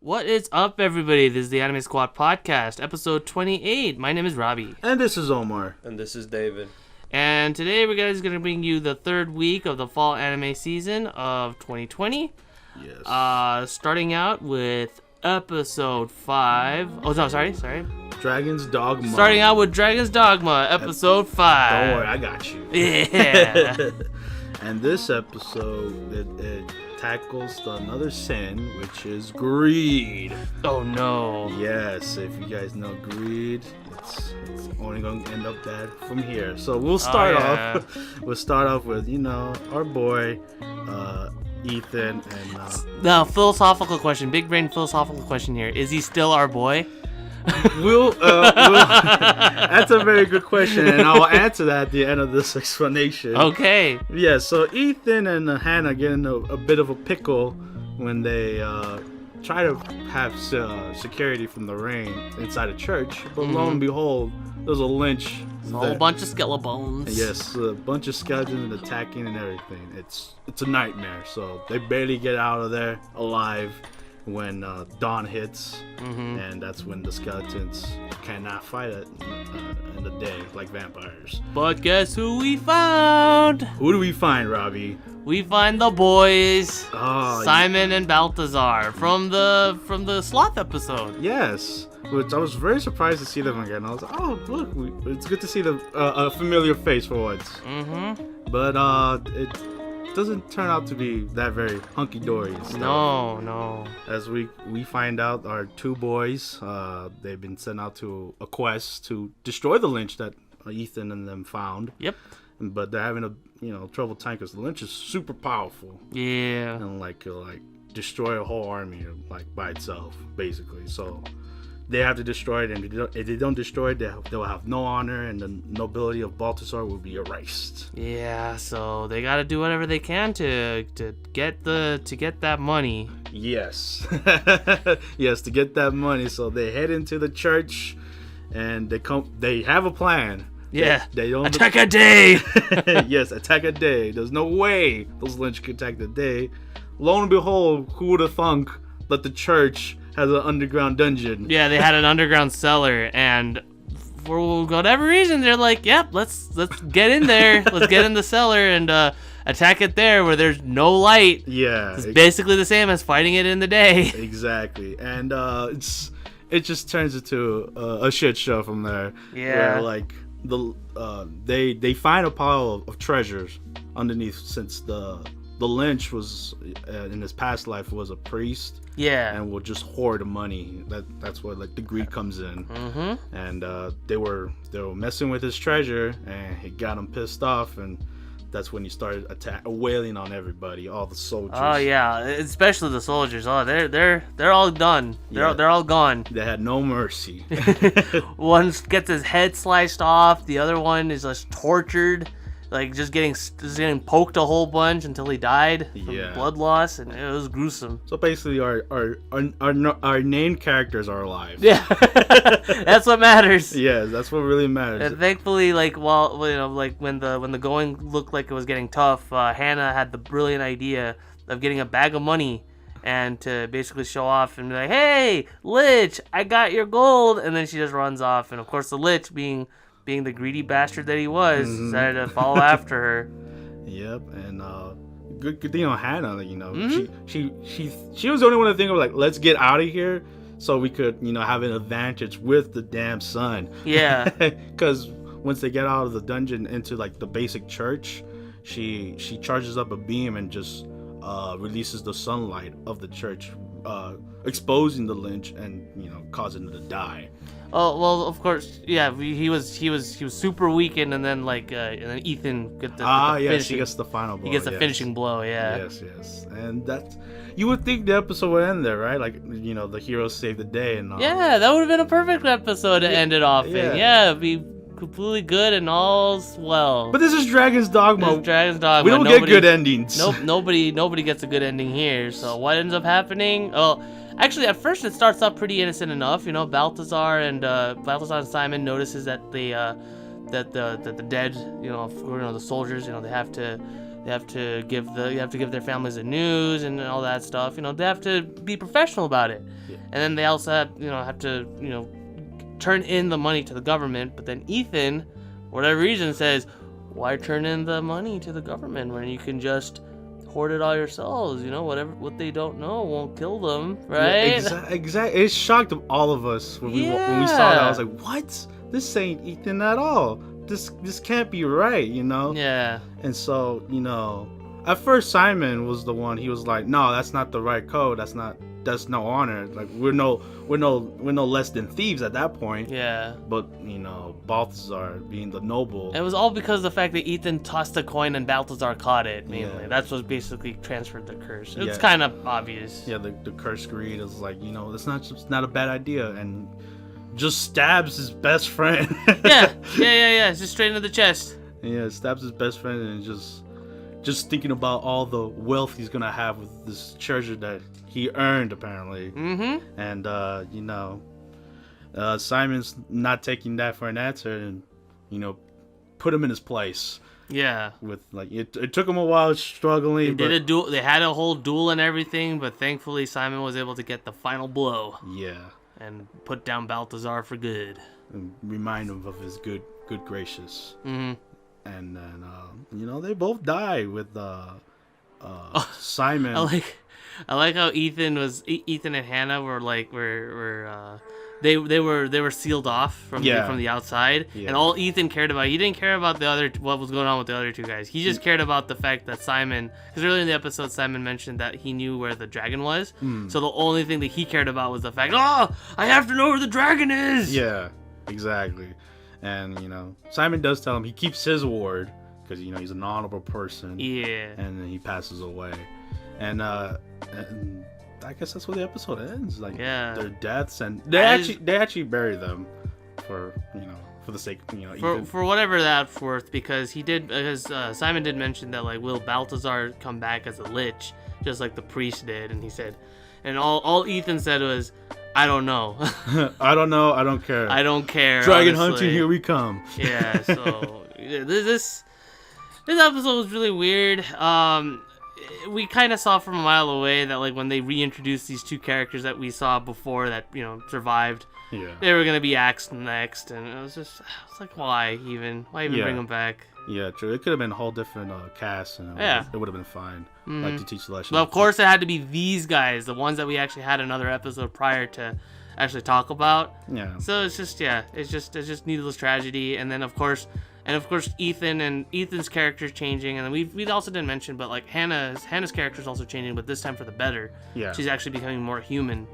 What is up, everybody? This is the Anime Squad Podcast, episode 28. My name is Robbie. And this is Omar. And this is David. And today we're going to bring you the third week of the fall anime season of 2020. Yes. Starting out with episode 5. Oh, no, sorry. Dragon's Dogma. Starting out with Dragon's Dogma, episode 5. Don't worry, I got you. Yeah. And this episode, it tackles another sin, which is greed. Oh, no. Yes, if you guys know greed, it's only going to end up bad from here. So we'll start off. We'll start off with, our boy, Ethan. And Now, philosophical question. Big brain philosophical question here. Is he still our boy? we'll that's a very good question, and I'll answer that at the end of this explanation. Okay. Yeah, so Ethan and Hannah get in a bit of a pickle when they try to have security from the rain inside a church, but lo and behold, there's a lynch. A whole bunch of skeletons. Yes, a bunch of skeletons attacking and everything. It's a nightmare, so they barely get out of there alive when dawn hits, and that's when the skeletons cannot fight it in the day like vampires. But guess who we found? Who do we find, Robbie? We find the boys, Oh, Simon and Balthazar from the sloth episode. yes. Which I was very surprised to see them again. I was like, oh, look, it's good to see a familiar face for once. But it doesn't turn out to be that very hunky-dory and stuff. No. As we find out, our two boys, they've been sent out to a quest to destroy the lynch that Ethan and them found. Yep. But they're having a trouble time because the lynch is super powerful. Yeah. And like destroy a whole army by itself, basically. So they have to destroy it, and if they don't destroy it, they'll have no honor, and the nobility of Balthazar will be erased. Yeah. So they got to do whatever they can to get that money. Yes. Yes, to get that money. So they head into the church, and they have a plan. Yeah. They don't attack a day. Yes, attack a day. There's no way those lynch could attack the day. Lo and behold, who would have thunk that the church has an underground dungeon? Yeah, they had an underground cellar, and for whatever reason, they're like, "Yep, let's get in there. Let's get in the cellar and attack it there, where there's no light." Yeah, it's basically the same as fighting it in the day. Exactly, and it just turns into a shit show from there. Yeah, where they find a pile of treasures underneath, since the lynch was in his past life was a priest. Yeah, and will just hoard money. That's where the greed comes in. And they were messing with his treasure, and he got him pissed off, and that's when he started wailing on everybody, all the soldiers. Oh yeah, especially the soldiers. Oh, they're all done. They're all gone. They had no mercy. One gets his head sliced off. The other one is just tortured. Just getting poked a whole bunch until he died from blood loss, and it was gruesome. So basically, our named characters are alive. Yeah, that's what matters. Yes, that's what really matters. And thankfully, when the going looked like it was getting tough, Hannah had the brilliant idea of getting a bag of money and to basically show off and be like, "Hey, Lich, I got your gold," and then she just runs off, and of course the Lich being the greedy bastard that he was, decided to follow after her. Yep, and good thing on Hannah, she was the only one to think of let's get out of here so we could have an advantage with the damn sun. Yeah, because once they get out of the dungeon into the basic church, she charges up a beam and just releases the sunlight of the church, exposing the lynch and causing it to die. Oh well, of course, yeah. He was super weakened, and then and then Ethan gets she gets the final blow. He gets the finishing blow. Yeah. Yes, and that you would think the episode would end there, right? The heroes save the day and all. Yeah, that would have been a perfect episode to end it off in. Yeah, it'd be completely good and all's well. But this is Dragon's Dogma. We don't get good endings. Nope, nobody gets a good ending here. So what ends up happening? Well, actually, at first it starts out pretty innocent enough. Balthazar and Simon notices that the dead, the soldiers, they have to They have to give their families the news and all that stuff. You know, they have to be professional about it. Yeah. And then they also have to turn in the money to the government. But then Ethan, for whatever reason, says, why turn in the money to the government when you can just hoard it all yourselves? What they don't know won't kill them, right? Yeah, exactly. It shocked all of us when we saw that. I was like, what? This ain't Ethan at all. This can't be right, Yeah. And so, at first Simon was the one. He was like, no, that's not the right code. That's no honor. Like we're no less than thieves at that point. Yeah. But Balthazar being the noble. It was all because of the fact that Ethan tossed a coin and Balthazar caught it. Mainly, Yeah. that's what basically transferred the curse. It's Yeah. kind of obvious. Yeah, the curse greed is like, that's not a bad idea, and just stabs his best friend. yeah. It's just straight into the chest. Yeah, stabs his best friend, and just thinking about all the wealth he's gonna have with this treasure that he earned apparently. Mm-hmm. And Simon's not taking that for an answer, and put him in his place. Yeah. With like it took him a while struggling. They had a whole duel and everything, but thankfully Simon was able to get the final blow. Yeah. And put down Balthazar for good. And remind him of his good gracious. Mm-hmm. And then they both die with Simon. I like how Ethan and Hannah were they were sealed off from the outside, and all Ethan cared about, he didn't care about what was going on with the other two guys. He just cared about the fact that Simon, because earlier in the episode Simon mentioned that he knew where the dragon was, so the only thing that he cared about was the fact, I have to know where the dragon is. Yeah, exactly. And Simon does tell him he keeps his word because he's an honorable person. Yeah. And then he passes away, and I guess that's where the episode ends. Like, their deaths, and they actually bury them for the sake of, for whatever that's worth, because Simon did mention that, like, will Balthazar come back as a lich just like the priest did, and he said, and all Ethan said was, I don't know. I don't know. I don't care. I don't care. Dragon honestly. hunting, here we come. Yeah. So this episode was really weird. We kind of saw from a mile away that, like, when they reintroduced these two characters that we saw before that survived, they were gonna be axed next, and it was like, why even bring them back? Yeah, true. It could have been a whole different cast, and it would have been fine. Mm-hmm. Like to teach the lesson. But of course, it had to be these guys, the ones that we actually had another episode prior to actually talk about. Yeah. So it's just needless tragedy, and then of course Ethan's character is changing, and then we also didn't mention, but like Hannah's character is also changing, but this time for the better. Yeah. She's actually becoming more human.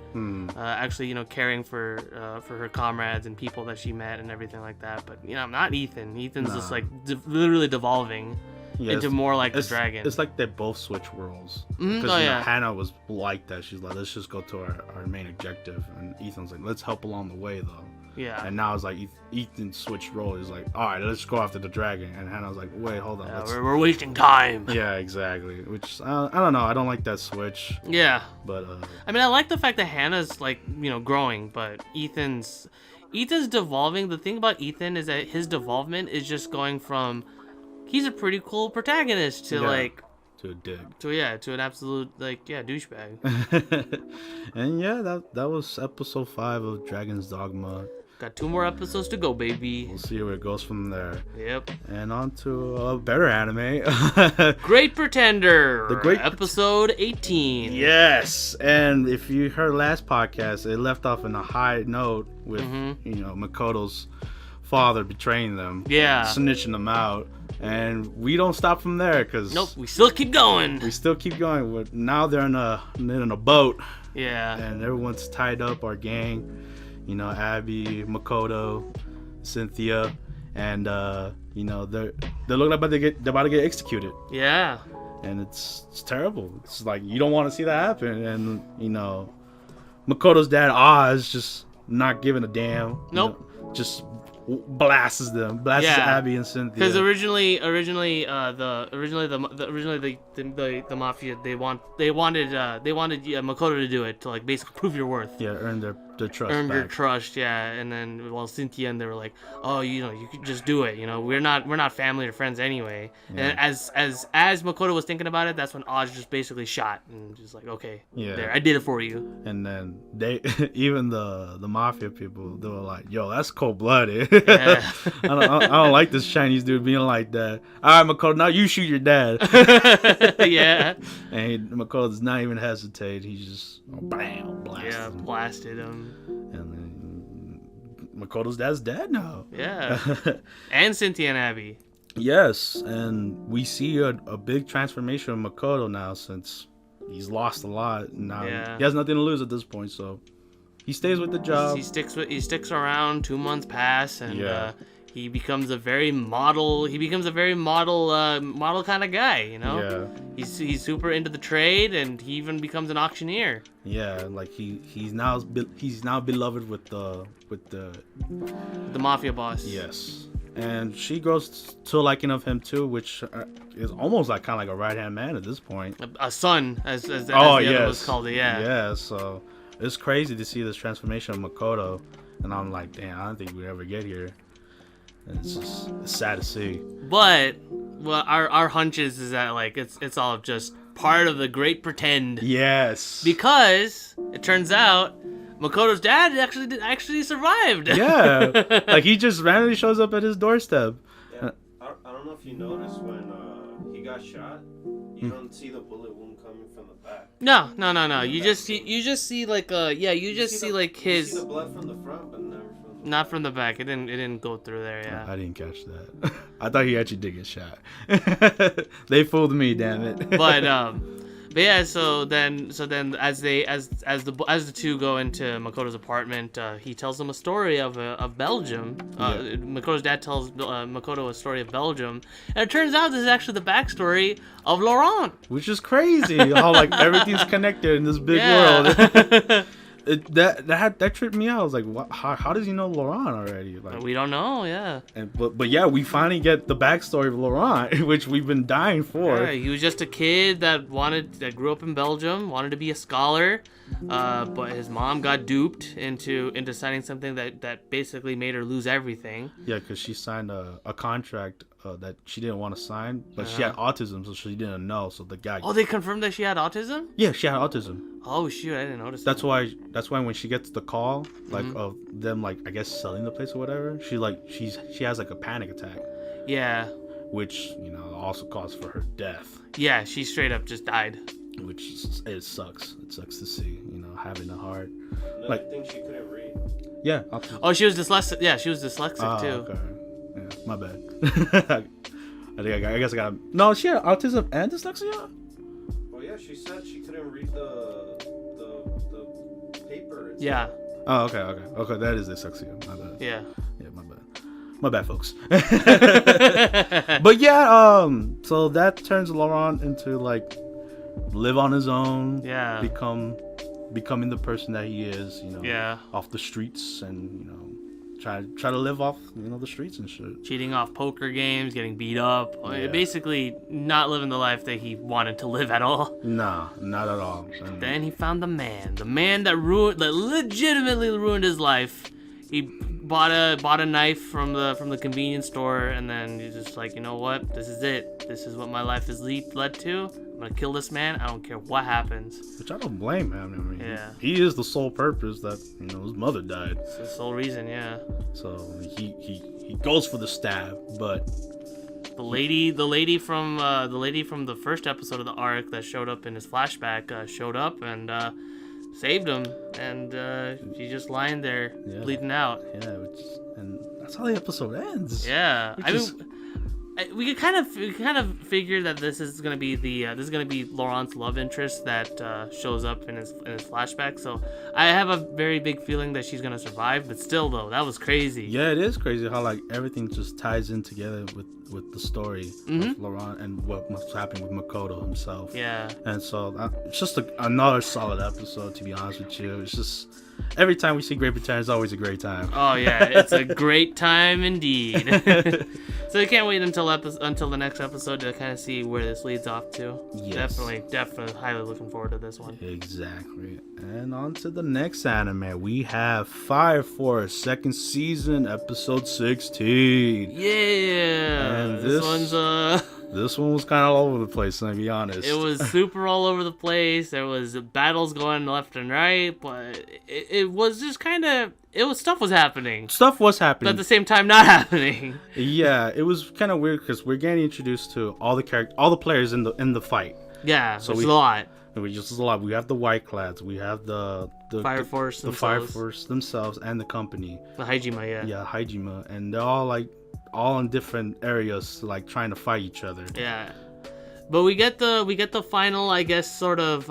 Actually, caring for her comrades and people that she met and everything like that. But not Ethan. Ethan's just like literally devolving into more like the dragon. It's like they both switch roles. Mm-hmm. Hannah was like that. She's like, let's just go to our main objective, and Ethan's like, let's help along the way though. Yeah. And now it's like Ethan switched roles. He's like, all right, let's go after the dragon. And Hannah's like, wait, hold on. We're wasting time. Yeah, exactly. Which, I don't know. I don't like that switch. Yeah. But, I mean, I like the fact that Hannah's, like, growing, but Ethan's devolving. The thing about Ethan is that his devolvement is just going from, he's a pretty cool protagonist to, like... To a dick. To an absolute, douchebag. And that was episode 5 of Dragon's Dogma. Got 2 more episodes to go, baby. We'll see where it goes from there. Yep. And on to a better anime. Great Pretender. Episode 18. Yes. And if you heard last podcast, it left off on a high note with, Makoto's father betraying them. Yeah. Snitching them out. And we don't stop from there because... Nope, we still keep going. Now they're in a boat. Yeah. And everyone's tied up, our gang. Abby, Makoto, Cynthia, and they look like they're about to get executed. Yeah. And it's terrible. It's like you don't want to see that happen. And Makoto's dad Oz just not giving a damn. Nope. Just blasts Abby and Cynthia. Because originally the mafia they wanted Makoto to do it to, like, basically prove your worth. Yeah, earn their trust earned back. your trust, yeah. And then Cynthia and they were like, oh, you could just do it. We're not family or friends anyway. Yeah. And as Makoto was thinking about it, that's when Oz just basically shot and just like, okay, there, I did it for you. And then they, even the mafia people, they were like, yo, that's cold blooded. Yeah. I don't like this Chinese dude being like that. All right, Makoto, now you shoot your dad. Yeah. And Makoto does not even hesitate. He's just bam, blasted him. And then Makoto's dad's dead now. Yeah. And Cynthia and Abby. Yes, and we see a big transformation of Makoto now since he's lost a lot. Now he has nothing to lose at this point, so he stays with the job. He sticks around. 2 months pass, and he becomes a very model. He becomes a very model kind of guy. Yeah. He's super into the trade, and he even becomes an auctioneer. Yeah, like he's now beloved with the mafia boss. Yes, and she grows to a liking of him too, which is almost like kind of like a right hand man at this point. A son, as the other was called it. Yeah. Yeah. So it's crazy to see this transformation of Makoto, and I'm like, damn, I don't think we'd ever get here. And it's sad to see. But our hunches is that like it's all just part of the great pretend. Yes. Because it turns out Makoto's dad actually survived. Yeah. Like he just randomly shows up at his doorstep. Yeah. I don't know if you noticed when he got shot, you don't see the bullet wound coming from the back. No. You just see like his. You see the blood from the front, but never from the not from the back. It didn't go through there. Yeah. I didn't catch that. I thought he actually did get shot. They fooled me, damn it. But yeah. So then as the two go into Makoto's apartment, he tells them a story of Belgium. Makoto's dad tells Makoto a story of Belgium, and it turns out this is actually the backstory of Laurent. Which is crazy. How like everything's connected in this big world. That tripped me out. I was like, what? How does he know Laurent already? Like, we don't know, yeah. But yeah, we finally get the backstory of Laurent, which we've been dying for. Yeah, he was just a kid that grew up in Belgium, wanted to be a scholar, but his mom got duped into signing something that basically made her lose everything. Yeah, because she signed a contract that she didn't want to sign, but she had autism, so she didn't know. So the guy. Oh, they confirmed that she had autism? Yeah, she had autism. Oh shoot, I didn't notice. That's why when she gets the call, like of them, like I guess selling the place or whatever, she has like a panic attack. Yeah. Which also caused for her death. Yeah, she straight up just died. Which it sucks. It sucks to see, having a heart. Another thing she couldn't read. Yeah. Oh, she was dyslexic. Yeah, she was dyslexic too. Okay. Yeah, my bad. I guess I got. No, she had autism and dyslexia. Oh yeah, she said she couldn't read the paper. Yeah. Oh, okay. That is dyslexia. My bad. Yeah. Yeah, my bad, folks. But yeah, so that turns Laurent into like live on his own. Yeah. Becoming the person that he is. Yeah. Off the streets and try to live off the streets and shit. Cheating off poker games, getting beat up. Yeah. Basically not living the life that he wanted to live at all. Nah, not at all. And then he found the man that legitimately ruined his life. He bought a knife from the convenience store, and then he's just like, you know what? This is it. This is what my life has led to. I'm gonna kill this man. I don't care what happens. Which I don't blame him. I mean, yeah. He is the sole purpose that his mother died. It's the sole reason, yeah. So he goes for the stab, but the lady from the first episode of the arc that showed up in his flashback showed up and saved him, and she's just lying there bleeding out. Yeah, and that's how the episode ends. Yeah, we kind of figure that this is gonna be Laurent's love interest that shows up in his flashback. So I have a very big feeling that she's gonna survive. But still, though, that was crazy. Yeah, it is crazy how like everything just ties in together with the story of Laurent and what was happening with Makoto himself. Yeah. And so it's just another solid episode, to be honest with you. It's just every time we see Great Pretend, it's always a great time. Oh yeah, it's a great time indeed. So you can't wait until the next episode to kind of see where this leads off to. Yes. Definitely highly looking forward to this one. Exactly. And on to the next anime. We have Fire Force, second season, episode 16. Yeah. And this one's This one was kind of all over the place, to be honest. It was super all over the place. There was battles going left and right, but it was just kind of... Stuff was happening. Stuff was happening. But at the same time, not happening. Yeah, it was kind of weird because we're getting introduced to all the players in the fight. Yeah, so a lot. We just a lot. We have the White Clads. We have the Fire Force the Fire Force themselves, and the company. The Hajima, yeah. Yeah, Hajima, and they're all in different areas, like trying to fight each other. Yeah. But we get the final, I guess, sort of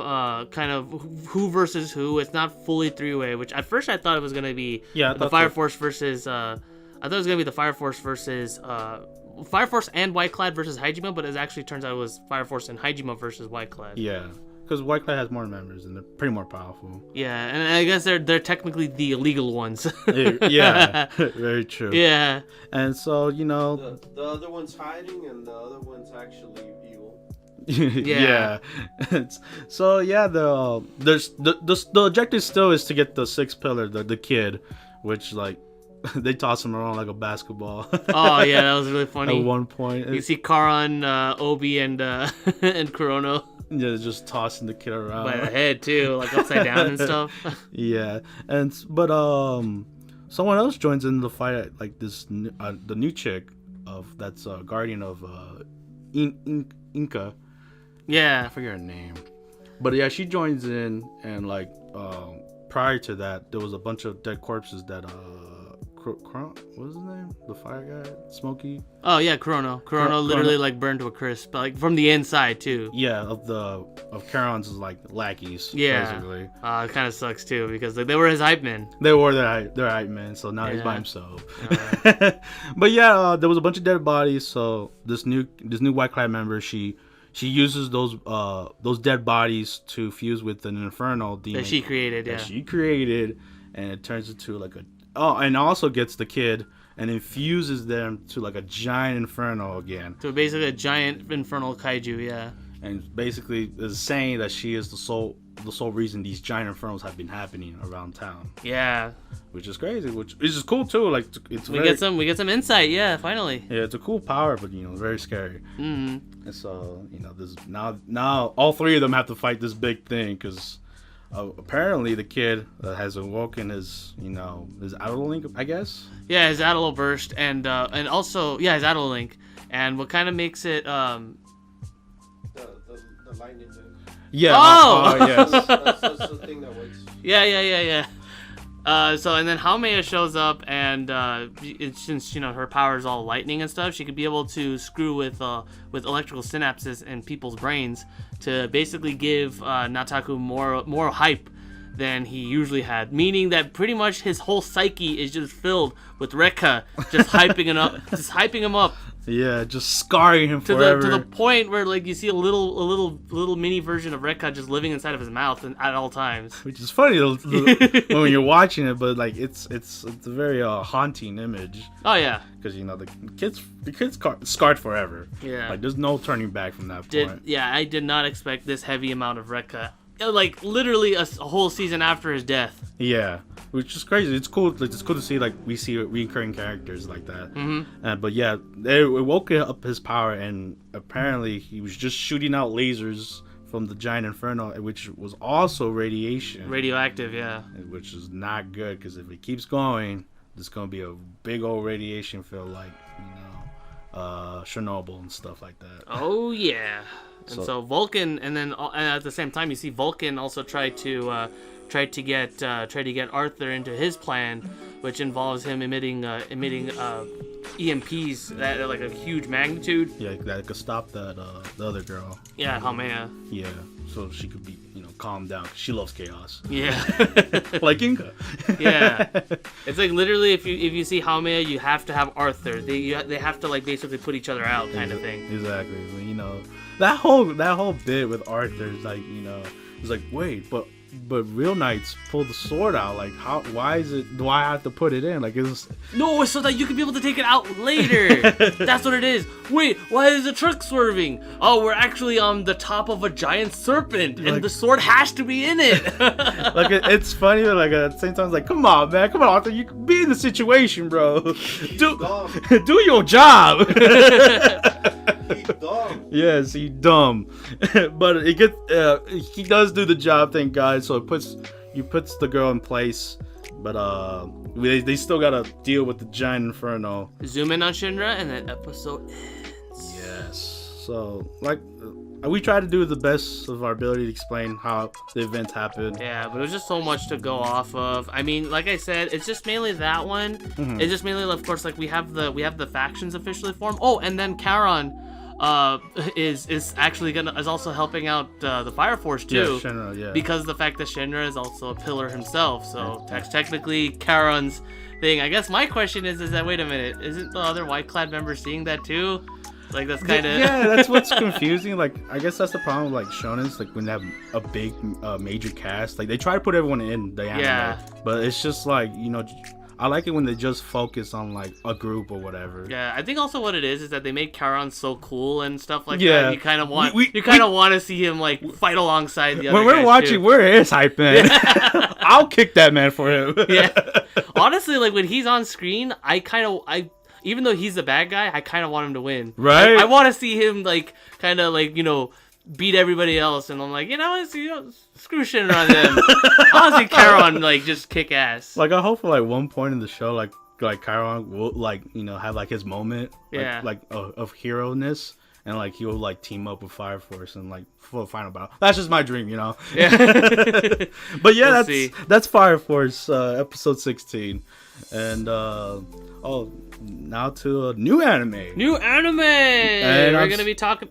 kind of who versus who. It's not fully three-way, which at first I thought it was gonna be the Fire Force versus. I thought it was gonna be the Fire Force versus Fire Force and White Clad versus Hajima, but it actually turns out it was Fire Force and Hajima versus White Clad. Yeah, because White Clad has more members and they're pretty more powerful. Yeah, and I guess they're technically the illegal ones. Yeah, very true. Yeah, and so the other one's hiding and the other one's actually evil. Yeah. So yeah, the objective still is to get the sixth pillar, the kid, which like they toss him around like a basketball. Oh yeah, that was really funny. At one point, you see Karan, Obi, and Kurono. Yeah, just tossing the kid around by the head too, like upside down and stuff. Yeah, but someone else joins in the fight, like this the new chick that's guardian of Inca. Yeah, I forget her name, but yeah, she joins in, and like prior to that, there was a bunch of dead corpses that what was his name? The fire guy, Smokey. Oh yeah, Kurono literally like burned to a crisp, like from the inside too. Yeah, of Charon's like lackeys. Yeah, basically. It kind of sucks too because like they were his hype men. They were their hype men, so now he's by himself. But yeah, there was a bunch of dead bodies. So this new White Clad member, she uses those dead bodies to fuse with an infernal demon that she created. And it turns into like and also gets the kid and infuses them to like a giant inferno again. So basically a giant infernal kaiju, yeah. And basically is saying that she is the sole reason these giant infernos have been happening around town. Yeah. Which is crazy. Which is cool too. Like we get some insight. Yeah, finally. Yeah, it's a cool power, but very scary. Mm-hmm. And so this now all three of them have to fight this big thing because. Apparently the kid has awoken his Adol Link, I guess. Yeah, his Adol burst, and also his Adol Link, and what kind of makes it the lightning thing. Yeah. Oh, yes. That's the thing that works. Yeah. So and then Haumea shows up, and since her power is all lightning and stuff, she could be able to screw with electrical synapses in people's brains to basically give Nataku more hype than he usually had, meaning that pretty much his whole psyche is just filled with Rekka, just hyping him up. Yeah, just scarring him forever. To the point where like you see a little mini version of Rekka just living inside of his mouth at all times. Which is funny when you're watching it, but like it's a very haunting image. Oh yeah. Because the kid's scarred forever. Yeah. Like there's no turning back from that point. Yeah, I did not expect this heavy amount of Rekka. Like literally a whole season after his death. Yeah, which is crazy. It's cool. It's cool to see like we see recurring characters like that. Mm-hmm. But yeah, it woke up his power, and apparently he was just shooting out lasers from the giant inferno, which was also radioactive. Yeah, which is not good because if it keeps going, there's gonna be a big old radiation field like Chernobyl and stuff like that. Oh yeah. And so Vulcan, and at the same time, you see Vulcan also try to get Arthur into his plan, which involves him emitting EMPs that are like a huge magnitude. Yeah, that could stop the other girl. Yeah, Haumea. Yeah, so she could be calm down. She loves chaos. Yeah, like Inca. Yeah, it's like literally if you see Haumea, you have to have Arthur. They have to like basically put each other out, kind of thing. Exactly. That whole bit with Arthur is like it's like wait, but but real knights pull the sword out. Like, how? Why is it? Do I have to put it in? Like, it's No, it's so that you can be able to take it out later. That's what it is. Wait, why is the truck swerving? Oh, we're actually on the top of a giant serpent, and the sword has to be in it. like it's funny, but like at the same time, it's like, come on, man, come on, Arthur, you can be in the situation, bro. Do your job. He dumb. Yes, he dumb, but it gets he does do the job, thank God. So it puts the girl in place, but they still gotta deal with the giant inferno. Zoom in on Shinra, and then episode ends. Yes. So like we try to do the best of our ability to explain how the events happened. Yeah, but it was just so much to go off of. I mean, like I said, it's just mainly that one. Mm-hmm. It's just mainly, of course, like we have the factions officially formed. Oh, and then Charon is actually is also helping out the Fire Force too. Yeah, Shinra, yeah. Because of the fact that Shinra is also a pillar himself. So technically Charon's thing. I guess my question is that, wait a minute, isn't the other White Clad member seeing that too? Like, that's kind of yeah, that's what's confusing. Like, I guess that's the problem with like shonens, like when they have a big major cast, like they try to put everyone in the anime, but it's just like, you know, I like it when they just focus on like a group or whatever. Yeah, I think also what it is that they make Charon so cool and stuff like Yeah. that. You kind of want want to see him like fight alongside the other When we're guys, watching, too. we're his hype man. I'll kick that man for him. Yeah, honestly, like when he's on screen, even though he's the bad guy, I kind of want him to win. Right? I want to see him like kind of like, you know, beat everybody else, and I'm like, screw shit on them. I want to see Charon like just kick ass. Like I hope for like one point in the show, like Chiron will like, you know, have like his moment, like of hero-ness, and like he'll like team up with Fire Force and like for a final battle. That's just my dream, you know. Yeah. But yeah, We'll that's Fire Force episode 16, and now to a new anime. New anime. And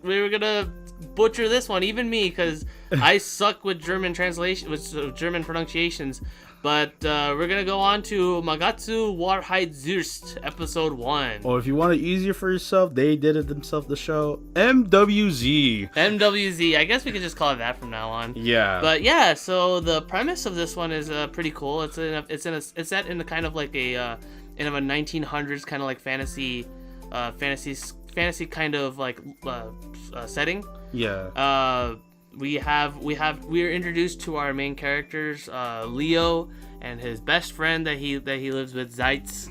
We're gonna butcher this one, even me, because I suck with German translation, with German pronunciations. But we're gonna go on to Magatsu Wahrheit Zuerst, episode 1. Or if you want it easier for yourself, they did it themselves. The show MWZ. MWZ. I guess we could just call it that from now on. Yeah. But yeah, so the premise of this one is pretty cool. It's set in a kind of like a 1900s kind of like fantasy kind of like setting. Yeah. We're introduced to our main characters, Leo and his best friend that he lives with, Zeitz,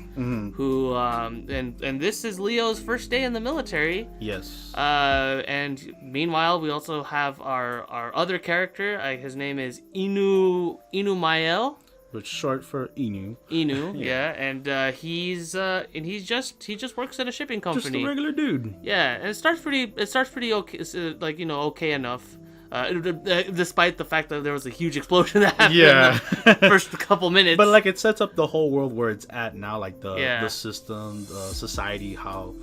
who and this is Leo's first day in the military. Yes. And meanwhile, we also have our other character. His name is Inu Mael. Which is short for Inu. Yeah, and he just works at a shipping company. Just a regular dude. Yeah, and it starts pretty okay, like, you know, okay enough. Despite the fact that there was a huge explosion that happened in the first couple minutes. But like it sets up the whole world where it's at now, like the system, the society, how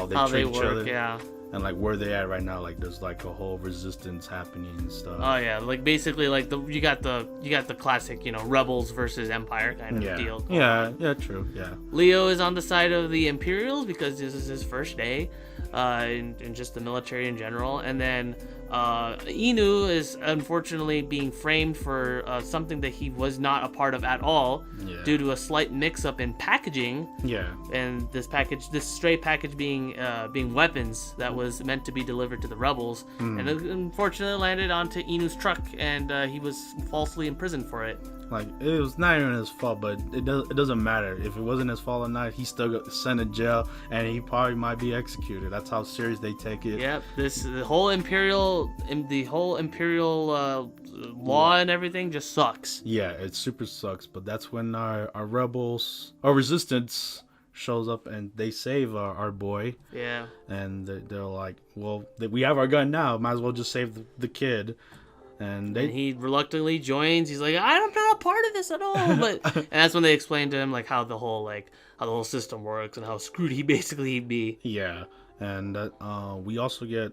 they treat each other. Yeah. And like where they at right now, like there's like a whole resistance happening and stuff. Oh yeah, like basically like you got the classic, you know, rebels versus empire kind of deal. Yeah, true. Yeah. Leo is on the side of the Imperials because this is his first day in just the military in general, and then Inu is unfortunately being framed for something that he was not a part of at all due to a slight mix-up in packaging. Yeah. And this stray package being weapons that was meant to be delivered to the rebels, and it unfortunately landed onto Inu's truck, and he was falsely imprisoned for it. Like, it was not even his fault, but it doesn't matter. If it wasn't his fault or not, he still got sent to jail, and he probably might be executed. That's how serious they take it. Yep, the whole imperial law and everything just sucks. Yeah, it super sucks, but that's when our rebels, our resistance shows up, and they save our boy. Yeah. And they're like, well, we have our gun now, might as well just save the kid. And he reluctantly joins. He's like, I'm not a part of this at all. But and that's when they explain to him like how the whole system works and how screwed he basically be. Yeah, and we also get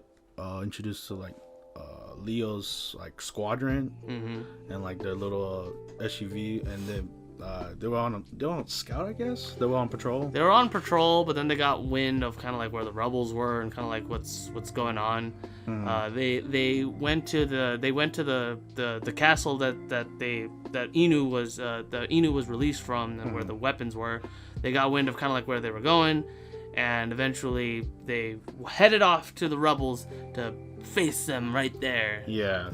introduced to like Leo's like squadron and like their little SUV, and then they were on scout, I guess. They were on patrol. They were on patrol, but then they got wind of kind of like where the rebels were and kind of like what's going on. They went to the castle that Inu was released from, and where the weapons were. They got wind of kind of like where they were going, and eventually they headed off to the rebels to face them right there. Yeah.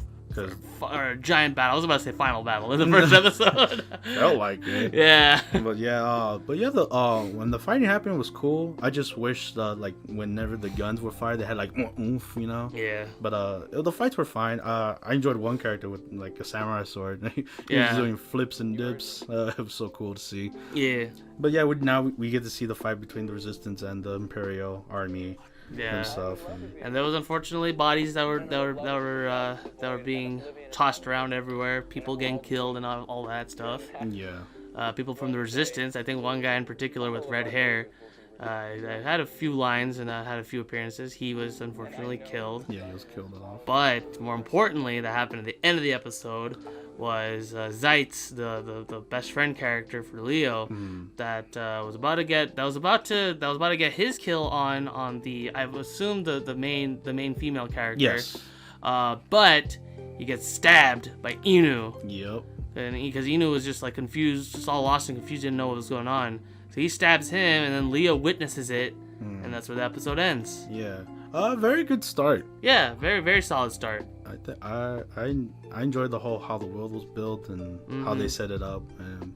Or a giant battle. I was about to say final battle in the first episode. Felt like it. Yeah. But the when the fighting happened was cool. I just wish like whenever the guns were fired, they had like more oomph, you know. Yeah. But the fights were fine. I enjoyed one character with like a samurai sword. He was doing flips and dips. It was so cool to see. Yeah. But yeah, now we get to see the fight between the resistance and the imperial army. Yeah. Stuff. And there was unfortunately bodies that were being tossed around everywhere. People getting killed and all that stuff. Yeah. People from the resistance. I think one guy in particular with red hair. I had a few lines and had a few appearances. He was unfortunately killed. Yeah, he was killed off. But more importantly, that happened at the end of the episode, was Zeitz, the best friend character for Leo, that was about to get his kill on the, I assume the main female character. Yes. But he gets stabbed by Inu. Yep. And because Inu was just like confused, just all lost and confused, didn't know what was going on. So he stabs him, and then Leo witnesses it, and that's where the episode ends. Yeah. Very good start. Yeah, very, very solid start. I enjoyed the whole how the world was built and how they set it up. And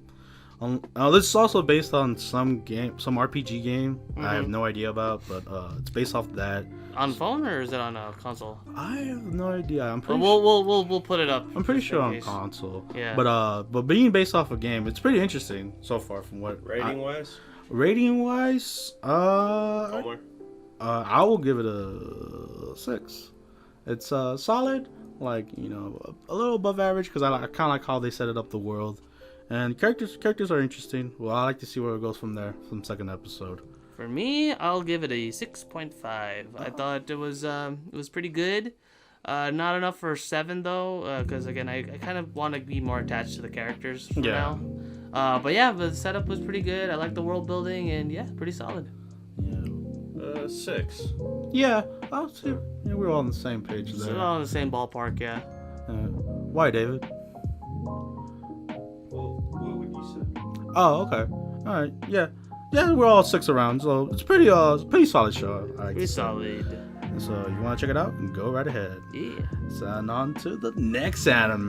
this is also based on some RPG game I have no idea about, but it's based off that. On phone or is it on a console? I have no idea. I'm pretty. We'll put it up. I'm pretty sure on console. Yeah. But being based off a game, it's pretty interesting so far from what Rating wise, I will give it a 6. It's solid, like, you know, a little above average because I kind of like how they set it up the world, and characters are interesting. Well, I like to see where it goes from there, from second episode. For me, I'll give it a 6.5. I thought it was pretty good. Not enough for 7 though, because again, I kind of want to be more attached to the characters for now. But yeah, the setup was pretty good. I like the world building, and yeah, pretty solid. 6. Yeah, I'll see. Yeah, we're all on the same page there. We're all in the same ballpark, yeah. Why, David? Well, what would you say? Oh, okay. All right. Yeah, we're all 6 around, so it's pretty solid show. Pretty solid. So you want to check it out? Go right ahead. Yeah. So on to the next anime.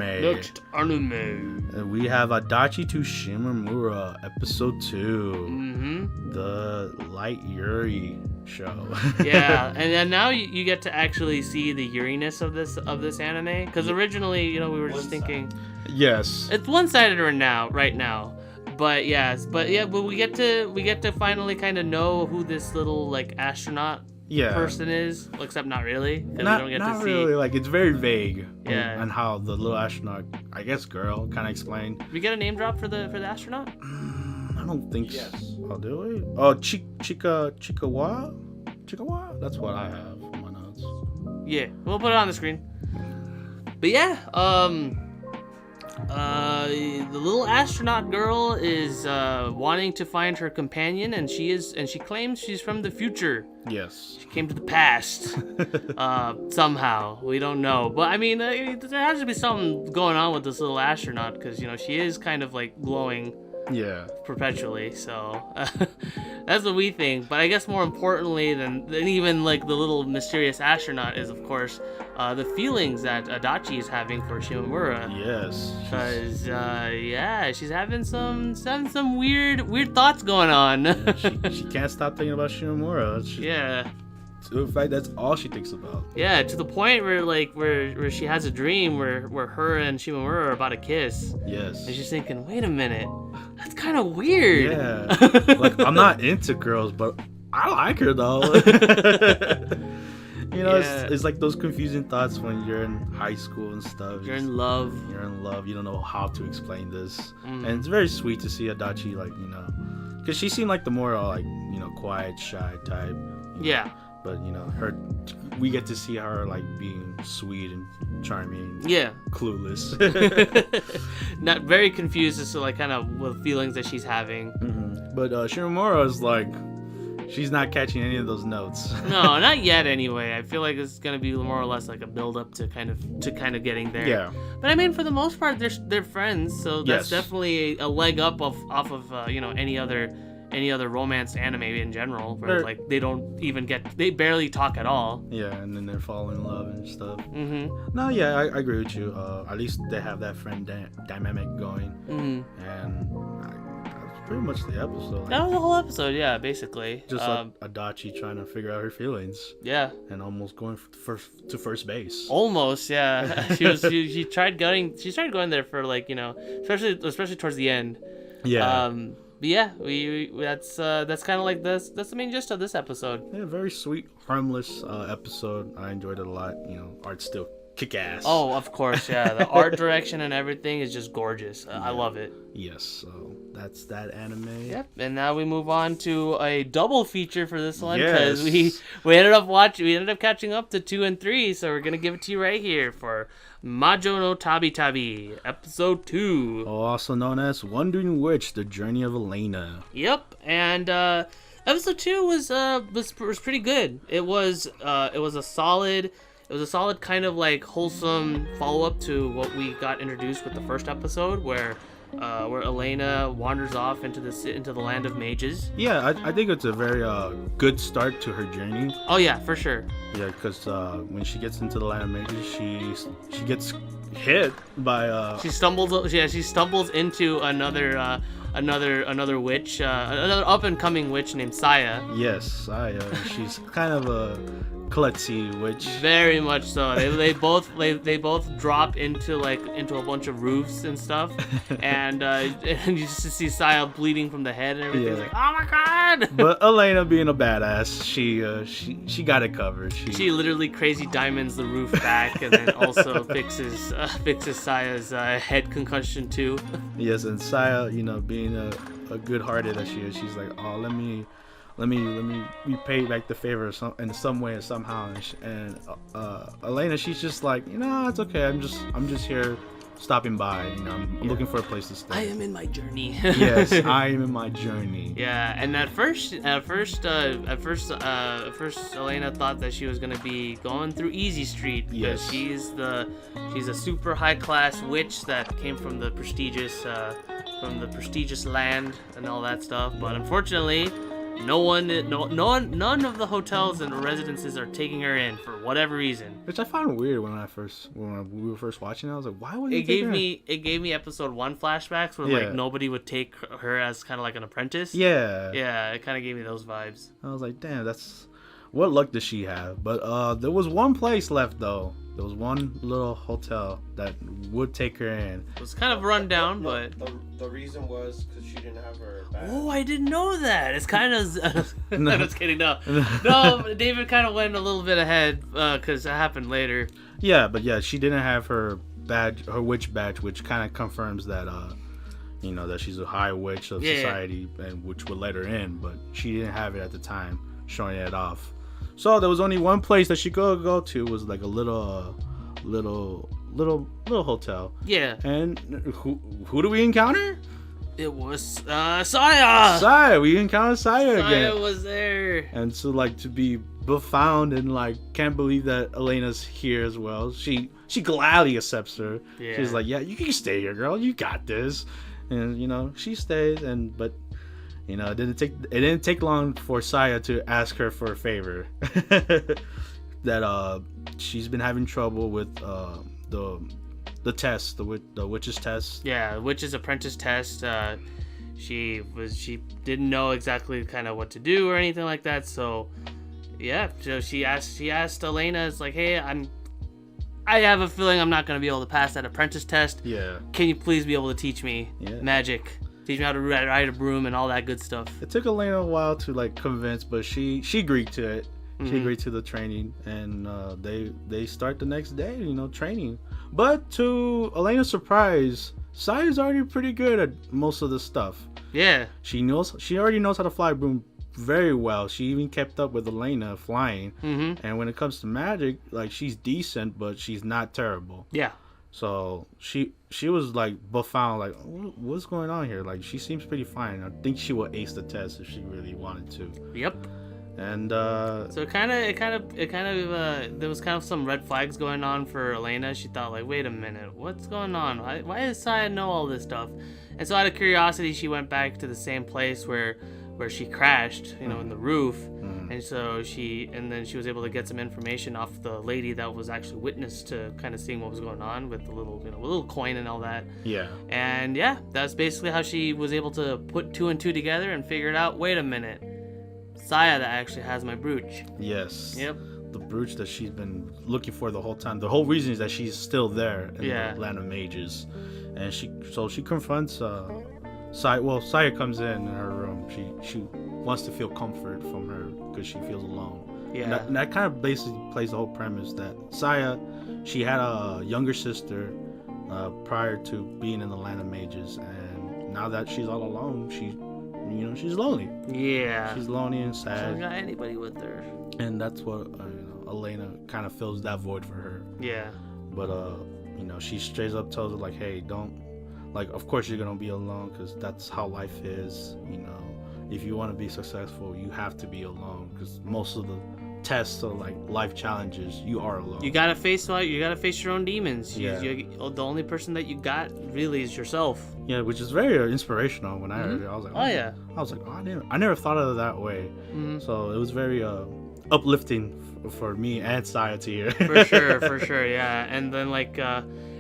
We have Adachi to Shimamura, episode 2. The Light Yuri show. Yeah, and then now you get to actually see the Yuriness of this anime, because originally, you know, we were just thinking. Yes. It's one-sided right now. But we get to finally kind of know who this little like astronaut person is, except not really, because we don't get to see. Really, like it's very vague. Yeah. And how the little astronaut, I guess, girl, kind of explained. Did we get a name drop for the astronaut? I don't think so. Oh, do we? Oh, Chikawa? That's what I have in my notes. Yeah, we'll put it on the screen. But yeah, the little astronaut girl is wanting to find her companion, and she claims she's from the future. Yes. She came to the past. Somehow. We don't know. But I mean, there has to be something going on with this little astronaut, because, you know, she is kind of like glowing perpetually, so that's what we think. But I guess more importantly than even like the little mysterious astronaut is, of course, the feelings that Adachi is having for Shimamura. Yes. Because she's having some weird thoughts going on. she can't stop thinking about Shimamura. In fact, that's all she thinks about. Yeah, to the point where she has a dream where her and Shimamura are about to kiss. Yes. And she's thinking, wait a minute, that's kind of weird. Yeah. Like, I'm not into girls, but I like her though. You know, it's like those confusing thoughts when you're in high school and stuff. You're in love. You don't know how to explain this. And it's very sweet to see Adachi, like, you know, because she seemed like the more, like, you know, quiet, shy type. Yeah. but we get to see her like being sweet and charming. Yeah. Clueless. Not very confused as to like kind of what feelings that she's having. Mm-hmm. But Shimamura is like, she's not catching any of those notes. No, not yet anyway. I feel like it's gonna be more or less like a build up to kind of getting there. Yeah. But I mean, for the most part, they're friends, so that's Yes. definitely a leg up off of any other romance anime in general, where Or- like they barely talk at all. Yeah, and then they're falling in love and stuff. Mm-hmm. No, yeah, I agree with you. At least they have that friend dynamic going. Mm-hmm. And that's pretty much the episode. That was the whole episode, yeah, basically. Just like Adachi trying to figure out her feelings. Yeah. And almost going to first base. Almost, yeah. she tried going there for like, especially towards the end. Yeah. But yeah, that's kind of like that's the main gist of this episode. Yeah, very sweet, harmless episode. I enjoyed it a lot. Art's still kick ass. Oh, of course, yeah. The art direction and everything is just gorgeous. I love it. Yes, so that's that anime. Yep. And now we move on to a double feature for this one Yes. because we ended up catching up to 2 and 3, so we're gonna give it to you right here for Majo no Tabitabi, episode 2. Also known as Wandering Witch: The Journey of Elaina. Yep. And episode 2 was pretty good. It was a solid kind of like wholesome follow-up to what we got introduced with the first episode, where Elaina wanders off into the land of mages. Yeah, I think it's a very good start to her journey. Oh yeah, for sure. Yeah, because when she gets into the land of mages, she gets hit by She stumbles into another witch, another up and coming witch named Saya. Yes, Saya. She's kind of a klutzy witch. Very much so. They both drop into a bunch of roofs and stuff, and you just see Saya bleeding from the head and everything. It's Yeah. like, oh my god! But Elaina, being a badass, she got it covered. She literally crazy diamonds the roof back, and then also fixes Saya's head concussion too. Yes, and Saya, being a good-hearted that she is, she's like, oh, let me repay back the favor in some way or somehow. And Elaina, she's just like, it's okay. I'm just here, stopping by. I'm looking for a place to stay. I am in my journey. Yes, I am in my journey. Yeah, and at first, Elaina thought that she was gonna be going through Easy Street because Yes. she's a super high class witch that came from the prestigious land and all that stuff. But unfortunately, none of the hotels and residences are taking her in for whatever reason. Which I found weird when we were first watching it. I was like, why would It gave me episode 1 flashbacks where like Yeah. nobody would take her as kind of like an apprentice. Yeah. Yeah, it kind of gave me those vibes. I was like, damn, what luck does she have? But there was one place left though. There was one little hotel that would take her in. It was kind of run down, but the reason was because she didn't have her badge. oh, I didn't know that. It's kind of no, just kidding. No, David kind of went a little bit ahead because it happened later. Yeah, but yeah, she didn't have her badge, her witch badge, which kind of confirms that that she's a high witch of society, and which would let her in. But she didn't have it at the time, showing it off. So there was only one place that she could go to, was like a little hotel. Yeah. And who do we encounter? It was Saya. Saya. We encountered Saya again. Saya was there. And so like to be befound and like can't believe that Elena's here as well. She gladly accepts her. Yeah. She's like, yeah, you can stay here, girl. You got this. And she stays. But it didn't take long for Saya to ask her for a favor. That she's been having trouble with the test, the witch's test. Yeah, witch's apprentice test. She didn't know exactly kind of what to do or anything like that. So yeah, so she asked Elaina, it's like, hey, I have a feeling I'm not gonna be able to pass that apprentice test. Yeah. Can you please be able to teach me magic? Teach me how to ride a broom and all that good stuff. It took Elaina a while to like convince, but she agreed to it. Mm-hmm. She agreed to the training, and they start the next day, training. But to Elena's surprise, Saya's already pretty good at most of the stuff. Yeah. She already knows how to fly a broom very well. She even kept up with Elaina flying. Mm-hmm. And when it comes to magic, like, she's decent, but she's not terrible. Yeah. So she was like befound, like, what's going on here? Like, she seems pretty fine. I think she would ace the test if she really wanted to. Yep. And so it kind of there was kind of some red flags going on for Elaina. She thought, like, wait a minute, what's going on? Why does Saya know all this stuff? And so out of curiosity, she went back to the same place where she crashed, in the roof. And so then she was able to get some information off the lady that was actually witness to kind of seeing what was going on with the little coin and all that. Yeah. And yeah, that's basically how she was able to put 2 and 2 together and figured out, wait a minute, Saya that actually has my brooch. Yes. Yep. The brooch that she's been looking for the whole time. The whole reason is that she's still there in the land of mages. And she confronts Saya. Well, Saya comes in her room. She wants to feel comfort from her because she feels alone. Yeah. And that kind of basically plays the whole premise that Saya, she had a younger sister prior to being in the land of mages, and now that she's all alone, she's lonely. Yeah. She's lonely and sad. She hasn't got anybody with her. And that's what Elaina kind of fills that void for her. Yeah. But she straight up tells her, like, hey, don't, like, of course you're gonna be alone because that's how life is. If you want to be successful, you have to be alone because most of the tests or like life challenges, you are alone. You gotta face your own demons. Yeah. The only person that you got really is yourself. Yeah, which is very inspirational. When I heard it, I was like, I never thought of it that way. Mm-hmm. So it was very uplifting for me and Saya to hear. For sure, yeah. And then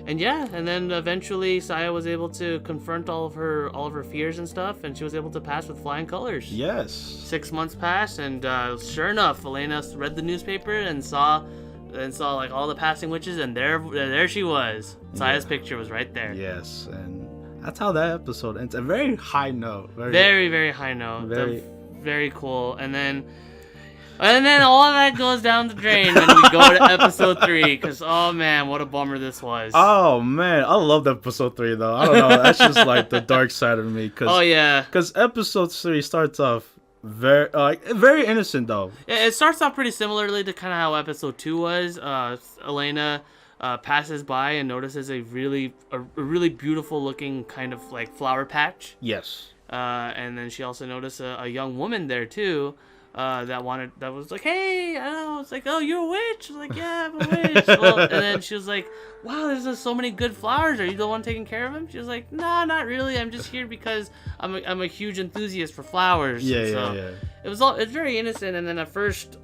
and then eventually Saya was able to confront all of her fears and stuff, and she was able to pass with flying colors. Yes. 6 months passed, and sure enough, Elaina read the newspaper and saw like all the passing witches, and there she was. Saya's picture was right there. Yes, and that's how that episode ends. A very high note. Very, very high note. Very cool. And then all of that goes down the drain when we go to episode 3, because, oh man, what a bummer this was. Oh man, I love episode 3 though. I don't know, that's just like the dark side of me. Because episode 3 starts off very innocent though. It starts off pretty similarly to kind of how episode 2 was. Elaina passes by and notices a really beautiful looking kind of like flower patch. Yes. And then she also noticed a young woman there too. That was like, hey, I don't know. It's like, oh, you're a witch? I was like, yeah, I'm a witch. And then she was like, wow, there's just so many good flowers. Are you the one taking care of them? She was like, no, not really. I'm just here because I'm a huge enthusiast for flowers. Yeah. It's very innocent. And then at first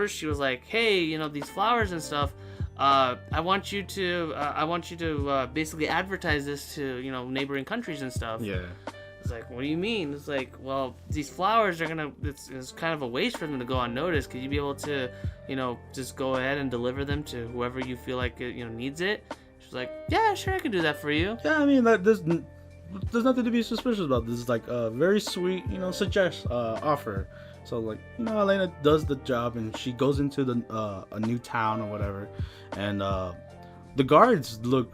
she was like, hey, these flowers and stuff. I want you to basically advertise this to neighboring countries and stuff. Yeah. It's like, what do you mean? It's like, well, these flowers are it's kind of a waste for them to go unnoticed. Could you be able to, just go ahead and deliver them to whoever you feel like, needs it? She's like, yeah, sure, I can do that for you. Yeah, I mean, there's nothing to be suspicious about. This is like a very sweet, offer. So like, Elaina does the job and she goes into a new town or whatever. And, the guards look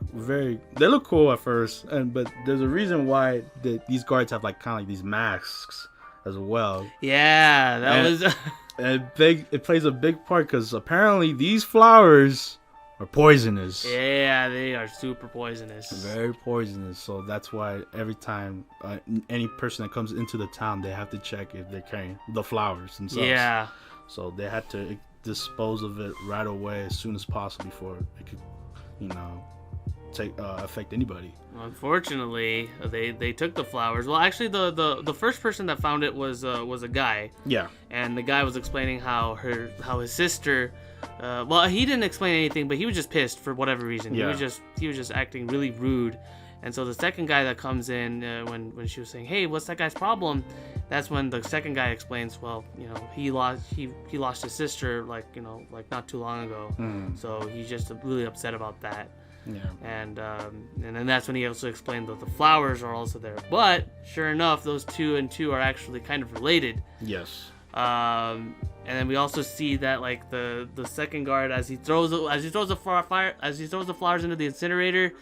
cool at first, but there's a reason why these guards have like kind of like these masks as well. Yeah, it plays a big part because apparently these flowers are poisonous. Yeah, they are super poisonous. Very poisonous. So that's why every time any person that comes into the town, they have to check if they're carrying the flowers themselves. Yeah. So they had to dispose of it right away as soon as possible before it could affect anybody. Unfortunately, they took the flowers. Well, actually, the first person that found it was a guy. Yeah. And the guy was explaining how his sister. Well, he didn't explain anything, but he was just pissed for whatever reason. Yeah. He was just acting really rude. And so the second guy that comes in when she was saying, "Hey, what's that guy's problem?" That's when the second guy explains, well, he lost his sister like not too long ago. So he's just really upset about that. Yeah. And then that's when he also explained that the flowers are also there. But sure enough, those 2 and 2 are actually kind of related. Yes. And then we also see that like the second guard as he throws the flowers into the incinerator,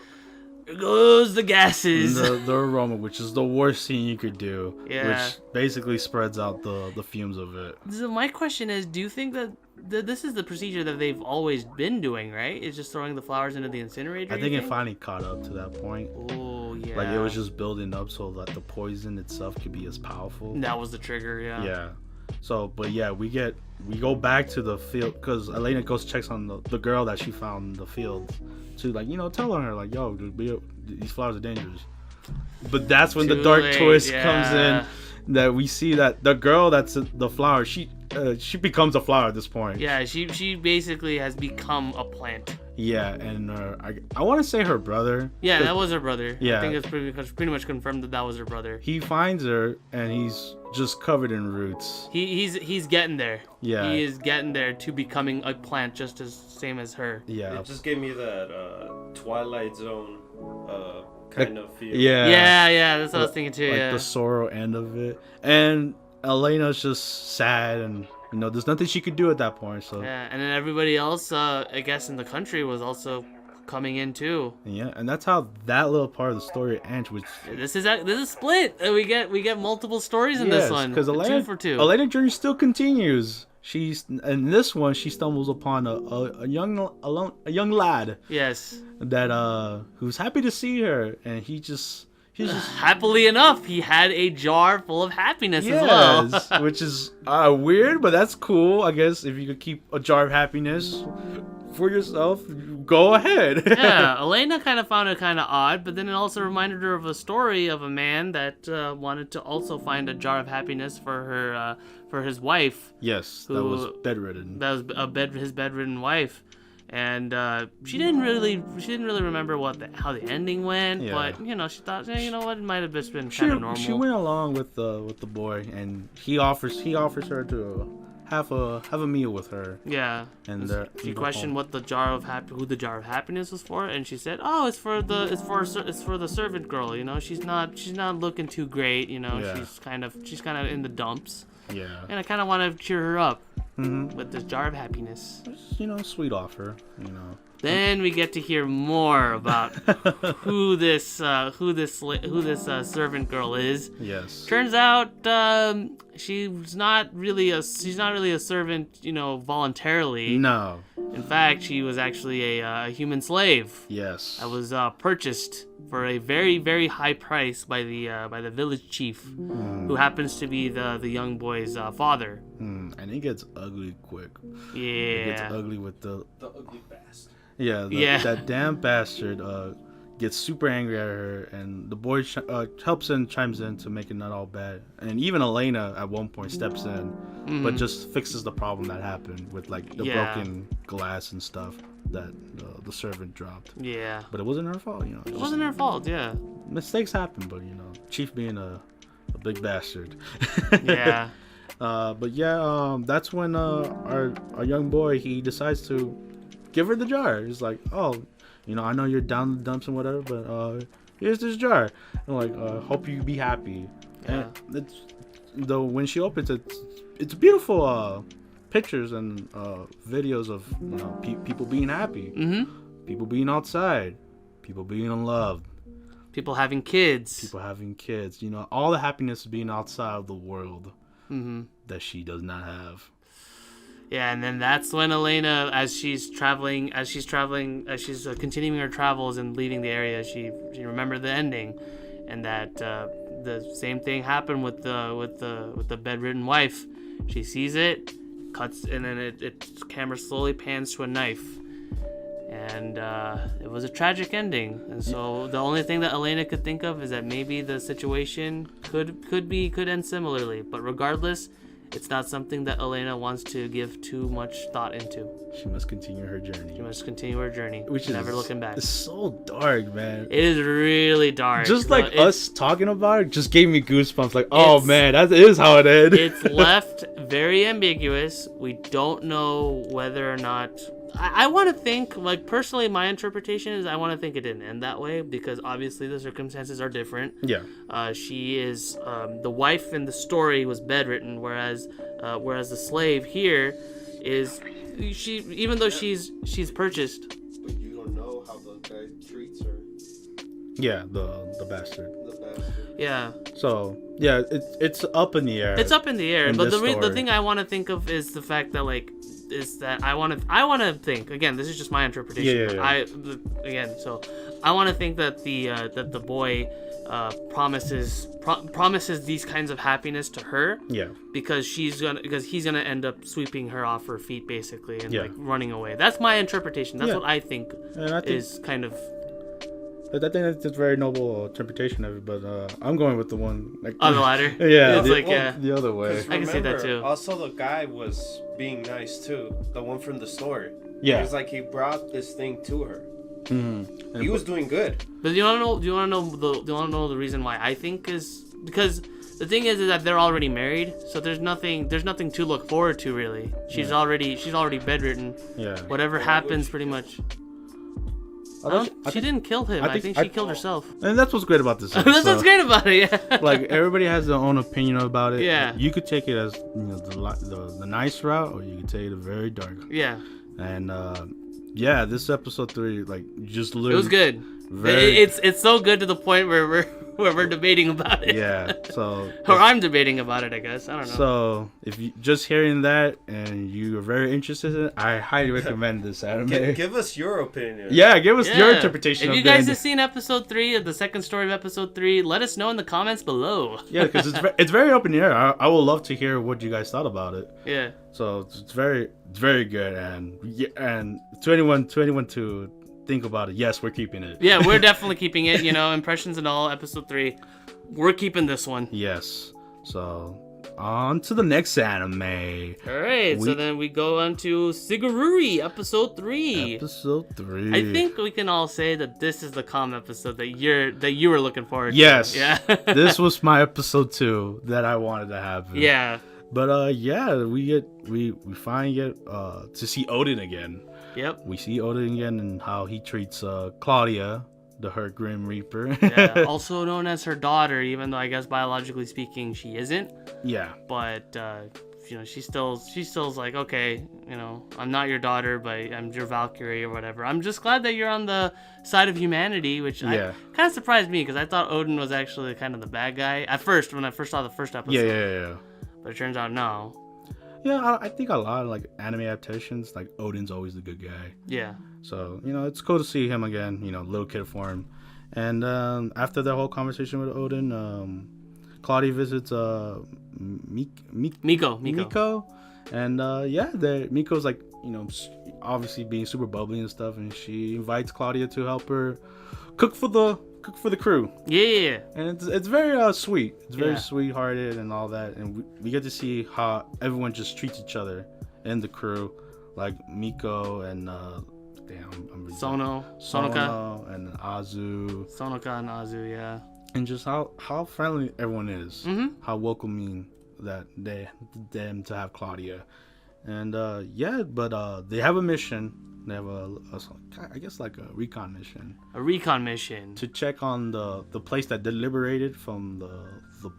There goes the gases. The aroma, which is the worst thing you could do. Yeah. Which basically spreads out the fumes of it. So my question is, do you think that this is the procedure that they've always been doing, right? It's just throwing the flowers into the incinerator? I think it finally caught up to that point. Oh, yeah. Like, it was just building up so that the poison itself could be as powerful. That was the trigger, yeah. Yeah. So, but yeah, we go back to the field because Elaina goes checks on the girl that she found in the field to, like, tell her, like, yo, dude, these flowers are dangerous. But that's when the dark twist comes in, that we see that the girl that's the flower, she becomes a flower at this point. Yeah, she basically has become a plant. Yeah, and I want to say her brother. Yeah, that was her brother. Yeah. I think it's pretty much confirmed that was her brother. He finds her, and he's just covered in roots. He's getting there. Yeah. He is getting there to becoming a plant just as same as her. Yeah. It just gave me that Twilight Zone kind of feel. Yeah, that's what I was thinking too. Like the sorrow end of it. And Elena's just sad, and there's nothing she could do at that point. So yeah, and then everybody else, I guess, in the country was also coming in too. Yeah, and that's how that little part of the story ends. Which this is split. We get multiple stories in this one. Because 2 for 2. Elena's journey still continues. She's in this one. She stumbles upon a young lad. Yes. That who's happy to see her, and he's just happily enough, he had a jar full of happiness as well. Which is weird, but that's cool. I guess if you could keep a jar of happiness for yourself, go ahead. Yeah, Elaina kind of found it kind of odd, but then it also reminded her of a story of a man that wanted to also find a jar of happiness for his wife. Yes, that was bedridden. That was his bedridden wife. And she didn't really remember how the ending went, but she thought, what, it might have just been kind of normal. She went along with the boy, and he offers her to have a meal with her. Yeah. And she questioned who the jar of happiness was for, and she said, "Oh, it's for the servant girl. She's not looking too great. She's kind of in the dumps. Yeah. And I kind of want to cheer her up with this jar of happiness. Sweet offer. Then we get to hear more about who this servant girl is. Yes. Turns out she's not really a servant, voluntarily. No. In fact, she was actually a human slave. Yes. That was purchased for a very, very high price by the village chief, who happens to be the young boy's father. And it gets ugly quick. Yeah. It gets ugly with the ugly bastard. Yeah, that damn bastard gets super angry at her, and the boy helps and chimes in to make it not all bad. And even Elaina at one point steps in, but just fixes the problem that happened with like the broken glass and stuff that the servant dropped. Yeah. But it wasn't her fault, It wasn't her fault, yeah. Mistakes happen, but Chief being a big bastard. Yeah. But yeah, that's when our young boy, he decides to give her the jar. He's like, oh, I know you're down in the dumps and whatever, but here's this jar. And like, hope you be happy. Yeah. And when she opens it, it's beautiful pictures and videos of people being happy, people being outside, people being in love, people having kids, all the happiness of being outside of the world that she does not have. Yeah, and then that's when Elaina, as she's continuing her travels and leaving the area, she remembered the ending, and that the same thing happened with the bedridden wife. She sees it, cuts, and then it camera slowly pans to a knife, and it was a tragic ending. And so the only thing that Elaina could think of is that maybe the situation could end similarly, but regardless, it's not something that Elaina wants to give too much thought into. She must continue her journey. Which is never looking back. It's so dark, man. It is really dark. Just like us talking about it just gave me goosebumps. Like, oh man, that is how it ended. It's left very ambiguous. We don't know whether or not... I want to think, like, personally, my interpretation is I want to think it didn't end that way, because obviously the circumstances are different. Yeah. She is, the wife in the story was bedridden, whereas the slave here is, even though she's purchased. But you don't know how the guy treats her. Yeah, the bastard. The bastard. Yeah. So yeah, it's up in the air. It's up in the air, in but this the story. thing I want to think of is the fact that I want to think again. This is just my interpretation. Yeah. So I want to think that the boy promises these kinds of happiness to her. Yeah. Because he's gonna end up sweeping her off her feet basically and Yeah. like running away. That's my interpretation. That's Yeah. what I think, And I think is kind of. I think that's a very noble interpretation of it, but I'm going with the one like On the ladder. Yeah, It's like, yeah. the other way. I can see that too. Also, the guy was being nice too. The one from the story. Yeah. It was like he brought this thing to her. Mm-hmm. He was doing good. But do you want to know the reason why I think is because the thing is that they're already married, so there's nothing to look forward to really. She's already bedridden. Yeah. Whatever happens, pretty much. She didn't kill him. I think she killed herself. And that's what's great about this. That's what's great about it. Yeah. Like everybody has their own opinion about it. Yeah. You could take it as the nice route, or you could take it a very dark. Yeah. And this episode 3 just literally. It was good. It's so good to the point where we're debating about it. Yeah. So. Or I'm debating about it, I guess. I don't know. So if you just hearing that and you are very interested in it, I highly recommend this anime. Give us your opinion. Yeah, give us your interpretation. If you guys have seen episode 3 of the second story of episode 3, let us know in the comments below. Yeah, because it's very open air. I would love to hear what you guys thought about it. Yeah. So it's very good, and to anyone to think about it, yes, we're keeping it. Yeah, we're definitely keeping it. Impressions and all, episode 3. We're keeping this one. Yes. So on to the next anime. All right. So then we go on to Sigururi, episode 3. Episode 3. I think we can all say that this is the calm episode that you were looking forward to. Yes. Yeah. This was my episode 2 that I wanted to happen. Yeah. But we finally get to see Odin again. Yep. We see Odin again and how he treats Claudia, her Grim Reaper. Yeah, also known as her daughter, even though I guess biologically speaking she isn't. Yeah. But she's still like, okay, I'm not your daughter, but I'm your Valkyrie or whatever. I'm just glad that you're on the side of humanity, which kind of surprised me because I thought Odin was actually kind of the bad guy at first when I first saw the first episode. Yeah. But it turns out no. Yeah, I think a lot of anime adaptations, Odin's always the good guy. Yeah. So it's cool to see him again. Little kid form. And after that whole conversation with Odin, Claudia visits Miko. And Miko's obviously being super bubbly and stuff, and she invites Claudia to help her cook for the crew. Yeah. And it's very sweet. It's very sweethearted and all that, and we get to see how everyone just treats each other in the crew, like Miko and Sonoka and Azu. Sonoka and Azu, yeah. And just how friendly everyone is. Mm-hmm. How welcoming that them to have Claudia. And they have a mission. They have I guess a recon mission. A recon mission to check on the place that they liberated from the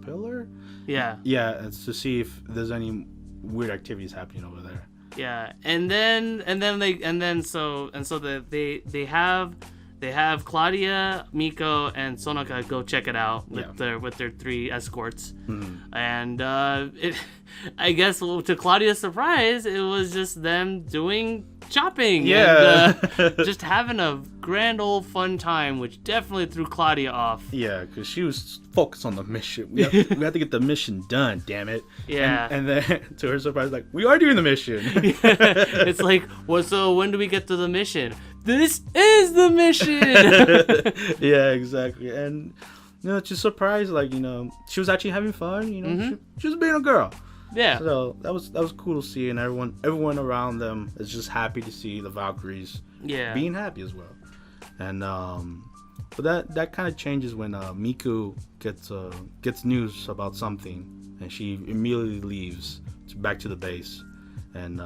pillar. Yeah. Yeah, it's to see if there's any weird activities happening over there. Yeah, they have Claudia, Miko, and Sonoka go check it out with their 3 escorts. Mm-hmm. And I guess to Claudia's surprise, it was just them doing shopping. Yeah. And just having a grand old fun time, which definitely threw Claudia off. Yeah, because she was focused on the mission. We have to get the mission done, damn it. Yeah. And then to her surprise, we are doing the mission. It's like, well, so when do we get to the mission? This is the mission. Yeah, exactly. And she's surprised, she was actually having fun. Mm-hmm. She was being a girl. Yeah. So that was cool to see, and everyone around them is just happy to see the Valkyries. Yeah. Being happy as well. And but that kind of changes when Miku gets news about something, and she immediately leaves back to the base, and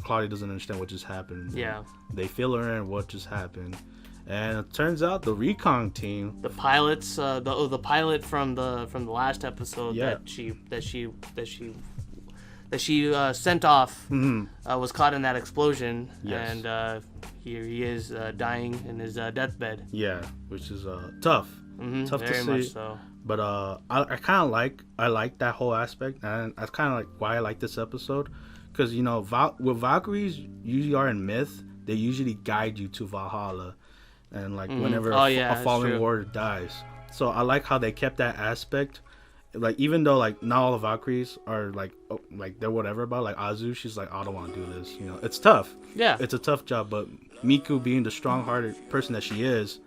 Claudia doesn't understand what just happened. Yeah. They fill her in what just happened, and it turns out the recon team, the pilots, the pilot from the last episode, yeah. sent off was caught in that explosion, Yes. and here he is dying in his deathbed. Yeah, which is tough. Tough very to much see. so. But I kind of like that whole aspect, and that's kind of like why I like this episode, because you know with Valkyries usually are in myth, they usually guide you to Valhalla, and like whenever a fallen warrior dies. So I like how they kept that aspect. Like even though like not all the Valkyries are like they're whatever about, like Azu, she's like, I don't want to do this. You know, it's tough. Yeah, it's a tough job. But Miku, being the strong-hearted person that she is,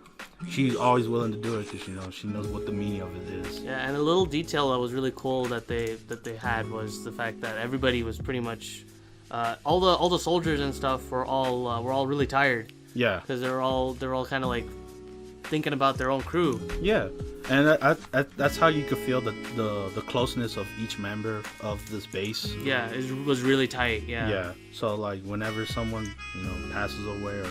she's always willing to do it because you know she knows what the meaning of it is. Yeah, and a little detail that was really cool that they had was the fact that everybody was pretty much all the soldiers and stuff were all really tired. Yeah, because they're all kind of like thinking about their own crew. Yeah, and that's how you could feel the closeness of each member of this base. Yeah, it was really tight. Yeah. Yeah. So like whenever someone passes away or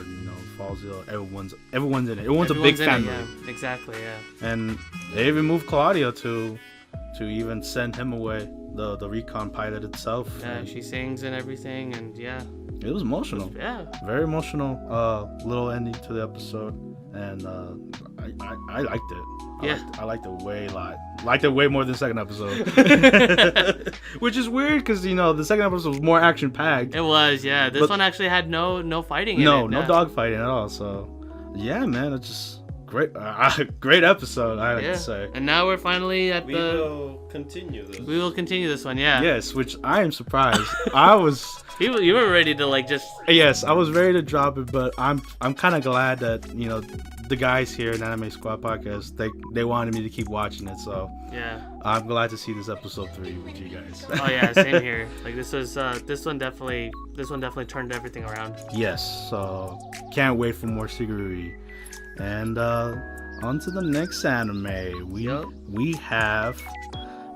falls ill, everyone's in it. Everyone's a big family. Yeah, exactly. Yeah. And they even moved Claudio to even send him away. The recon pilot itself. Yeah, she sings and everything, and yeah. It was emotional. Yeah. Very emotional. Little ending to the episode, and I liked it. I liked it way a lot. Liked it way more than the second episode. Which is weird because the second episode was more action packed. It was, yeah. This one actually had no fighting in it. No dog fighting at all. So yeah, man, it's just great episode. I like to say. And now we're finally at We will continue this. We will continue this one. Yeah. Yes, which I am surprised. You were ready to like just. Yes, I was ready to drop it, but I'm kind of glad that the guys here in Anime Squad Podcast they wanted me to keep watching it, so yeah, I'm glad to see this episode 3 with you guys. Oh yeah, same here. Like this one definitely turned everything around. Yes, so can't wait for more Sigurdrifa. And on to the next anime. We have.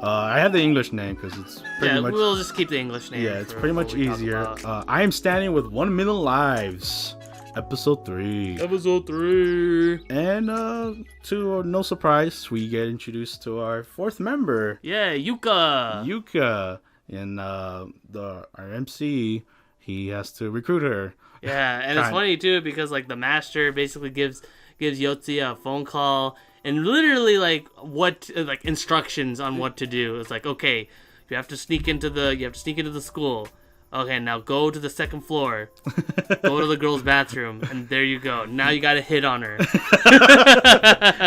I have the English name because it's pretty much. We'll just keep the English name. Yeah, it's pretty much easier. I am standing with 1 million lives. Episode 3. And to no surprise, we get introduced to our 4th member. Yeah, Yuka. And our MC, he has to recruit her. Yeah, and it's funny too because like the master basically gives Yotsuya a phone call and literally like instructions on what to do. It's like, okay, you have to sneak into the school. Okay, now go to the 2nd floor. Go to the girls' bathroom, and there you go. Now you gotta hit on her.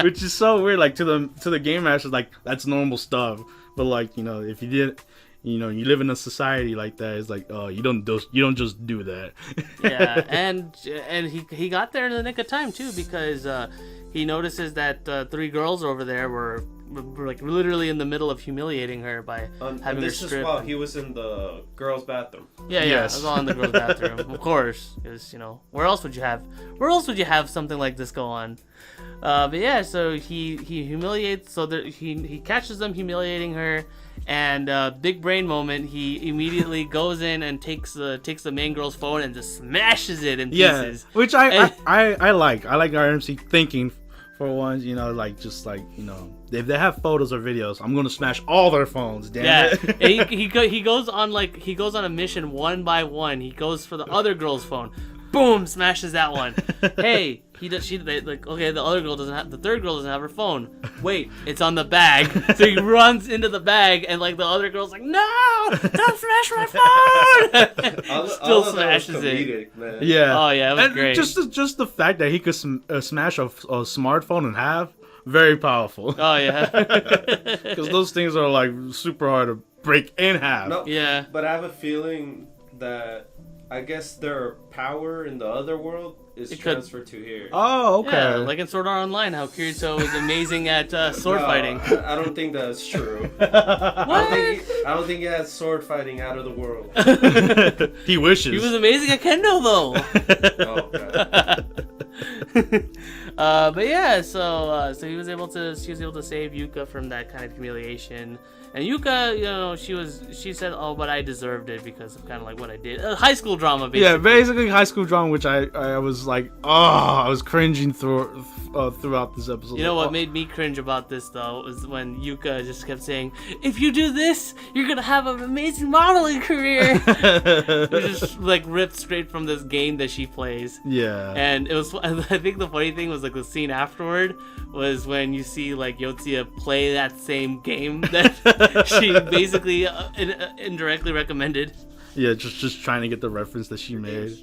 Which is so weird. Like to the game master, like that's normal stuff. But like if you did, you live in a society like that, it's like, oh, you don't just do that. Yeah, and he got there in the nick of time too because he notices that 3 girls over there were like literally in the middle of humiliating her by having her stripped. This is while he was in the girls' bathroom. Yeah, yes. It was all in the girls' bathroom, of course, because where else would you have something like this go on? But yeah, so he humiliates. So he catches them humiliating her, and big brain moment. He immediately goes in and takes the main girl's phone and just smashes it in pieces. Yeah, which I like. I like our MC thinking. For once, if they have photos or videos, I'm gonna smash all their phones. Damn it. he goes on a mission one by one. He goes for the other girl's phone, boom, smashes that one. Hey, the third girl doesn't have her phone. Wait, it's on the bag. So he runs into the bag, and like the other girl's like, no, don't smash my phone. Still smashes it. Man. Yeah. Oh yeah, it was great. Just the fact that he could smash a smartphone in half, very powerful. Oh yeah. Because those things are like super hard to break in half. No, yeah. But I have a feeling that I guess their power in the other world is transferred to here. Oh, okay. Yeah, like in Sword Art Online, how Kirito is amazing at sword fighting. I don't think that's true. What? I don't think he has sword fighting out of the world. He wishes. He was amazing at Kendo, though. Oh, God. But yeah, so she was able to save Yuka from that kind of humiliation. And Yuka, she said, "Oh, but I deserved it because of kind of like what I did." High school drama, basically. Yeah, basically high school drama, which I was like, I was cringing throughout this episode. You know what made me cringe about this though was when Yuka just kept saying, "If you do this, you're gonna have an amazing modeling career." Which is like ripped straight from this game that she plays. Yeah. And it was. I think the funny thing was like the scene afterward was when you see like Yotsuya play that same game that she basically indirectly recommended. Yeah, just trying to get the reference that she made.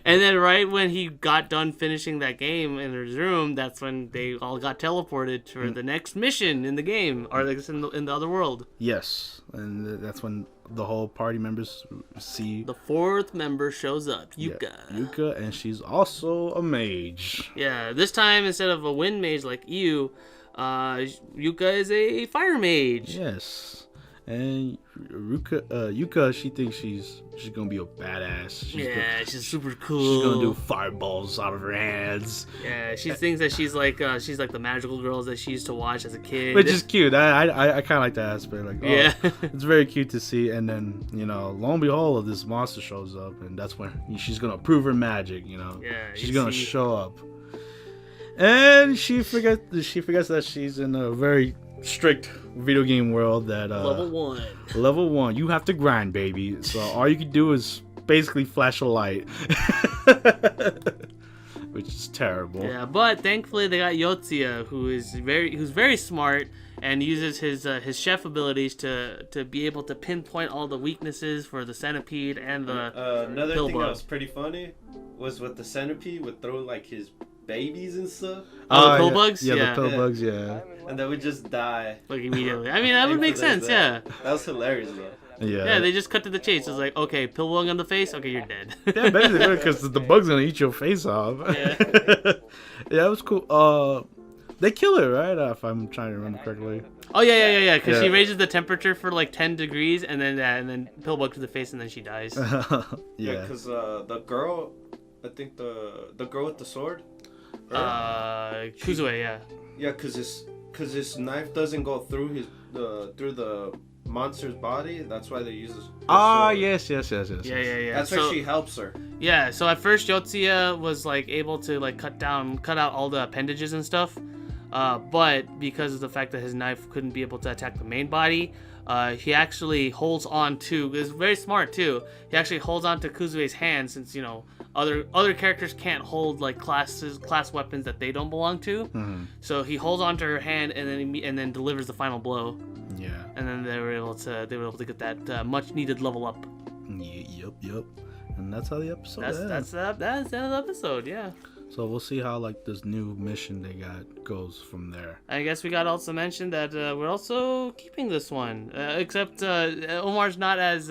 And then right when he got done finishing that game in his room, that's when they all got teleported for the next mission in the game, or like in the other world. Yes, and that's when the whole party members see the fourth member shows up, Yuka. Yeah, Yuka, and she's also a mage. Yeah, this time instead of a wind mage like you, Yuka is a fire mage. Yes. And Yuka, she thinks she's gonna be a badass. She's super cool. She's gonna do fireballs out of her hands. Yeah, she thinks that she's like the magical girls that she used to watch as a kid. Which is cute. I kind of like that aspect. Like, yeah, it's very cute to see. And then lo and behold, this monster shows up, and that's when she's gonna prove her magic. Yeah, she's gonna show up, and she forgets that she's in a very strict video game world that level 1 you have to grind, baby. So all you can do is basically flash a light. Which is terrible. Yeah, but thankfully they got Yotsuya, who's very smart and uses his chef abilities to be able to pinpoint all the weaknesses for the centipede and the another pill thing bug. that was pretty funny was with the centipede would throw like his babies and stuff. Oh, the pill bugs? Yeah, the pill bugs, yeah. And they would just die. Like immediately. I mean, that would make sense, yeah. That was hilarious, though. Yeah, they just cut to the chase. It's like, okay, pill bug on the face, okay, you're dead. Yeah, basically, because the bug's gonna eat your face off. Yeah. Yeah, that was cool. They kill her, right? If I'm trying to remember correctly. Oh yeah. Because she raises the temperature for like 10 degrees, and then pill bug to the face, and then she dies. Yeah, because the girl, I think the girl with the sword. Right? Kuzue, yeah. Yeah, because his knife doesn't go through through the monster's body. That's why they use this. Yes. Yeah. That's why she helps her. Yeah, so at first Yotsuya was like able to like cut out all the appendages and stuff. But because of the fact that his knife couldn't be able to attack the main body, he actually holds on to. It's very smart too. He actually holds on to Kuzue's hand since other characters can't hold like class weapons that they don't belong to. Mm-hmm. So he holds onto her hand and then delivers the final blow. Yeah. And then they were able to get that much needed level up. Yep. And that's how the episode ends. That's the end of the episode. Yeah. So we'll see how like this new mission they got goes from there. I guess we got also mentioned that we're also keeping this one, except Omar's not as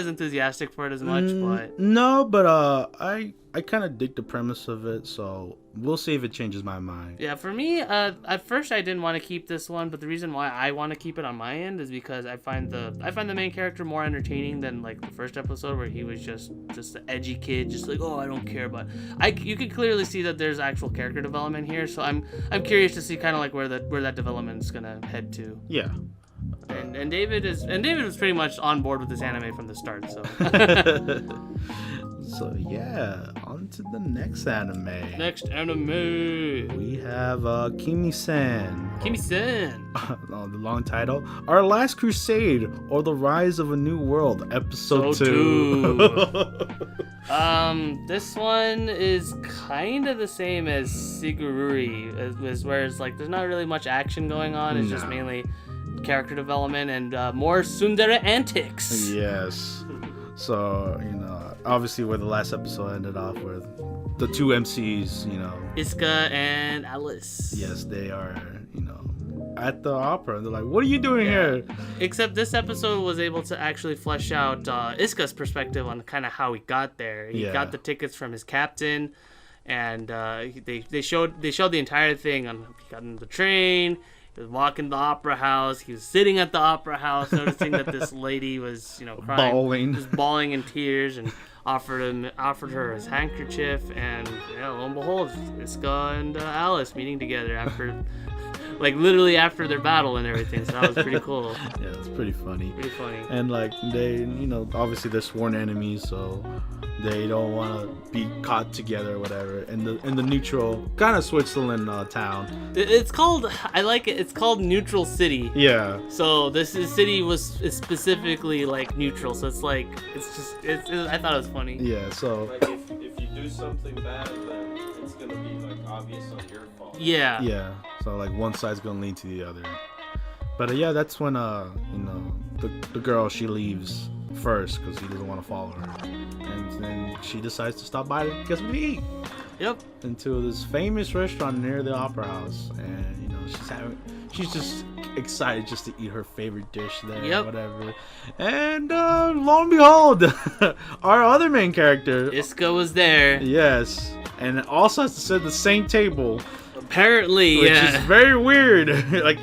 enthusiastic for it as much. But no, but I kind of dig the premise of it, so we'll see if it changes my mind. Yeah, for me, at first I didn't want to keep this one, but the reason why I want to keep it on my end is because I find the main character more entertaining than like the first episode where he was just an edgy kid, just like, oh, I don't care. But you can clearly see that there's actual character development here, so I'm curious to see kind of like where that development is gonna head to. Yeah. And David was pretty much on board with this anime from the start, so. So yeah, on to the next anime. We have Kimi-san. Kimi-san. The long title. Our Last Crusade, or The Rise of a New World, Episode 2. This one is kind of the same as Sigurdrifa, whereas like there's not really much action going on. It's just mainly character development and more tsundere antics. Yes. So, obviously where the last episode ended off with the two MCs, Iska and Alice. Yes, they are, at the opera. And they're like, what are you doing here? Except this episode was able to actually flesh out Iska's perspective on kind of how he got there. He got the tickets from his captain, and they showed the entire thing on he got on the train. He was walking the opera house. He was sitting at the opera house, noticing that this lady was, crying, just bawling in tears, and offered her his handkerchief, and lo and behold, Iska and Alice meeting together after, literally after their battle and everything. So that was pretty cool. Yeah, it's pretty funny. Pretty funny. And they, obviously they're sworn enemies, so they don't want to be caught together or whatever. In the neutral kind of Switzerland town. It's called. I like it. It's called Neutral City. Yeah. So city is specifically neutral. So it's I thought it was funny. Yeah. So. If you do something bad, then it's gonna be obvious on your fault. Yeah. Yeah. So one side's gonna lean to the other. But yeah, that's when the girl, she leaves first because he doesn't want to follow her, and then she decides to stop by to get something to eat. Yep. Into this famous restaurant near the opera house, and she's just excited just to eat her favorite dish there. Yep. Whatever. And lo and behold, our other main character, Iska, was there. Yes, and it also has to sit at the same table. Apparently, which is very weird.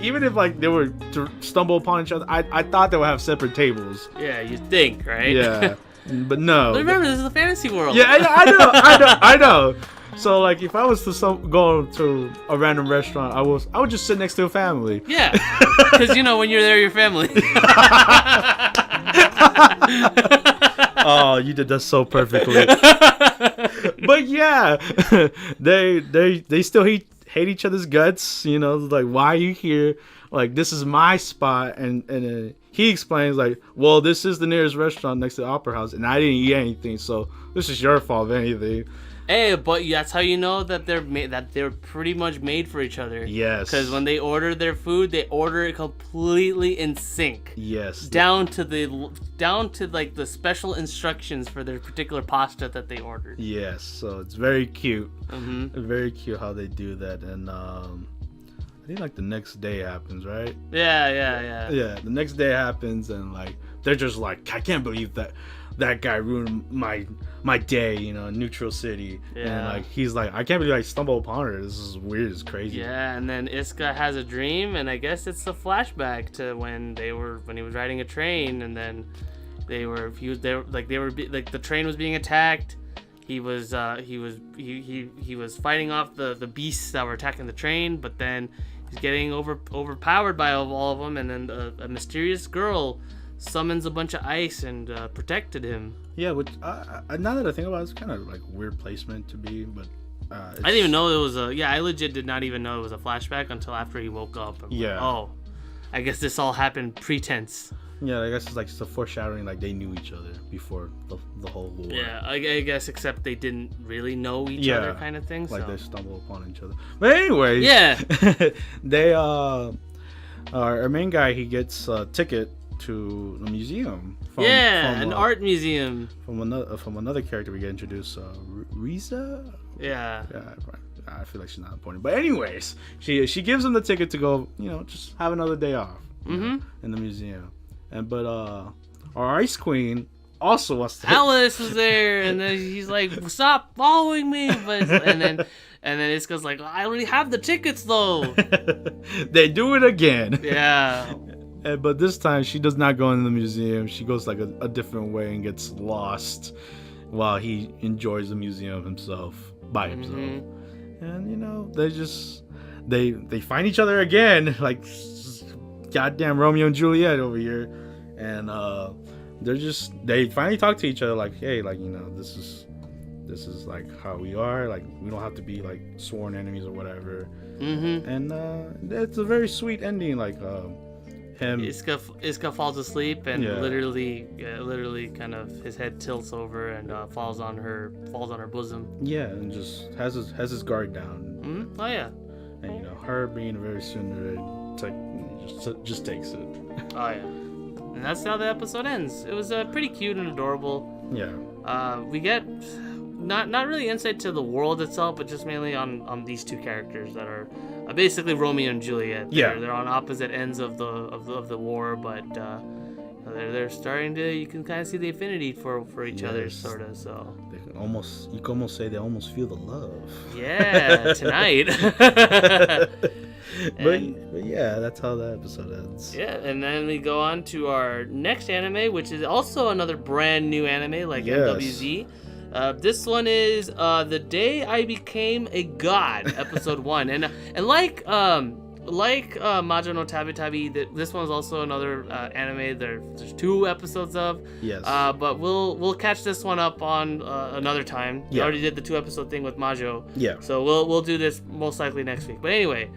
Even if they were to stumble upon each other, I thought they would have separate tables. Yeah, you think, right? Yeah, but no. But remember, this is a fantasy world. Yeah, I know. So if I was to go to a random restaurant, I would just sit next to a family. Yeah, because when you're there, your family. Oh, you did that so perfectly. But yeah, they still hate each other's guts. Why are you here? This is my spot, and he explains well, this is the nearest restaurant next to the opera house, and I didn't eat anything, so this is your fault, if anything. Hey, but that's how you know that they're pretty much made for each other. Yes. Because when they order their food, they order it completely in sync. Yes. Down to the special instructions for their particular pasta that they ordered. Yes. So it's very cute. Mm-hmm. Very cute how they do that, and I think the next day happens, right? Yeah. Yeah. The next day happens, and they're just I can't believe that guy ruined my day, Neutral City. Yeah. And he's I can't believe I stumbled upon her. This is weird. It's crazy. Yeah, and then Iska has a dream, and I guess it's a flashback to when he was riding a train, and then the train was being attacked. He was fighting off the beasts that were attacking the train, but then he's getting overpowered by all of them, and then a mysterious girl summons a bunch of ice and protected him. Yeah, which now that I think about it, it's kind of weird placement to be, but I didn't even know it was I legit did not even know it was a flashback until after he woke up. I'm I guess this all happened pretense. Yeah, I guess it's just a foreshadowing, they knew each other before the whole war. Yeah, I guess, except they didn't really know each other, kind of thing. They stumble upon each other. But anyways, yeah, they our main guy, he gets a ticket to a museum. An art museum. From another character we get introduced, Riza. Yeah. I feel like she's not important, but anyways, she gives him the ticket to go, just have another day off. In the museum, but our Ice Queen also wants to. Alice was there, and then he's like, "Stop following me!" And then Iska's like, "I already have the tickets, though." They do it again. Yeah. But this time she does not go in the museum. She goes a different way and gets lost while he enjoys the museum himself by himself. And they find each other again, goddamn Romeo and Juliet over here, and they finally talk to each other hey, this is how we are, we don't have to be sworn enemies or whatever. And it's a very sweet ending. Iska falls asleep and literally kind of his head tilts over and falls on her bosom. Yeah, and just has his guard down. Mm-hmm. Oh yeah. And her being very Tsundere, just takes it. Oh yeah. And that's how the episode ends. It was pretty cute and adorable. Yeah. We get not really insight to the world itself, but just mainly on these two characters that are basically Romeo and Juliet. They're on opposite ends of the war, but they're starting to. You can kind of see the affinity for each other, sort of. So you can almost say they almost feel the love. Yeah, tonight. but yeah, that's how the episode ends. Yeah, and then we go on to our next anime, which is also another brand new anime like MWZ. This one is The Day I Became a God, episode 1. And like Majo no Tabitabi, this one is also another anime there's 2 episodes of. Yes. But we'll catch this one up on another time. We already did the 2-episode thing with Majo. Yeah. So we'll do this most likely next week. But anyway,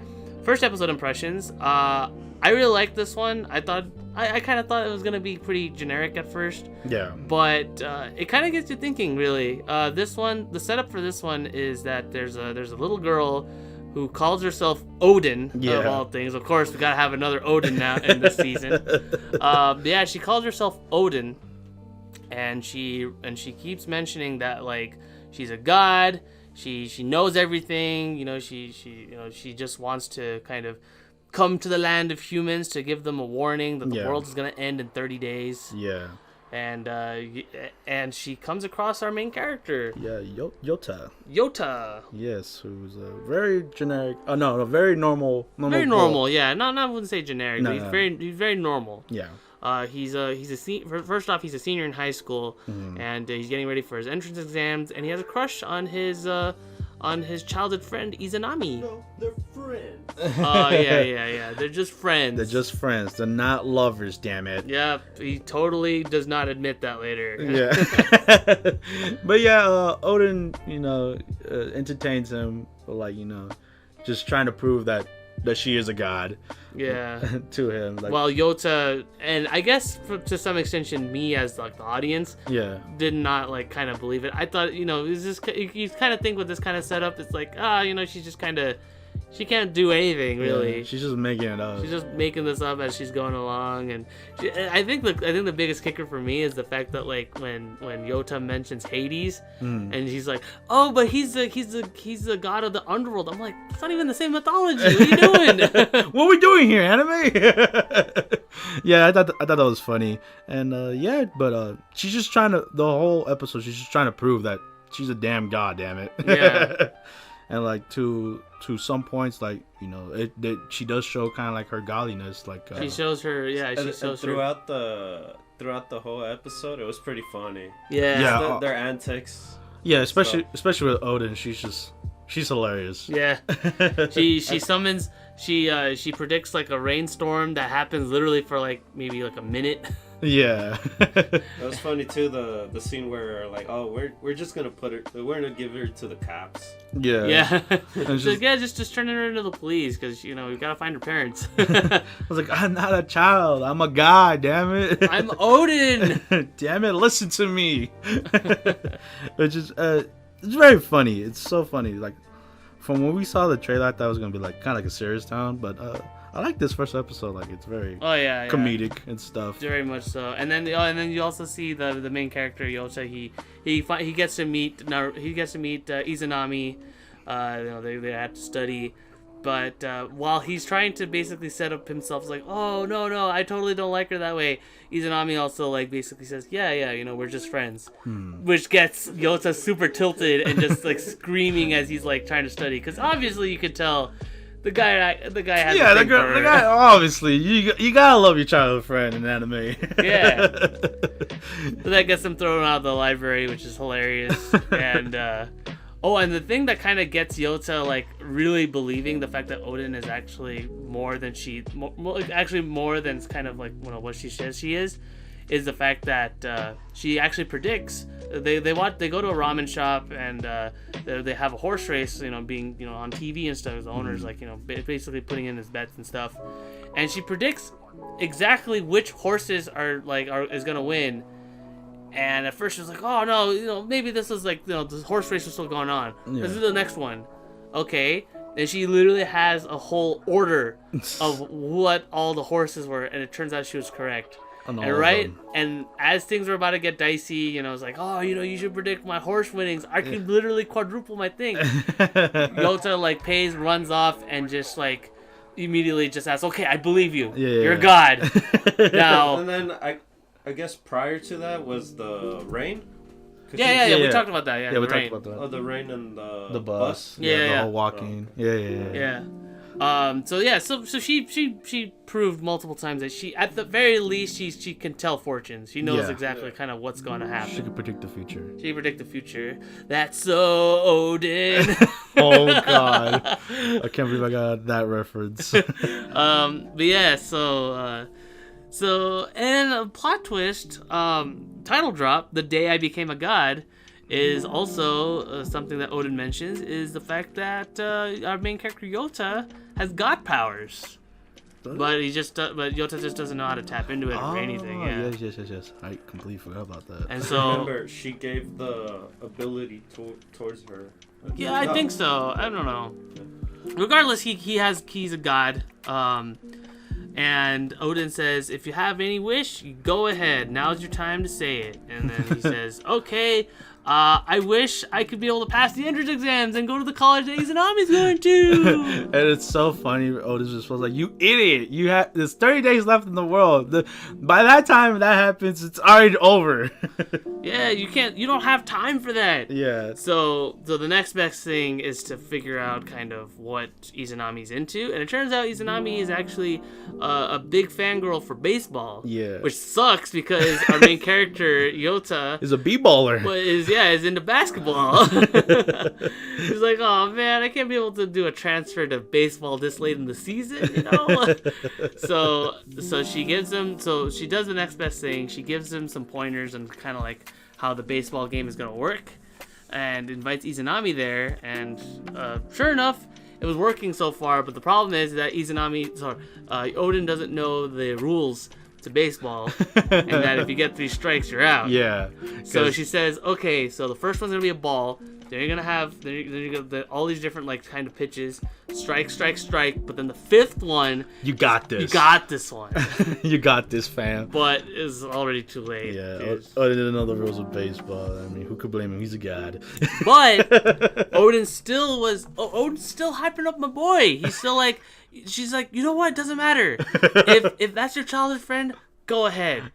first episode impressions. I really liked this one. I kind of thought it was gonna be pretty generic at first. Yeah. But it kind of gets you thinking, really. This one, the setup for this one is that there's a little girl who calls herself Odin, of all things. Of course, we gotta have another Odin now in this season. Yeah, she calls herself Odin, and she keeps mentioning that like she's a god. She knows everything. She just wants to kind of come to the land of humans to give them a warning that the world is gonna end in 30 days. Yeah. And she comes across our main character. Yeah, Yota. Yes, who's a very generic. Very normal. Very normal. Yeah, I wouldn't say generic. No, but he's very normal. Yeah. First off, he's a senior in high school, and he's getting ready for his entrance exams, and he has a crush on his childhood friend Izanami. No, they're friends. Oh yeah. They're just friends. They're not lovers. Damn it. Yep. He totally does not admit that later. Yeah. But yeah, Odin, entertains him, just trying to prove that she is a god. Yeah. To him. Well, Yota, and I guess to some extension, me as like the audience, did not like kind of believe it. I thought, it's just, you kind of think with this kind of setup, it's like, she's just kind of, she can't do anything really. Yeah, she's just making it up. She's just making this up as she's going along, and I think the biggest kicker for me is the fact that like when Yota mentions Hades, and he's like, oh, but he's the god of the underworld. I'm like, it's not even the same mythology. What are you doing? What are we doing here, anime? Yeah, I thought that was funny, and but she's just trying to, the whole episode, she's just trying to prove that she's a damn god. Damn it. Yeah. And like to some points, like she does show kind of like her godliness. Like she shows her, throughout the whole episode, it was pretty funny. Yeah. Their antics. Yeah, especially with Odin, she's hilarious. Yeah. She summons. She predicts like a rainstorm that happens literally for like maybe like a minute. Yeah. That was funny too, the scene where like, oh, we're just gonna we're gonna give her to the cops. Yeah. Yeah. Just turn her into the police, because we gotta find her parents. I was like, I'm not a child, I'm a god, damn it. I'm Odin. Damn it, listen to me. It's just it's very funny. It's so funny. Like from when we saw the trailer, I thought it was gonna be like kind of like a serious tone, but I like this first episode. Like it's very comedic and stuff. Very much so. And then you also see the main character Yota. He gets to meet Izanami. They have to study, but while he's trying to basically set up himself, it's like, oh no, I totally don't like her that way. Izanami also like basically says, yeah, we're just friends, which gets Yota super tilted and just like screaming as he's like trying to study, because obviously you could tell. The guy has the guy, obviously, you gotta love your childhood friend in anime. Yeah. So that gets him thrown out of the library, which is hilarious. And and the thing that kind of gets Yota like really believing the fact that Odin is actually more than kind of like what she says she is the fact that she actually predicts. They go to a ramen shop, and they have a horse race, being on TV and stuff. The owner's like basically putting in his bets and stuff, and she predicts exactly which horses is gonna win. And at first she was like, oh no, maybe this is like this horse race is still going on. Yeah. This is the next one, okay. And she literally has a whole order of what all the horses were, and it turns out she was correct. And as things were about to get dicey, it's like, oh, you should predict my horse winnings. I could literally quadruple my thing. Yota like pays, runs off, and just like immediately just asks, okay, I believe you. You're a god. Now. And then I guess prior to that was the rain. Yeah. We talked about that. Yeah, we talked about that. Oh, the rain and the bus. Yeah. The whole walking. Yeah. So she proved multiple times that she, at the very least, she can tell fortunes. She knows exactly kind of what's going to happen. She can predict the future. She can predict the future. That's so Odin. Oh god, I can't believe I got that reference. But yeah, so and a plot twist, title drop, The Day I Became a God, is also something that Odin mentions, is the fact that our main character Yota has god powers. But Yota just doesn't know how to tap into it or anything. Yeah. Yes. I completely forgot about that. And so remember, she gave the ability towards her. Yeah, I think so. I don't know. Regardless, he's a god. And Odin says, if you have any wish, go ahead. Now's your time to say it. And then he says, okay, I wish I could be able to pass the entrance exams and go to the college that Izanami's going to. And it's so funny. Odin's just was like, you idiot. There's 30 days left in the world. By that time that happens, it's already over. Yeah, you don't have time for that. Yeah. So the next best thing is to figure out kind of what Izanami's into. And it turns out Izanami is actually a big fangirl for baseball. Yeah. Which sucks because our main character, Yota, is a b-baller. Is into basketball. He's like, oh man, I can't be able to do a transfer to baseball this late in the season, you know? So she gives him, so she does the next best thing. She gives him some pointers and kind of like how the baseball game is going to work, and invites Izanami there. And sure enough, it was working so far, but the problem is that Odin doesn't know the rules to baseball, and that if you get 3 strikes, you're out. Yeah. So she says, okay, so the first one's gonna be a ball. Then you're gonna have all these different like kind of pitches, strike, but then the 5th one, you got this. You got this one. You got this, fam. But it's already too late. Yeah, Odin didn't know the rules of baseball. I mean, who could blame him? He's a god. But Odin's still hyping up my boy. He's still like, she's like, you know what? It doesn't matter. If that's your childhood friend, go ahead.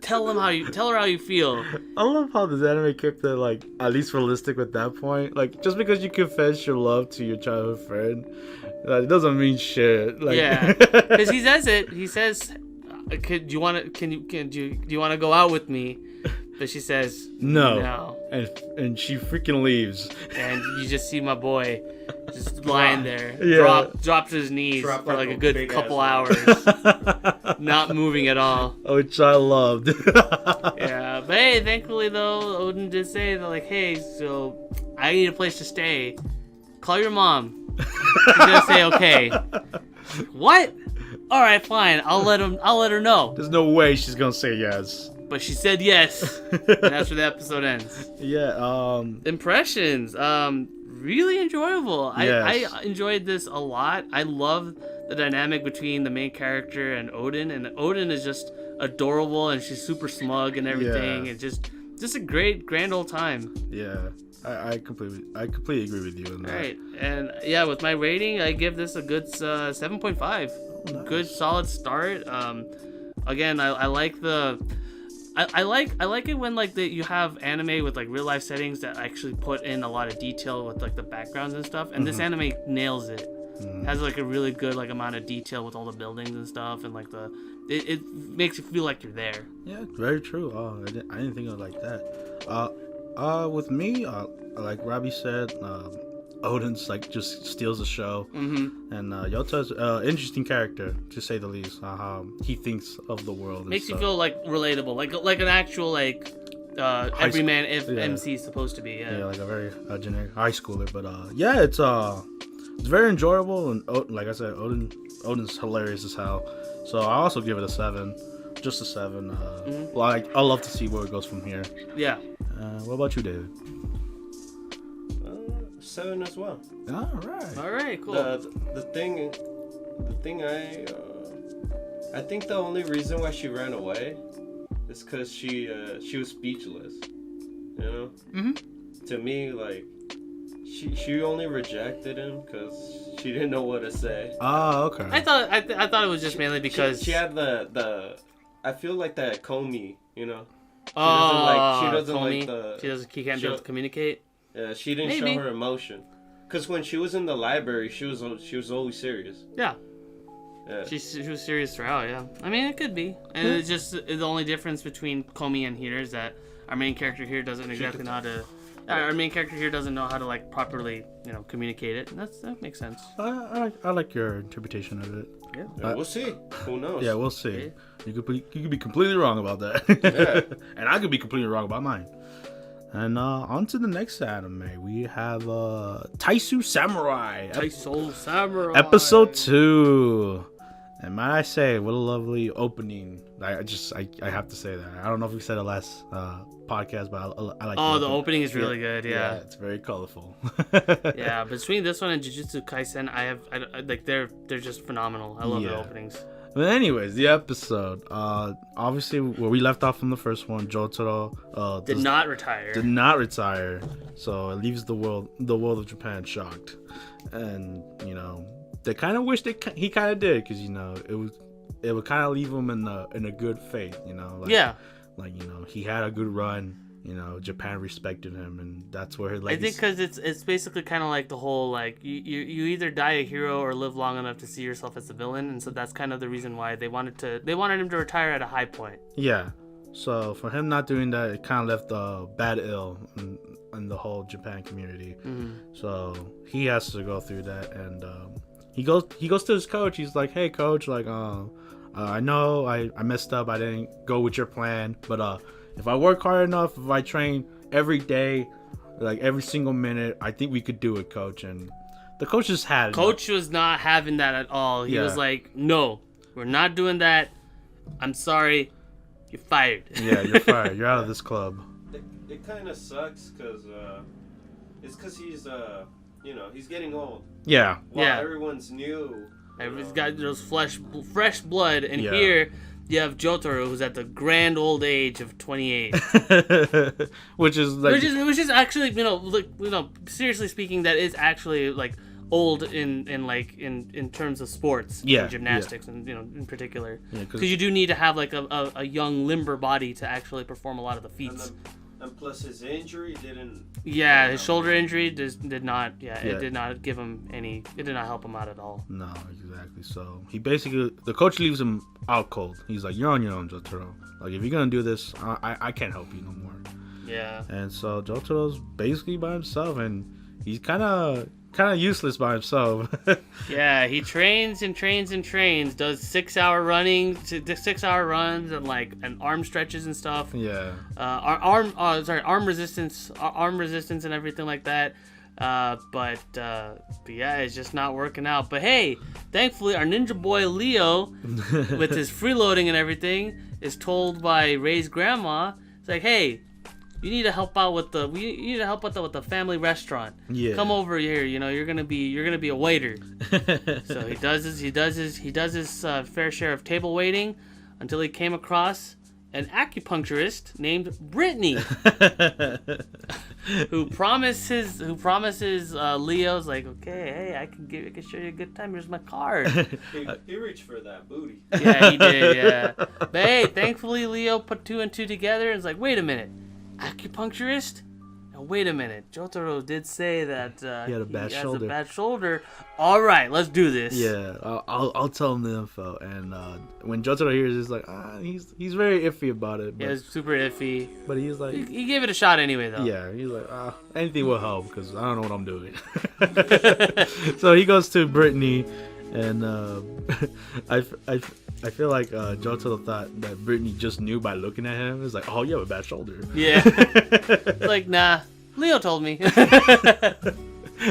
Tell her how you feel. I love how this anime kept it like at least realistic at that point. Like, just because you confess your love to your childhood friend, it doesn't mean shit. Like, yeah, because he says it. He says, do you want to go out with me? But she says no. And she freaking leaves. And you just see my boy just lying there, drop to his knees for like a good couple hours, not moving at all. Which I loved. Yeah, but hey, thankfully though, Odin did say that like, hey, so I need a place to stay. Call your mom. She's gonna say okay. What? All right, fine. I'll let her know. There's no way she's gonna say yes. But she said yes, and that's where the episode ends. Yeah. Impressions. Really enjoyable. Yes. I enjoyed this a lot. I love the dynamic between the main character and Odin is just adorable, and she's super smug and everything. Yeah. And just a great grand old time. Yeah. I completely agree with you on that. All right, and yeah, with my rating, I give this a good 7.5. Oh, nice. Good solid start. Again, I like the. I like it when like you have anime with like real life settings that actually put in a lot of detail with like the backgrounds and stuff, and this anime nails it. It has like a really good like amount of detail with all the buildings and stuff, and like it makes you feel like you're there. Yeah, very true. I didn't think of it like that. With me, like Robbie said, Odin's like just steals the show, and Yota's interesting character to say the least. How he thinks of the world makes you feel like relatable, like an actual like everyman MC is supposed to be. Yeah, like a very generic high schooler. But it's very enjoyable, and like I said, Odin's hilarious as hell. So I also give it a 7, just a 7. Like I love to see where it goes from here. Yeah. What about you, David? 7 as well. All right, cool. The thing I think the only reason why she ran away is because she was speechless. You know. To me, like she only rejected him because she didn't know what to say. Oh, okay. I thought it was just mainly because she had the I feel like that Komi, you know. She can't be able to communicate. Yeah, she didn't show her emotion. Because when she was in the library, she was always serious. Yeah. Yeah. She was serious throughout, yeah. I mean, it could be. And it's just the only difference between Komi and here is that our main character here doesn't exactly know how to... Our main character here doesn't know how to, like, properly, communicate it. And that makes sense. I like your interpretation of it. Yeah, we'll see. Who knows? Yeah, we'll see. Yeah. You could be completely wrong about that. Yeah. And I could be completely wrong about mine. And on to the next anime. We have Taisō-Zamurai. Taisō-Zamurai. Episode 2. And might I say, what a lovely opening. I have to say that. I don't know if we said it last podcast, but I like the opening is really good, yeah. It's very colorful. Yeah, between this one and Jujutsu Kaisen, they're just phenomenal. I love the openings. But anyways, the episode. Obviously, where we left off from the first one, Jotaro did not retire. Did not retire. So it leaves the world of Japan shocked. And, they kind of wish he kind of did, because, it would kind of leave him in a good faith, he had a good run. Japan respected him, and that's where his legacy... I think because it's basically kind of like the whole, like, you either die a hero or live long enough to see yourself as a villain, and so that's kind of the reason why they wanted him to retire at a high point. Yeah. So for him not doing that, it kind of left a bad ill in the whole Japan community. Mm-hmm. So he has to go through that, and he goes to his coach. He's like, "Hey, coach, like, I know I messed up. I didn't go with your plan, but if I work hard enough, if I train every day, like every single minute, I think we could do it, coach." And the coach just had... Coach was not having that at all. He was like, "No, we're not doing that. I'm sorry. You're fired." Yeah, you're fired. You're out of this club. It kind of sucks because it's because he's he's getting old. Yeah. While everyone's new. Everybody's got those fresh blood, and here you have Jotaro, who's at the grand old age of 28, which is actually, seriously speaking, that is actually like old in terms of sports, and gymnastics, and in particular, because you do need to have like a young limber body to actually perform a lot of the feats. And plus his injury didn't... Yeah, his shoulder injury did not... it did not give him any... It did not help him out at all. No, exactly. So, he basically... The coach leaves him out cold. He's like, "You're on your own, Jotaro. Like, if you're gonna do this, I can't help you no more." Yeah. And so, Jotaro's basically by himself, and he's kind of useless by himself. Yeah, he trains and trains and trains, does 6-hour runs and arm stretches and stuff. Yeah. Arm resistance and everything like that. But yeah, it's just not working out. But hey, thankfully our ninja boy Leo, with his freeloading and everything, is told by Ray's grandma, it's like, "Hey, you need to help out with the family restaurant. Yeah. Come over here. You're gonna be a waiter." So he does his fair share of table waiting until he came across an acupuncturist named Brittany, who promises Leo's like, "Okay, hey, I can show you a good time. Here's my card." He reached for that booty. Yeah, he did. Yeah, but hey, thankfully Leo put 2 and 2 together and was like, "Wait a minute. Acupuncturist? And wait a minute, Jotaro did say that he had a bad shoulder. A bad shoulder. All right, let's do this." Yeah, I'll tell him the info. And when Jotaro hears, he's like, he's very iffy about it. But, yeah, it's super iffy. But he's like, he gave it a shot anyway, though. Yeah, he's like, anything will help because I don't know what I'm doing. So he goes to Brittany, and I feel like Jotaro thought that Brittany just knew by looking at him. It's like, "Oh, you have a bad shoulder." Yeah. Like, nah, Leo told me.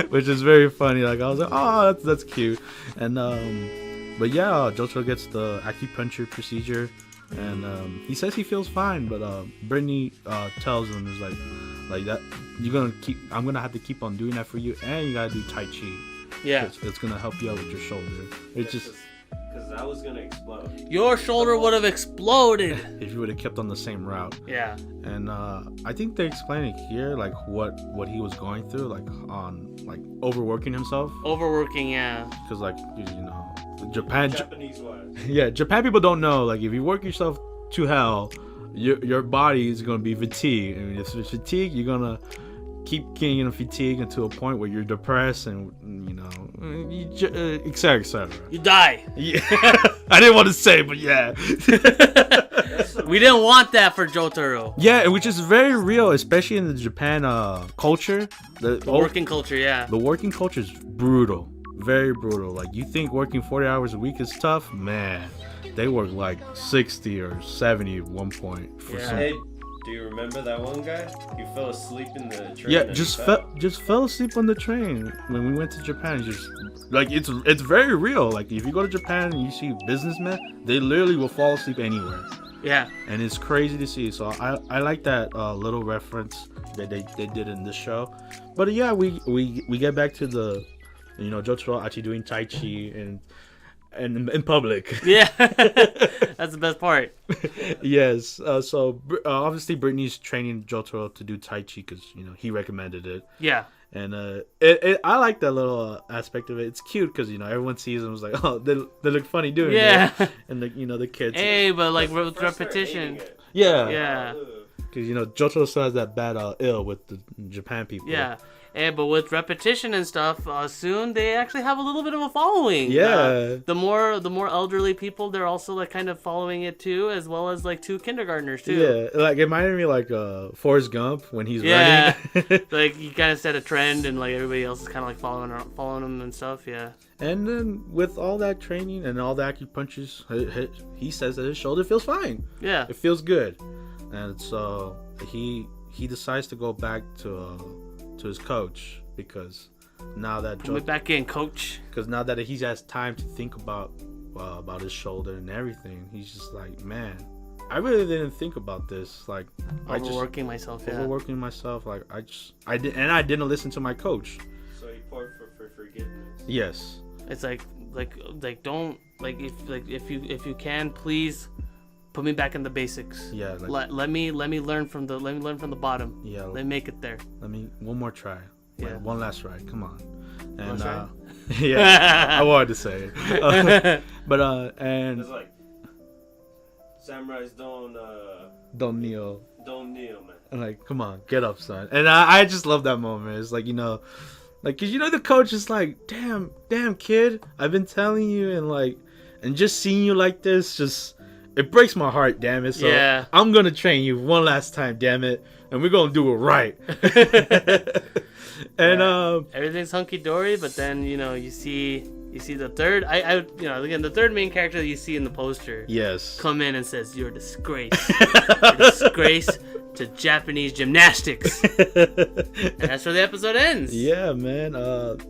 Which is very funny. Like, I was like, "Oh, that's cute." And but yeah, Jotaro gets the acupuncture procedure, and he says he feels fine. But Brittany tells him, is like that I'm gonna have to keep on doing that for you, and you gotta do Tai Chi. Yeah, it's gonna help you out with your shoulder. It's just because that was gonna explode. Your shoulder would have exploded if you would have kept on the same route. Yeah. And I think they explain it here, like what he was going through, like on like overworking himself. Overworking, yeah. Because like Japan. Japanese wise. Yeah, Japan people don't know. Like if you work yourself to hell, your body is gonna be fatigued, and if it's fatigued, you're gonna keep getting fatigued into a point where you're depressed and et cetera, et cetera. You die. Yeah. I didn't want to say, but yeah. We didn't want that for Jotaro. Yeah, which is very real, especially in the Japan culture. The working culture, yeah. The working culture is brutal. Very brutal. Like, you think working 40 hours a week is tough? Man, they work like 60 or 70 at one point. Hey, do you remember that one guy? He fell asleep in the train. Yeah, just fell asleep on the train when we went to Japan. Just like it's very real. Like, if you go to Japan and you see businessmen, they literally will fall asleep anywhere. Yeah. And it's crazy to see. So I like that little reference that they did in this show. But yeah, we get back to the Jotaro actually doing Tai Chi and in public. Yeah. That's the best part. Yes. So obviously Brittany's training Jotaro to do Tai Chi because he recommended it. Yeah. And I like that little aspect of it. It's cute because everyone sees them. It's like, oh, they look funny doing it. And the kids. Hey, but like with repetition. Yeah. Yeah. Because Jotaro still has that bad ill with the Japan people. Yeah. But with repetition and stuff, soon they actually have a little bit of a following. Yeah. The more elderly people, they're also like kind of following it too, as well as like 2 kindergartners too. Yeah, like it reminded me like Forrest Gump when he's running. Like he kind of set a trend, and like everybody else is kind of like following him and stuff. Yeah. And then with all that training and all the acupunctures, he says that his shoulder feels fine. Yeah. It feels good, and so he decides to go back to his coach because now that Put me back in, coach. Because now that he has time to think about his shoulder and everything, he's just like, man, I really didn't think about this. Like, Overworking myself. Like, I didn't listen to my coach. So he poured for forgiveness. Yes. It's like don't if you can, please put me back in the basics. Yeah. Let me learn from the bottom. Yeah. Let me make it there. One more try. Yeah. One last ride. Come on. And yeah, I wanted to say it. But and it's like samurais don't kneel. Don't kneel, man. And like, come on, get up, son. And I just love that moment. It's like, like, cause the coach is like, damn kid, I've been telling you, and just seeing you like this, it breaks my heart, damn it. So yeah. I'm gonna train you one last time, damn it, and we're gonna do it right. And everything's hunky dory, but then you see the third. Again, the third main character that you see in the poster. Yes. Come in and says, "You're a disgrace. You're a disgrace to Japanese gymnastics." And that's where the episode ends. Yeah, man.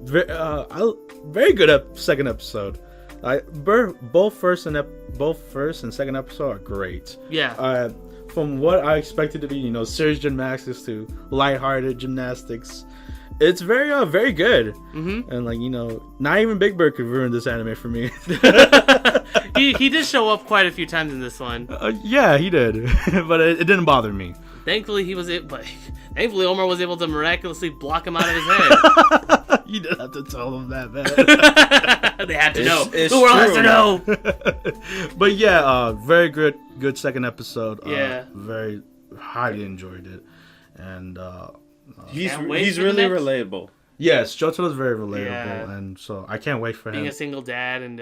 Very good second episode. Both first and second episode are great. Yeah. From what I expected to be, serious gymnastics to lighthearted gymnastics, it's very good. Mm-hmm. And not even Big Bird could ruin this anime for me. he did show up quite a few times in this one. Yeah, he did, but it didn't bother me. Thankfully, thankfully Omar was able to miraculously block him out of his head. You didn't have to tell them that, man. They had to know. It's the world has to know. But yeah, very good second episode. Yeah. Very highly enjoyed it, and he's really relatable. yes, Jotaro's very relatable, Yeah. And so I can't wait for being him. a single dad and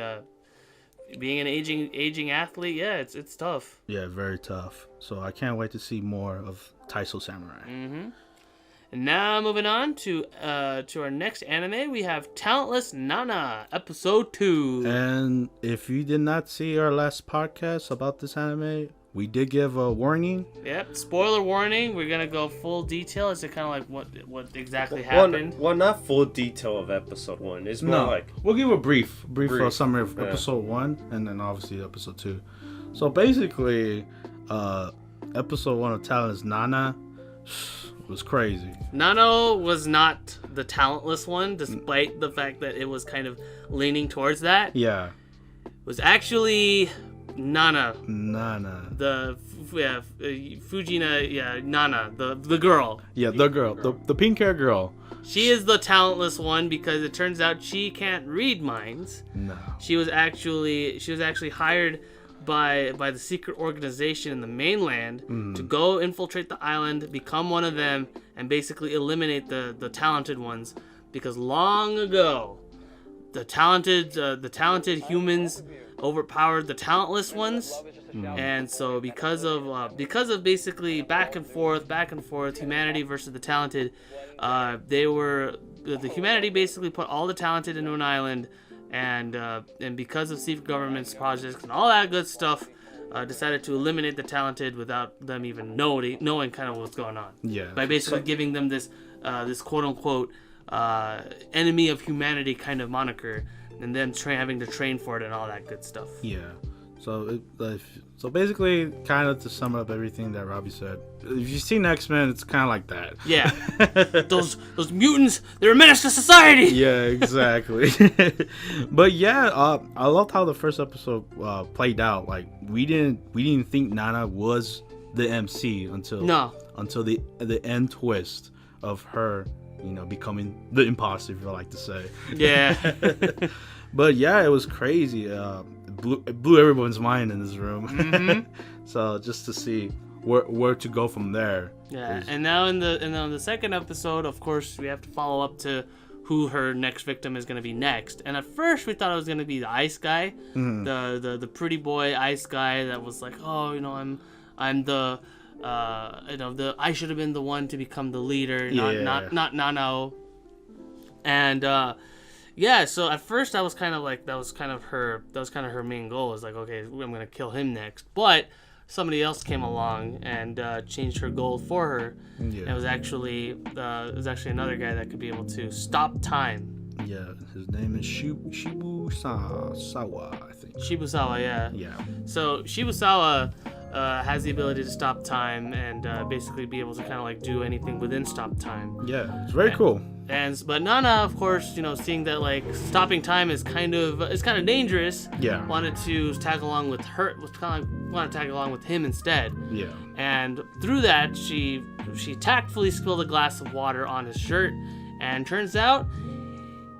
being an aging athlete. Yeah, it's tough. Yeah, very tough. So I can't wait to see more of Taisō-Zamurai. Mm-hmm. And now moving on to our next anime, we have Talentless Nana, episode 2. And if you did not see our last podcast about this anime, we did give a warning. Yep, spoiler warning. We're gonna go full detail as to kind of like what exactly happened. Well, not full detail of episode 1. It's more like we'll give a brief summary of episode 1, and then obviously episode 2. So basically, episode 1 of Talentless Nana was crazy. Nano was not the talentless one, despite the fact that it was kind of leaning towards that. Yeah. It was actually Nana. Nana. Fujina, Nana, the girl. Yeah, the girl. The pink hair girl. She is the talentless one because it turns out she can't read minds. No. She was actually hired by the secret organization in the mainland to go infiltrate the island, become one of them, and basically eliminate the talented ones. Because long ago, the talented humans overpowered the talentless ones, and so because of basically back and forth, humanity versus the talented, the humanity basically put all the talented into an island, and because of secret government's projects and all that good stuff, decided to eliminate the talented without them even knowing kind of what's going on. Yeah. By basically giving them this quote unquote enemy of humanity kind of moniker, and them having to train for it and all that good stuff. Yeah. So basically, kind of to sum up everything that Robbie said, if you've seen X-Men, it's kind of like that. Yeah. those mutants, they're a menace to society. Yeah, exactly. But yeah, I loved how the first episode played out. Like we didn't think Nana was the MC until the end twist of her, becoming the imposter, if you like to say. Yeah. But yeah, it was crazy. It blew everyone's mind in this room. So just to see where to go from there. Yeah, and now in the second episode, of course, we have to follow up to who her next victim is going to be next. And at first, we thought it was going to be the ice guy, the pretty boy ice guy that was like, oh, I'm the I should have been the one to become the leader, not Nanao. And yeah, so at first I was kind of like that was kind of her main goal. Is like, okay, I'm gonna kill him next. But somebody else came along and changed her goal for her. Yeah. It was actually another guy that could be able to stop time. Yeah, his name is Shibusawa, I think. Shibusawa, yeah. Yeah. So Shibusawa has the ability to stop time and basically be able to kind of like do anything within stop time. Yeah, it's very cool. But Nana, of course, seeing that like stopping time is kind of dangerous. Yeah. Wanted to tag along with her. Wanted to tag along with him instead. Yeah. And through that, she tactfully spilled a glass of water on his shirt, and turns out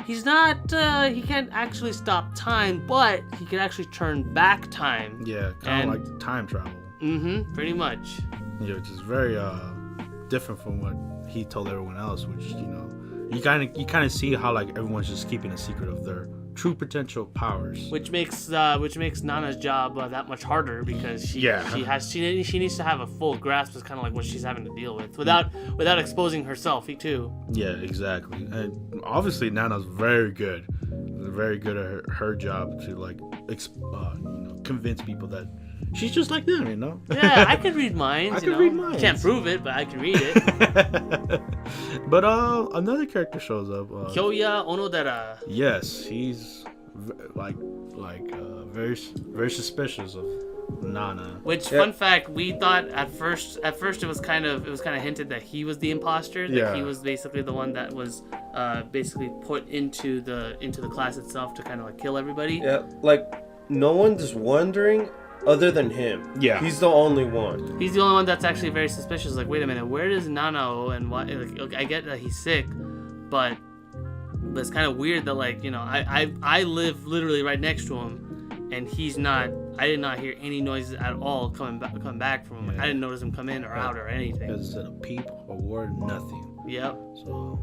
he's not. He can't actually stop time, but he can actually turn back time. Yeah, kind of like time travel. Pretty much. Yeah, which is very different from what he told everyone else, which you kind of see how like everyone's just keeping a secret of their true potential powers, which makes Nana's job that much harder because she needs to have a full grasp of kind of like what she's having to deal with without exposing herself too. Yeah, exactly. And obviously Nana's very good at her job to like convince people that she's just like them, Yeah, I can read minds. I can read minds. Can't prove it, but I can read it. But another character shows up. Kyoya Onodera. Yes, he's very very suspicious of Nana. Which fun fact, we thought at first it was kind of hinted that he was the imposter. That he was basically the one that was basically put into the class itself to kind of like kill everybody. Yeah, like no one's wondering. Other than him. Yeah. He's the only one. He's the only one that's actually very suspicious. Like, wait a minute, where does Nanao and why? Like, I get that he's sick, but it's kind of weird that, like, I live literally right next to him, and he's not. I did not hear any noises at all coming back from him. Like, I didn't notice him come in or out or anything. He hasn't said a peep, a word, nothing. Yep. So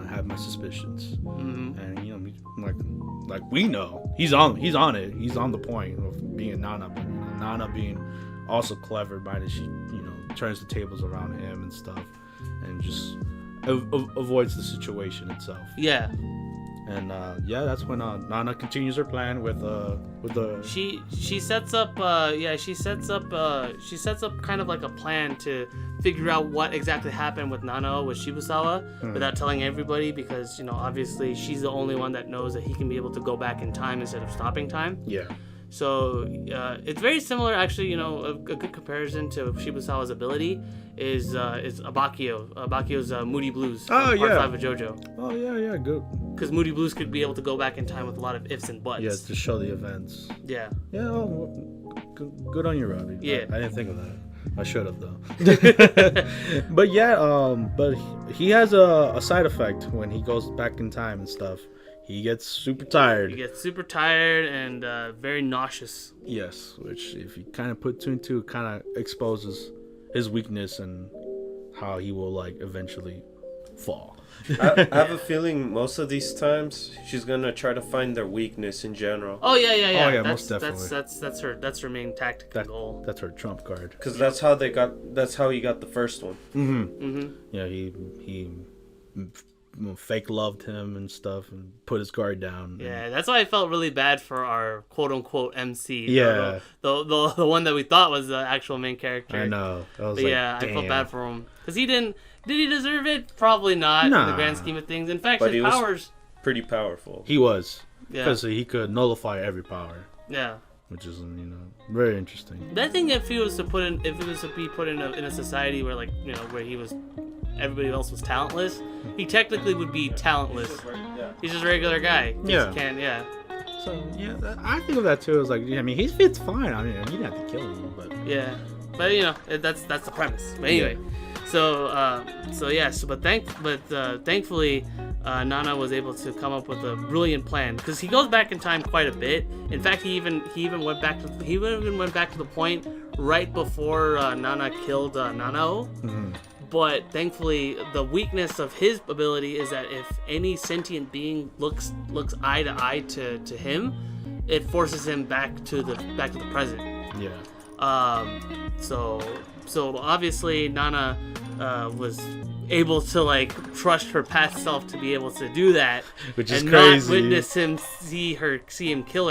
I have my suspicions, and like we know, he's on it. He's on the point of being Nana, but Nana being also clever-minded, she turns the tables around him and stuff, and just avoids the situation itself. Yeah. And that's when Nana continues her plan with the. She sets up kind of like a plan to figure out what exactly happened with Nanao with Shibusawa without telling everybody, because obviously she's the only one that knows that he can be able to go back in time instead of stopping time. Yeah. So it's very similar, actually. A good comparison to Shibusawa's ability is Abakio. Abakio's Moody Blues. Part 5 of JoJo. Oh yeah, good. Because Moody Blues could be able to go back in time with a lot of ifs and buts. Yeah, to show the events. Yeah. Yeah. Good on you, Robbie. Yeah. I didn't think of that. I should have though. But he has a side effect when he goes back in time and stuff. he gets super tired. He gets super tired and very nauseous. Yes, which if you kind of put two and two, kind of exposes his weakness and how he will like eventually fall. I have a feeling most of these times she's gonna try to find their weakness in general. Oh yeah. Oh yeah, most definitely. That's her main tactic and goal. That's her trump card. Because that's how he got the first one. Yeah, he fake loved him and stuff and put his guard down. Yeah, that's why I felt really bad for our quote unquote MC. Yeah, the one that we thought was the actual main character. I know. I felt bad for him because he didn't. Did he deserve it? Probably not in the grand scheme of things. In fact, his powers pretty powerful. He was. Because he could nullify every power. Yeah. Which is, very interesting. I think if it was to be put in a society where where everybody else was talentless, he technically would be talentless. He's just a regular guy. Yeah. So I think of that too. It's like, he fits fine. You didn't have to kill him, but yeah. But that's the premise. But anyway. Yeah. Thankfully, Nana was able to come up with a brilliant plan because he goes back in time quite a bit. In fact, he even went back to the point right before Nana killed Nanao. Mm-hmm. But thankfully, the weakness of his ability is that if any sentient being looks eye to eye to him, it forces him back to the present. Yeah. So obviously Nana was able to trust her past self to be able to do that, which is and crazy. Not witness him see her kill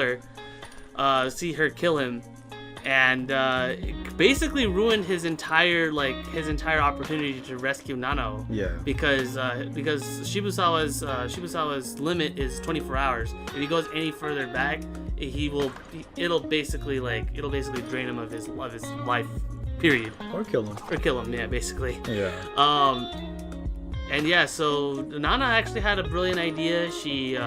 him, and basically ruined his entire opportunity to rescue Nano. Yeah. Because Shibusawa's limit is 24 hours. If he goes any further back, it'll basically drain him of his life. Period. Or kill him. Yeah, basically. Yeah. So Nana actually had a brilliant idea. She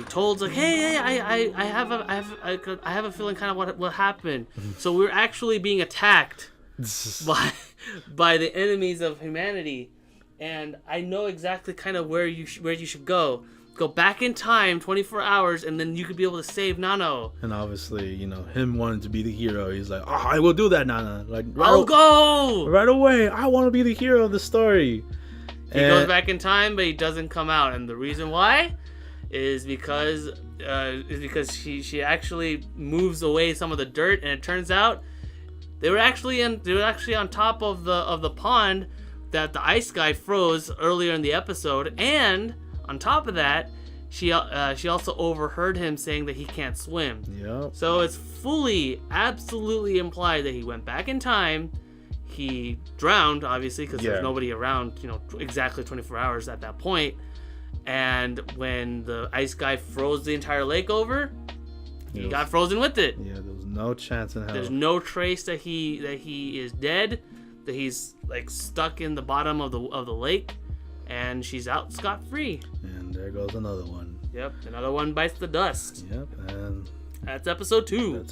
told hey, I have a feeling kind of what happened. So we're actually being attacked by the enemies of humanity, and I know exactly kind of where you should go. Go back in time 24 hours, and then you could be able to save Nano. And obviously, him wanting to be the hero, he's like, I will do that, Nana. I'll go right away. I want to be the hero of the story. He goes back in time, but he doesn't come out, and the reason why is because she actually moves away some of the dirt, and it turns out they were actually on top of the pond that the ice guy froze earlier in the episode, and on top of that, she also overheard him saying that he can't swim. Yep. So it's absolutely implied that he went back in time. He drowned, obviously, because there's nobody around, exactly 24 hours at that point. And when the ice guy froze the entire lake over, he got frozen with it. Yeah, there was no chance in hell. There's no trace that he is dead, that he's stuck in the bottom of the lake. And she's out scot-free. And there goes another one. Yep, another one bites the dust. Yep, and that's episode 2.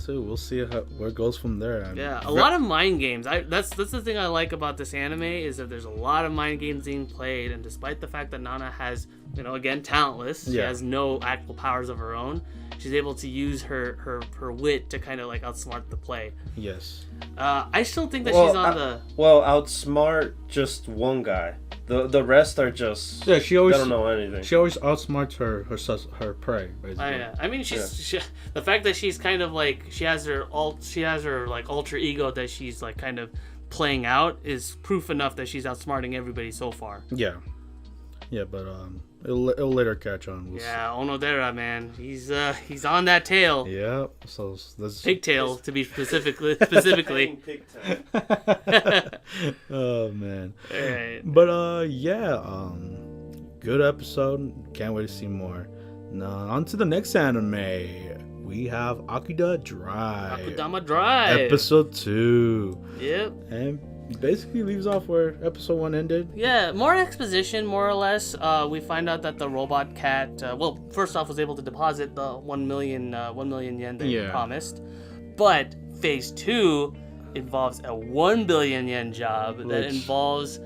We'll see where it goes from there. A lot of mind games. That's the thing I like about this anime is that there's a lot of mind games being played, and despite the fact that Nana has, again, talentless, she has no actual powers of her own, she's able to use her wit to kind of outsmart the play. Yes. I still think that she's on outsmart just one guy. The rest are just she always don't know anything. She always outsmarts her prey, basically. I mean, she the fact that she's kind of she has her alter ego that she's kind of playing out is proof enough that she's outsmarting everybody so far. Yeah, but it'll later catch on. Onodera, man, he's on that tail. Yeah, so that's pigtail to be specifically. Oh man. All right. But good episode. Can't wait to see more. Now on to the next anime. We have Akudama Drive. Episode 2. Yep. And basically leaves off where episode 1 ended. Yeah, more exposition, more or less. We find out that the robot cat, first off, was able to deposit the 1 million yen that he promised. But phase 2 involves a 1 billion yen job that involves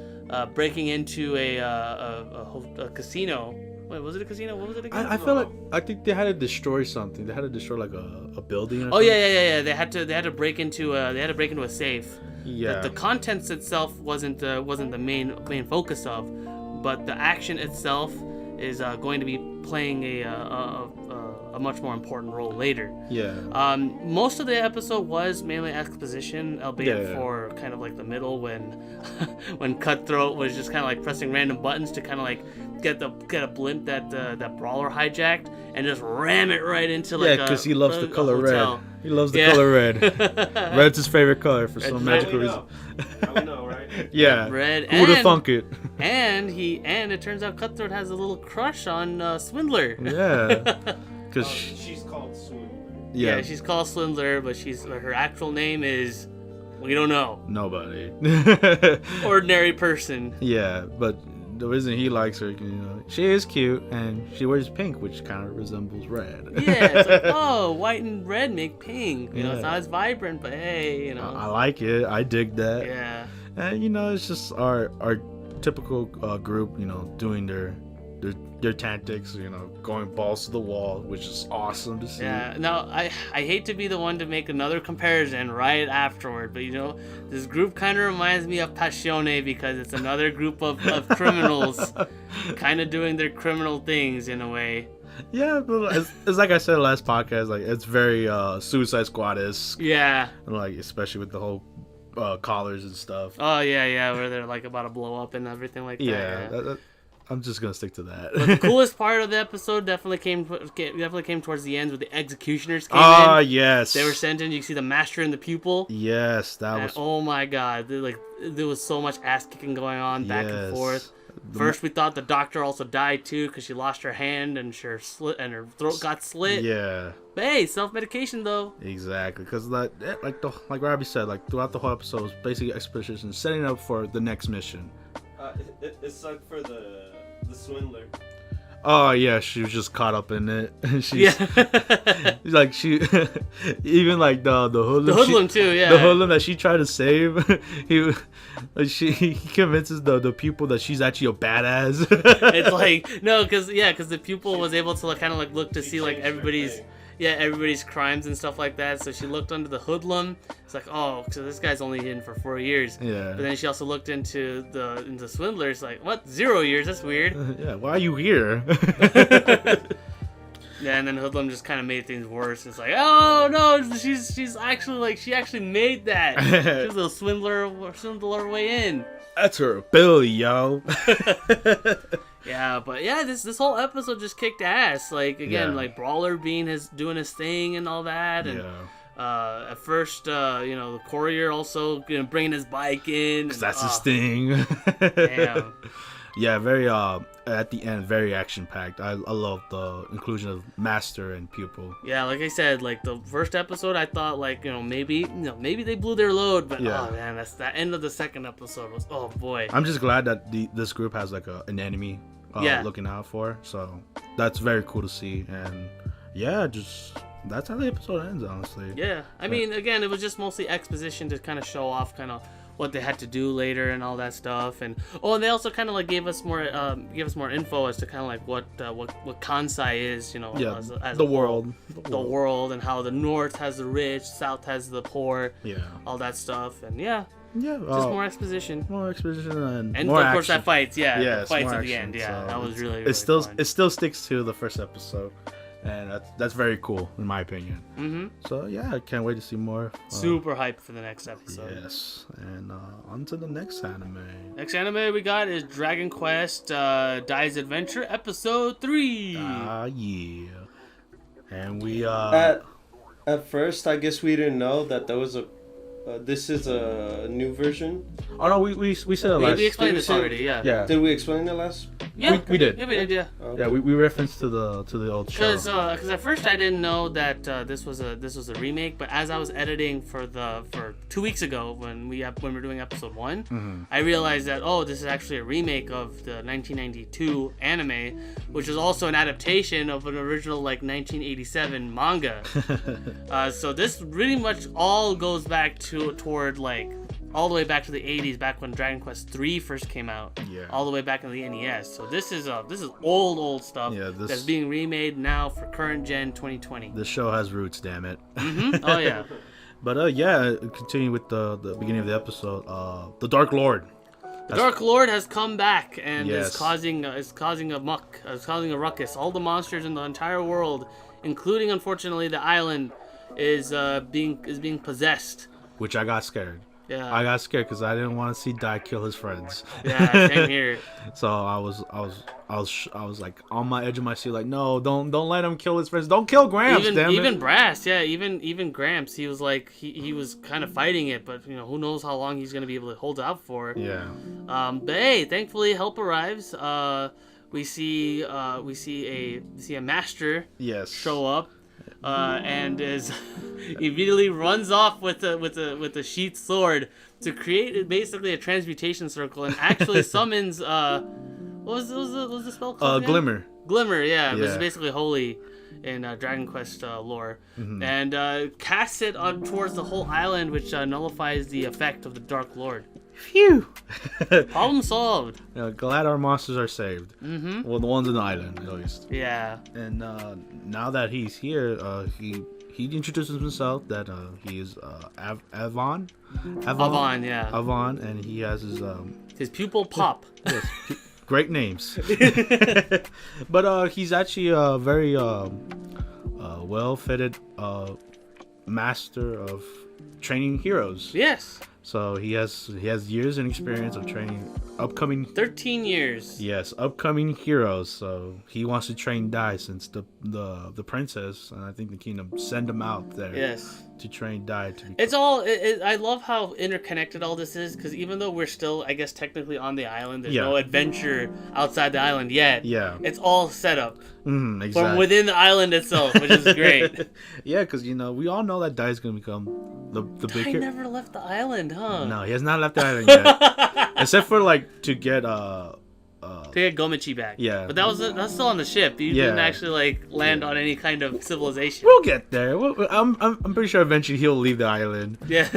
breaking into a casino Wait, was it a casino? What was it again? I feel like I think they had to destroy something. They had to destroy like a building. Or oh something. yeah. They had to break into a safe. Yeah. The contents itself wasn't the main focus of, but the action itself is going to be playing a much more important role later. Yeah. Most of the episode was mainly exposition, albeit for kind of like the middle when Cutthroat was just kind of like pressing random buttons to kind of like get a blimp that Brawler hijacked and just ram it right into like because he loves the color hotel. red. He loves the color red. Red's his favorite color for some magical reason. I know, right? Yeah. Red. Who would have thunk it? And it turns out Cutthroat has a little crush on Swindler. Yeah. Because she's called Swindler. Yeah, she's called Swindler, but her actual name is, we don't know. Nobody. Ordinary person. Yeah, but the reason he likes her, she is cute and she wears pink, which kind of resembles red. Yeah, it's like, oh, white and red make pink. It's not as vibrant, but hey, I like it. I dig that. Yeah. And it's just our typical group, doing their tactics, going balls to the wall, which is awesome to see. Yeah. Now, I hate to be the one to make another comparison right afterward, but this group kind of reminds me of Passione because it's another group of criminals kind of doing their criminal things in a way. Yeah, but it's like I said last podcast, like it's very Suicide Squad-esque. Yeah. Like especially with the whole collars and stuff. Oh yeah, where they're like about to blow up and everything like that. Yeah. I'm just gonna stick to that. But the coolest part of the episode definitely came towards the end, where the executioners came in. Ah, yes. They were sent in. You see the master and the pupil. Yes, that was. Oh my god! There was so much ass kicking going on back and forth. First, we thought the doctor also died too because she lost her hand and her throat got slit. Yeah. But hey, self-medication though. Exactly, because like Robbie said, like throughout the whole episode was basically exposition, setting up for the next mission. It sucked for the swindler. Oh yeah, she was just caught up in it. She's like she even like the hoodlum. The hoodlum too, yeah. The hoodlum that she tried to save. He convinces the pupil that she's actually a badass. It's like no, because the pupil was able to kind of like look to see like everybody's crimes and stuff like that. So she looked under the hoodlum. It's like, oh, so this guy's only in for 4 years. Yeah. But then she also looked into the swindler. It's like, what? 0 years? That's weird. Yeah. Why are you here? Yeah, and then hoodlum just kind of made things worse. It's like, oh no, she's actually like she actually made that. She's a swindler way in. That's her ability, yo. Yeah, but yeah, this whole episode just kicked ass. Like again, like Brawler doing his thing and all that, and at first, the courier also bringing his bike in. 'Cause that's his thing. Damn. Yeah, very at the end, very action packed. I love the inclusion of master and pupil. Yeah, like I said, like the first episode, I thought like maybe they blew their load, but oh man, that's the end of the second episode was oh boy. I'm just glad that this group has like an enemy looking out for, so that's very cool to see. And that's how the episode ends, honestly. Yeah, I mean, again, it was just mostly exposition to kind of show off what they had to do later and all that stuff, and they also kind of like gave us more info as to kind of like what Kansai is, as the world, and how the north has the rich, south has the poor, all that stuff, and just more exposition, and more of course action. that fights, fights at action. the end, so that was really it still sticks to the first episode. And that's very cool, in my opinion. Mm-hmm. So, I can't wait to see more. Super hyped for the next episode. Yes. And on to the next anime. Next anime we got is Dragon Quest Dai's Adventure Episode 3. Yeah. And we... At first, I guess we didn't know that there was this is a new version. Oh, no, we said it last... We explained this already, yeah. Did we explain it last? Yeah, we did. Yeah, we did, yeah. Okay. Yeah, we referenced to the old show. Because at first I didn't know that this was a remake, but as I was editing for 2 weeks ago when we were doing episode 1, I realized that this is actually a remake of the 1992 anime, which is also an adaptation of an original 1987 manga. So this really much all goes back toward all the way back to the 80s, back when Dragon Quest 3 first came out. Yeah. All the way back in the NES. So this is old stuff that's being remade now for current gen 2020. This show has roots, damn it. Mm-hmm. Oh yeah. But continuing with the beginning of the episode, the Dark Lord. The Dark Lord has come back and Yes. is causing a ruckus. All the monsters in the entire world, including unfortunately the island, is being possessed. Which I got scared. Yeah. I got scared because I didn't want to see Dai kill his friends. Yeah, same here. So I was like on my edge of my seat, like, no, don't let him kill his friends. Don't kill Gramps, damn Even it. Brass, yeah, even Gramps, he was like he was kind of fighting it, but who knows how long he's gonna be able to hold out for. Yeah. But hey, thankfully help arrives. We see a master Yes. show up. And is immediately runs off with a sheathed sword to create basically a transmutation circle and actually summons what was the spell called? Again? Glimmer. Yeah, which is Yeah. basically holy in Dragon Quest lore, Mm-hmm. and casts it on towards the whole island, which nullifies the effect of the Dark Lord. Phew. Problem solved. Glad our monsters are saved. Mm-hmm. Well, the ones in the island, at least. Yeah. And now that he's here, he introduces himself that he is Avon, Yeah. Avon, and he has his Pupil Pop. yes, great names. But he's actually a very well-fitted master of training heroes. Yes. So he has years and experience of training upcoming 13 years. Yes, upcoming heroes. So he wants to train Dai since the princess and I think the kingdom send him out there. Yes. To train Dai to be. It's all. I love how interconnected all this is, because even though we're still, I guess, technically on the island, there's no adventure outside the island yet. Yeah. It's all set up Exactly. from within the island itself, which is great. Yeah, because we all know that Dai is gonna become the big. He never left the island, huh? No, he has not left the island yet, except for to get To get Gomichi back. Yeah. But that's still on the ship. You didn't actually land on any kind of civilization. We'll get there. I'm pretty sure eventually he'll leave the island. Yeah.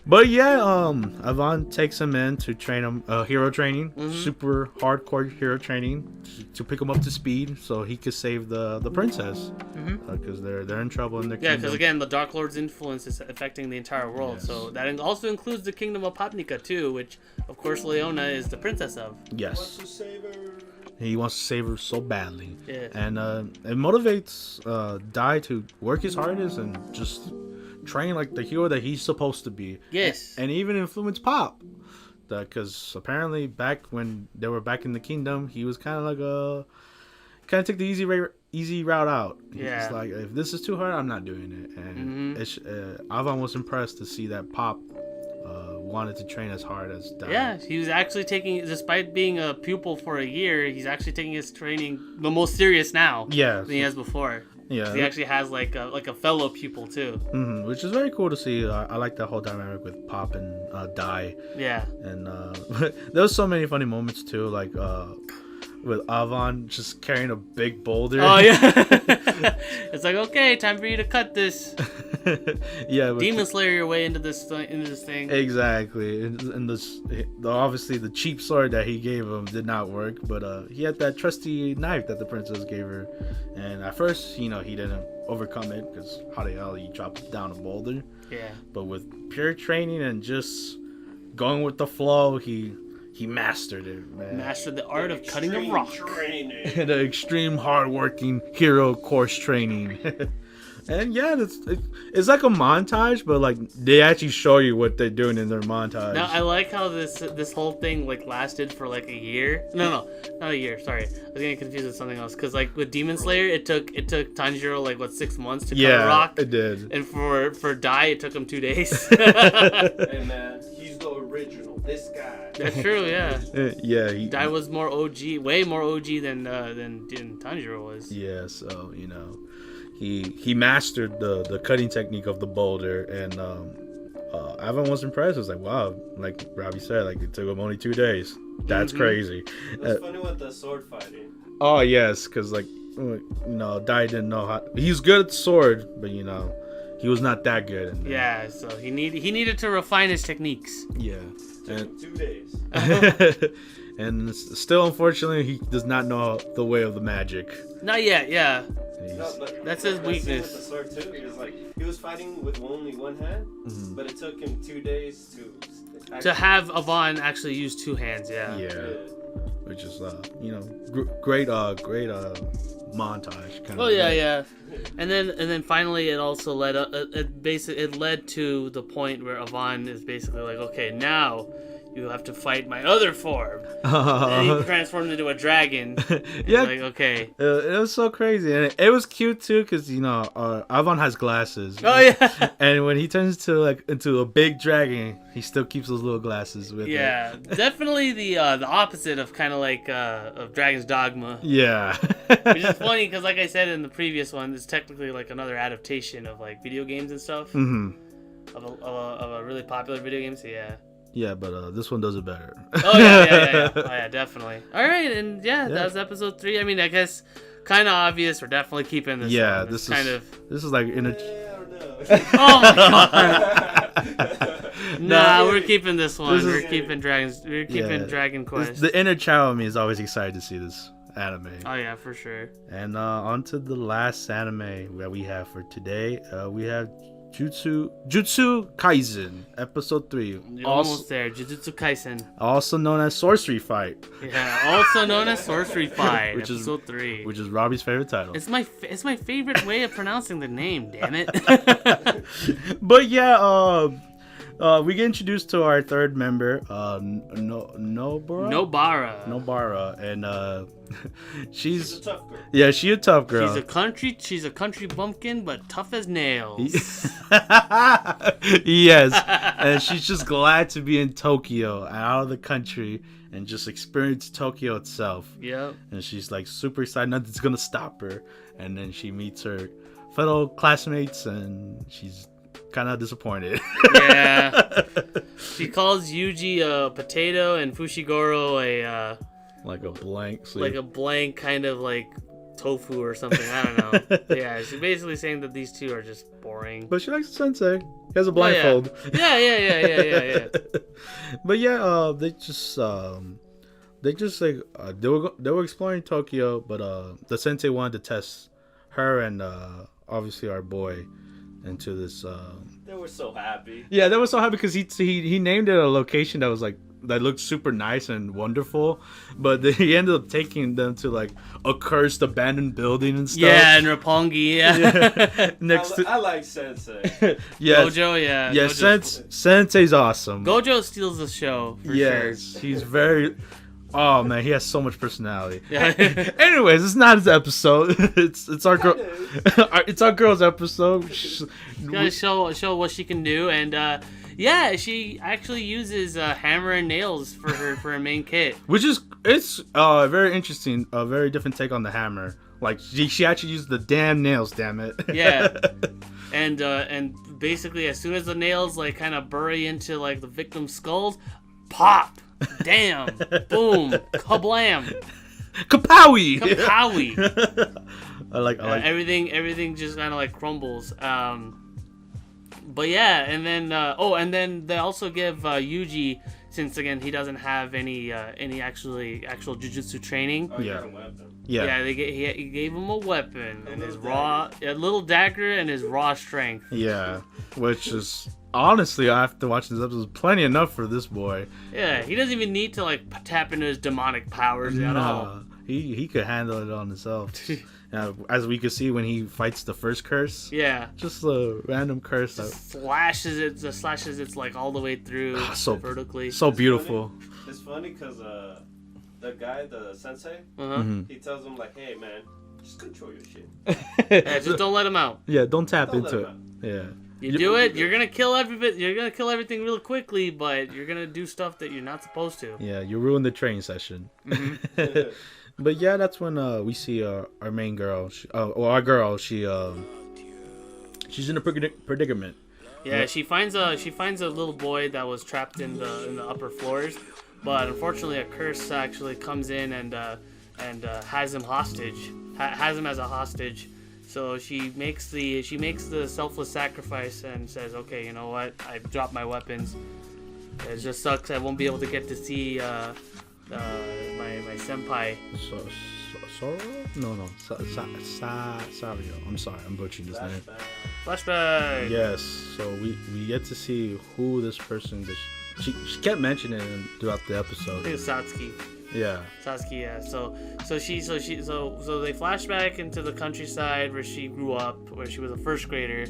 But yeah, Avon takes him in to train him hero training, super hardcore hero training to pick him up to speed so he could save the princess because they're in trouble in their Yeah, kingdom. because again, the Dark Lord's influence is affecting the entire world. Yes. So that also includes the kingdom of Papnica too, which of course Leona is the princess of. Yes. To save her. He wants to save her so badly. Yeah. And it motivates Dai to work his hardest and just train like the hero that he's supposed to be. Yes. And even influence Pop. Because apparently back when they were back in the kingdom, he was kind of took the easy route out. Yeah. He's like, if this is too hard, I'm not doing it. And Avon was impressed to see that Pop wanted to train as hard as Dai. Yeah, he was actually taking, despite being a pupil for a year, he's actually taking his training the most serious now than he has before. Yeah. He actually has like a fellow pupil too. Which is very cool to see. I like that whole dynamic with Pop and Dai. Yeah. And there was so many funny moments too, like with Avon just carrying a big boulder. Oh yeah. It's like, okay, time for you to cut this. Yeah. Demon Slayer your way into this thing. Exactly. And obviously the cheap sword that he gave him did not work, but he had that trusty knife that the princess gave her. And at first, he didn't overcome it because how the hell he dropped down a boulder. Yeah. But with pure training and just going with the flow, he mastered it, man. Mastered the art of cutting a rock. The extreme hard-working hero course training. And yeah, it's like a montage, but like they actually show you what they're doing in their montage. Now I like how this whole thing like lasted for like a year. No, not a year. Sorry, I was getting confused with something else. Cause like with Demon Slayer, it took Tanjiro like 6 months to cut a rock. It did. And for Dai, it took him 2 days. Hey man, he's the original. This guy. That's true. Yeah. Yeah. Dai was more OG, way more OG than Tanjiro was. Yeah. So He mastered the cutting technique of the boulder, and Avon was impressed. It was like, wow, like Robbie said, like it took him only 2 days. That's crazy. It's funny with the sword fighting. Oh yes, because Dai didn't know how. He's good at the sword, but he he was not that good. In there. Yeah, so he needed to refine his techniques. Yeah. Took him 2 days. And still, unfortunately, he does not know the way of the magic. Not yet, yeah. No, but That's his weakness. With the sword too, he was fighting with only one hand, but it took him 2 days To have Avon actually use 2 hands, yeah. Yeah. Which is, great montage. Kind of yeah. And then finally, it also led it led to the point where Avon is basically like, okay, now you have to fight my other form. And he transformed into a dragon. Yeah. Like, okay. It was so crazy. And it was cute, too, because, Avon has glasses. Oh, yeah. And when he turns into a big dragon, he still keeps those little glasses with him. Yeah. Definitely the opposite of kind of like of Dragon's Dogma. Yeah. Which is funny, because like I said in the previous one, it's technically like another adaptation of like video games and stuff. Mm-hmm. Of a really popular video game, so yeah. Yeah, but this one does it better. Oh yeah. Oh yeah, definitely. All right, and that was episode 3. I mean, I guess kind of obvious. We're definitely keeping this. Yeah, one. this is like in a. Oh my god. Nah, we're keeping this one. We're keeping dragons. We're keeping Dragon Quest. The inner child of me is always excited to see this anime. Oh yeah, for sure. And on to the last anime that we have for today. We have Jujutsu Kaisen, episode 3. You're almost there. Jujutsu Kaisen. Also known as Sorcery Fight. Yeah, also known as Sorcery Fight, which episode 3. Which is Robbie's favorite title. It's my favorite way of pronouncing the name, damn it. But yeah, we get introduced to our third member, Nobara, and she's a tough girl. Yeah, she's a tough girl. She's a country bumpkin, but tough as nails. Yes, and she's just glad to be in Tokyo, out of the country, and just experience Tokyo itself. Yep. And she's like super excited, nothing's gonna stop her. And then she meets her fellow classmates, and she's kind of disappointed. Yeah. She calls Yuji a potato and Fushiguro a like a blank sleep. like a blank kind of like tofu or something. I don't know. Yeah, she's basically saying that these two are just boring. But she likes the sensei. He has a blindfold. Yeah. But yeah, they were exploring Tokyo, but the sensei wanted to test her and obviously our boy into this. They were so happy. Yeah, they were so happy because he named it a location that was like that looked super nice and wonderful, but he ended up taking them to like a cursed abandoned building and stuff. Yeah, in Roppongi. Yeah. I like Sensei. Yes. Gojo, yeah. Yeah, Sensei's awesome. Gojo steals the show for sure. He's very. Oh man, he has so much personality. Yeah. Anyways, it's not his episode. It's our girl. It's our girl's episode. Gotta show what she can do, and yeah, she actually uses hammer and nails for her main kit. Which is very interesting, a very different take on the hammer. Like she actually used the damn nails. Damn it. Yeah. And basically, as soon as the nails like kind of bury into like the victim's skulls, pop. Damn! Boom! Kablam! Kapowie! Kapowie! I like everything just kind of like crumbles. But yeah, and then they also give Yuji, since again he doesn't have any actual jujutsu training. Oh, yeah. a weapon. Yeah, he gave him a weapon and a little dagger and his raw strength. Yeah, which is honestly, after watching this episode, plenty enough for this boy. Yeah, he doesn't even need to like tap into his demonic powers at all. He could handle it on himself. As we could see when he fights the first curse. Yeah. Just a random curse that slashes it like all the way through vertically. So beautiful. It's funny because the guy, the sensei, he tells him like, "Hey man, just control your shit. Yeah, just don't let him out. Yeah, don't tap into it. Yeah. You do it, you're gonna kill everything. You're gonna kill everything real quickly, but you're gonna do stuff that you're not supposed to. Yeah, you ruin the training session. Mm-hmm. But yeah, that's when we see our main girl. Our girl. She's in a predicament. Yeah, she finds a little boy that was trapped in the upper floors, but unfortunately a curse actually comes in and has him hostage. Has him as a hostage. So she makes the selfless sacrifice and says, okay, you know what? I've dropped my weapons. It just sucks I won't be able to get to see my senpai. Soro? No. Sario. I'm sorry, I'm butchering this name. Flashback. Yes. So we get to see who this person is. She kept mentioning it throughout the episode. I think it's Satsuki. Yeah. Satsuki, yeah. So they flash back into the countryside where she grew up, where she was a first grader,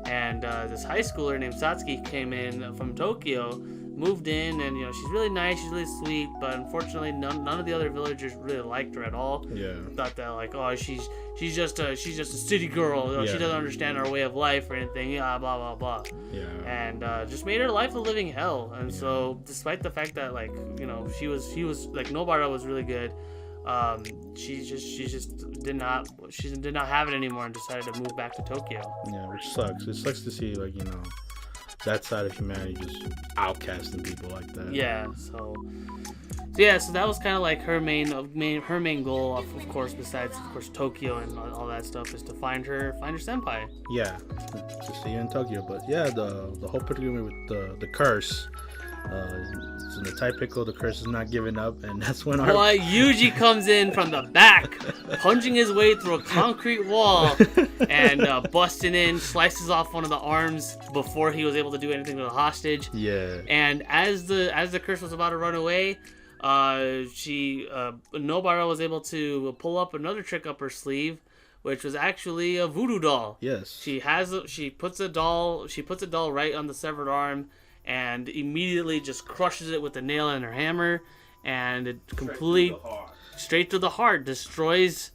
and this high schooler named Satsuki came in from Tokyo, moved in, and she's really nice, she's really sweet, but unfortunately none of the other villagers really liked her at all. Yeah. Thought that like, oh, she's just a city girl, Yeah. She doesn't understand our way of life or anything, blah blah blah. Yeah. And just made her life a living hell. And so despite the fact that like she was like Nobara was really good, she did not have it anymore and decided to move back to Tokyo. Yeah, which sucks. It sucks to see that side of humanity just outcasting people like that. Yeah, so that was kind of like her main goal, of course, besides of course Tokyo and all that stuff, is to find her senpai. Yeah, to see her in Tokyo. But yeah, the whole predicament with the curse. So in the Thai pickle, the curse is not giving up, and that's when Yuji comes in from the back, punching his way through a concrete wall, and busting in, slices off one of the arms before he was able to do anything to the hostage. Yeah. And as the curse was about to run away, Nobara was able to pull up another trick up her sleeve, which was actually a voodoo doll. Yes. She puts a doll right on the severed arm, and immediately just crushes it with the nail and her hammer, and it straight through the heart, destroys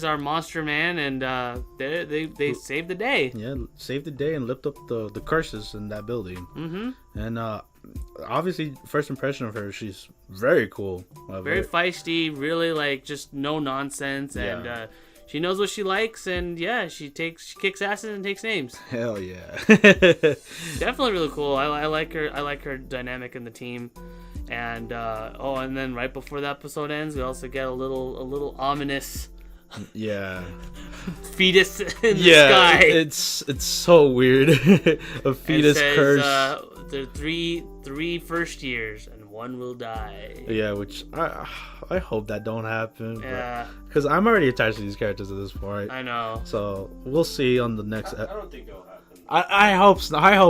our monster man, and they saved the day. Yeah, saved the day and lift up the curses in that building. Mm-hmm. And obviously, first impression of her, she's very cool. Very feisty, really like just no nonsense, Yeah. and she knows what she likes, and yeah, she kicks asses and takes names. Hell yeah. Definitely really cool. I like her. I like her dynamic in the team. And and then right before the episode ends, we also get a little ominous fetus in the sky. It's so weird. A fetus curse. There are three first years and one will die. Yeah, which I hope that don't happen. Yeah. Because I'm already attached to these characters at this point. I know. So we'll see on the next. I don't think it'll happen. I hope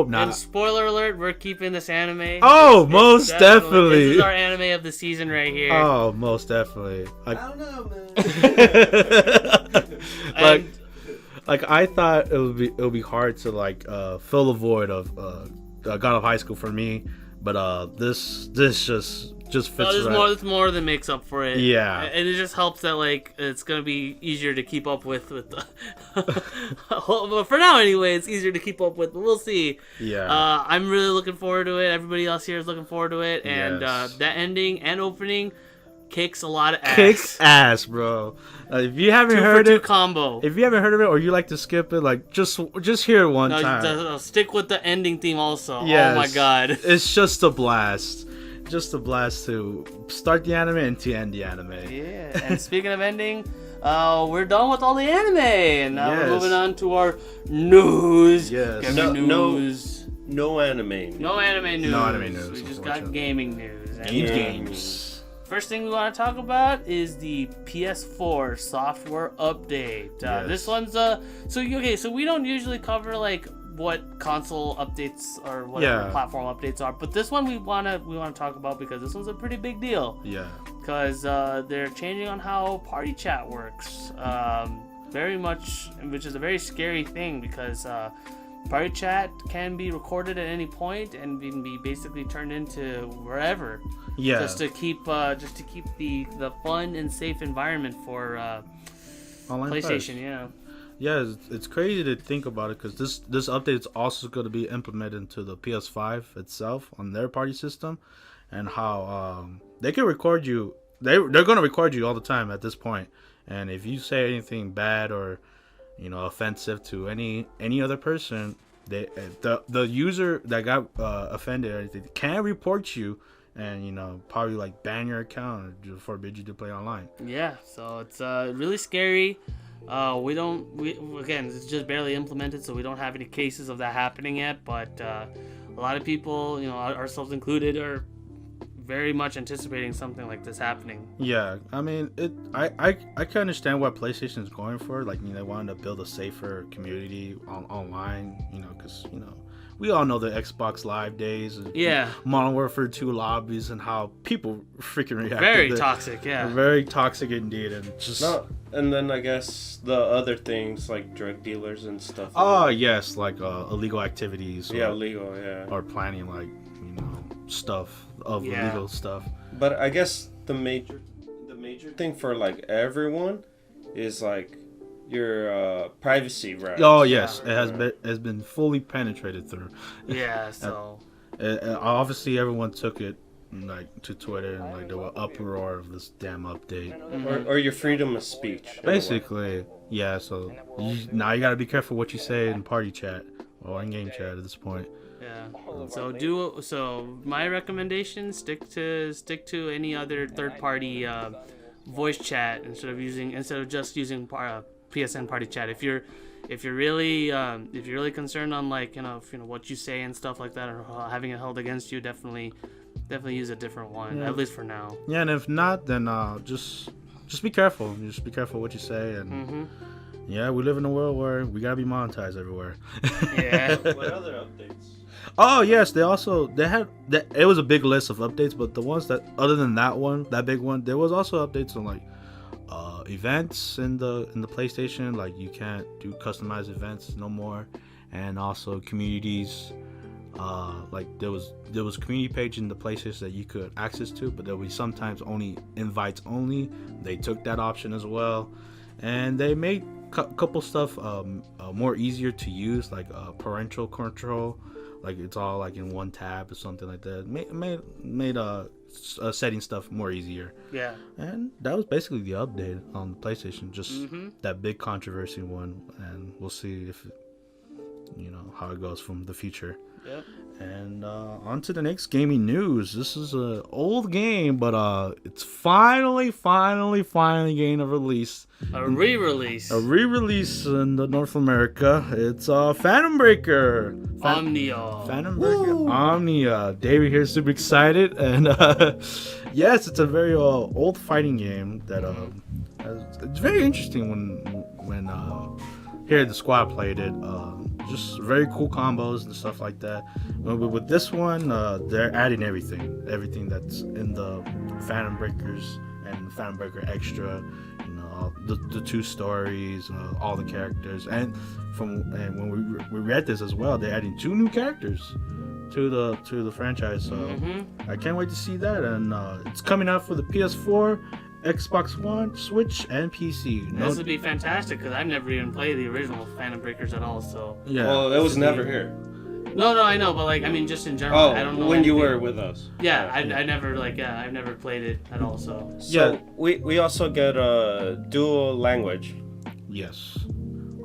not. And spoiler alert, we're keeping this anime. Oh, most definitely. This is our anime of the season right here. Oh, most definitely. I don't know, man. like I thought it would be hard to fill the void of God of High School for me, but this just fits. It's more than makes up for it. Yeah, and it just helps that it's gonna be easier to keep up with the. But for now, anyway, it's easier to keep up with. But we'll see. Yeah. I'm really looking forward to it. Everybody else here is looking forward to it, and Yes. that ending and opening kicks a lot of ass. Kicks ass, bro. If you haven't heard it, combo. If you haven't heard of it or you like to skip it, just hear it one time. No, stick with the ending theme also. Yes. Oh my god. It's just a blast. Just a blast to start the anime and to end the anime. Yeah, and speaking of ending, we're done with all the anime, and now we're moving on to our news. Yes. Give me news. No anime news. No anime news. No anime news, We just got gaming news. And Games. First thing we want to talk about is the PS4 software update. Yes. This one's so we don't usually cover what console updates or whatever platform updates are, but this one we want to talk about because this one's a pretty big deal. Yeah. Because they're changing on how party chat works, very much, which is a very scary thing because party chat can be recorded at any point and can be basically turned into wherever. Yeah. Just to keep the fun and safe environment for Online PlayStation. players. Yeah. Yeah, it's crazy to think about it because this update is also going to be implemented into the PS5 itself on their party system, and how they can record you. They're going to record you all the time at this point, and if you say anything bad or offensive to any other person, the user that got offended or anything can report you and probably ban your account or forbid you to play online. Yeah, so it's really scary. Again, it's just barely implemented, so we don't have any cases of that happening yet. But a lot of people, ourselves included, are very much anticipating something like this happening. Yeah, I mean, I can understand what PlayStation is going for. Like, they wanted to build a safer community online. Because we all know the Xbox Live days. Yeah. Modern Warfare 2 lobbies and how people freaking react. Very toxic, yeah. Very toxic indeed, and just. No, and then I guess the other things like drug dealers and stuff. Oh yes, like illegal activities. Illegal, Or planning stuff of illegal stuff. But I guess the major thing for like everyone is like your privacy rights. Oh yes, it has been fully penetrated through. Yeah, so obviously everyone took it to Twitter and there were uproar of this damn update. Mm-hmm. Or your freedom of speech. Basically, yeah. So now you gotta be careful what you say in party chat or in game chat at this point. Yeah. So my recommendation: stick to any other third-party voice chat instead of just using PSN party chat. If you're really concerned on what you say and stuff like that, or having it held against you, definitely use a different one, at least for now. Yeah, and if not, then just be careful. Just be careful what you say, and yeah, we live in a world where we gotta be monetized everywhere. Yeah. What other updates? Oh yes, they had it was a big list of updates, but the ones that other than that big one, there was also updates on events in the PlayStation. Like you can't do customized events no more, and also communities. Like there was community page in the PlayStation that you could access to, but there will be sometimes only invites only. They took that option as well, and they made couple stuff more easier to use, like parental control. Like it's all like in one tab or something like that. Made setting stuff more easier. Yeah. And that was basically the update on the PlayStation. Just that big controversy one, and we'll see if how it goes from the future. Yep. And on to the next gaming news. This is an old game, but it's finally getting a release. A re-release. A re-release in the North America. It's Phantom Breaker. Omnia. Phantom Breaker. Omnia. David here is super excited, and yes, it's a very old fighting game that it's very interesting when here the squad played it. Just very cool combos and stuff like that. But with this one, they're adding everything that's in the Phantom Breakers and Phantom Breaker Extra. The two stories, all the characters, and when we read this as well, they're adding 2 new characters to the franchise. So I can't wait to see that, and it's coming out for the PS4. Xbox One, Switch, and PC. This would be fantastic because I've never even played the original Phantom Breakers at all. So yeah, well, it was never here. No, I know, but just in general, I don't know. When you were with us. Yeah, I never I've never played it at all. So yeah, we also get a dual language. Yes,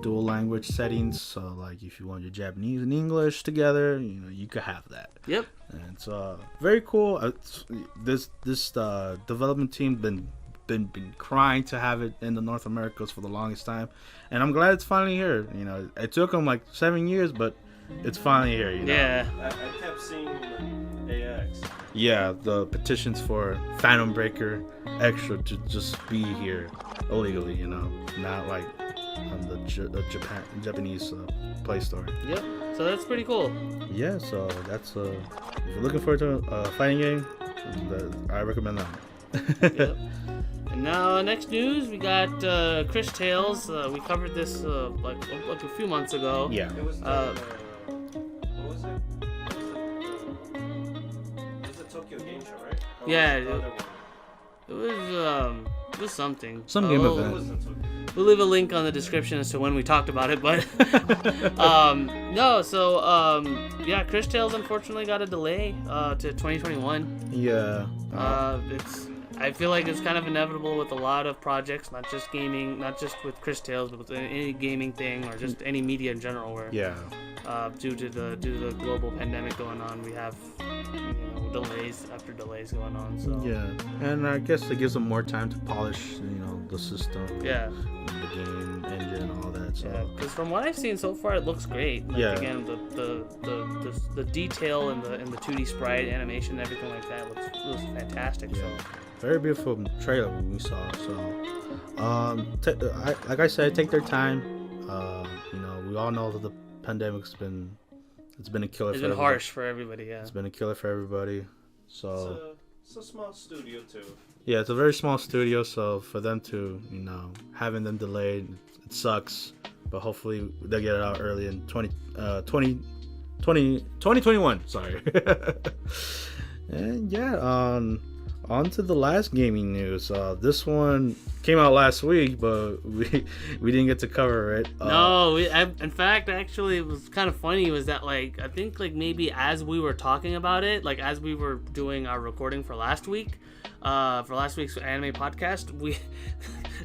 dual language settings. So like if you want your Japanese and English together, you could have that. Yep. And it's very cool. This development team been crying to have it in the North Americas for the longest time, and I'm glad it's finally here. It took them like 7 years, but it's finally here. Yeah. I kept seeing AX. Yeah, the petitions for Phantom Breaker Extra to just be here illegally. Not like on the Japanese Play Store. Yep. So that's pretty cool. Yeah. So that's if you're looking forward to a fighting game, I recommend that. Yep. And now, next news, we got Chris Tales. We covered this like a few months ago. Yeah. It was what was it? It was a Tokyo Game Show, right? Yeah. It was something. Some game event. We'll leave a link on the description as to when we talked about it, but no. So yeah, Chris Tales unfortunately got a delay to 2021. Yeah. I feel like it's kind of inevitable with a lot of projects, not just gaming, not just with Chris Tales, but with any gaming thing or just any media in general. Where due to the global pandemic going on, we have delays after delays going on. So yeah, and I guess it gives them more time to polish the system. Yeah. The game, So because from what I've seen so far, it looks great. Like, Yeah. Again, the detail and the 2D sprite animation and everything like that looks fantastic. Yeah. So very beautiful trailer we saw. So like I said, take their time. We all know that the pandemic's been a killer. It's for been everybody. harsh for everybody. Yeah. It's been a killer for everybody. So It's a small studio too. yeah, it's a very small studio. So for them to having them delayed, it sucks. But hopefully they'll get it out early in 2021. Sorry. And yeah, on to the last gaming news. This one came out last week, but we didn't get to cover it. No, in fact, actually, it was kind of funny. Was that I think maybe as we were talking about it, as we were doing our recording for last week, for last week's anime podcast,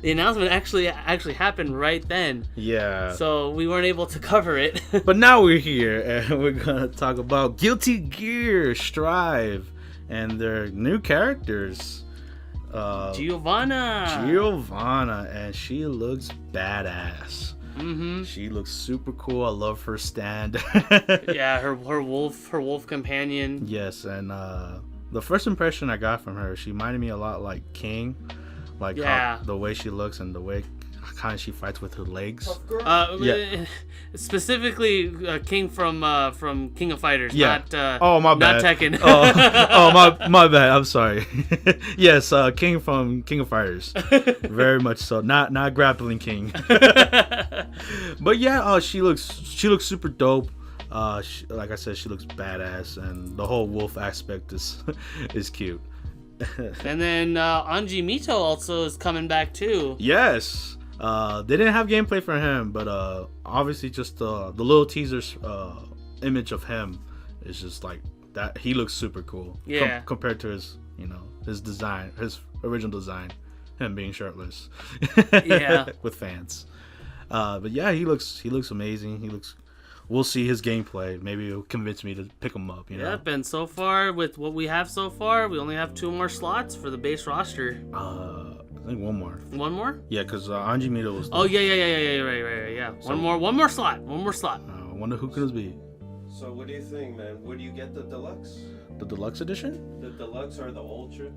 the announcement actually happened right then. Yeah. So we weren't able to cover it. But now we're here, and we're gonna talk about Guilty Gear Strive and their new characters. Giovanna, and she looks badass. Mm-hmm. She looks super cool. I love her stand. Yeah, her wolf companion. Yes, and the first impression I got from her, she reminded me a lot like King, how, the way she looks and the way kind of she fights with her legs. Specifically, King from King of Fighters. Yeah. Not, my bad. Not Tekken. my bad. I'm sorry. Yes, King from King of Fighters. Very much so. Not Grappling King. But yeah, she looks super dope. Like I said, she looks badass, and the whole wolf aspect is cute. And then Anji Mito also is coming back too. Yes. They didn't have gameplay for him, but obviously just the little teaser's image of him is just like that. He looks super cool. Yeah. Compared to his design, his original design, him being shirtless. Yeah. With fans. But yeah, he looks amazing. We'll see his gameplay. Maybe it'll convince me to pick him up. Yep, and so far with what we have so far, we only have 2 more slots for the base roster. I think one more. One more? Yeah, because Anji Mito was. Oh yeah, right, yeah. So, one more slot. I wonder who could it be. So what do you think, man? Would you get the deluxe? The deluxe edition? The deluxe or the ultra?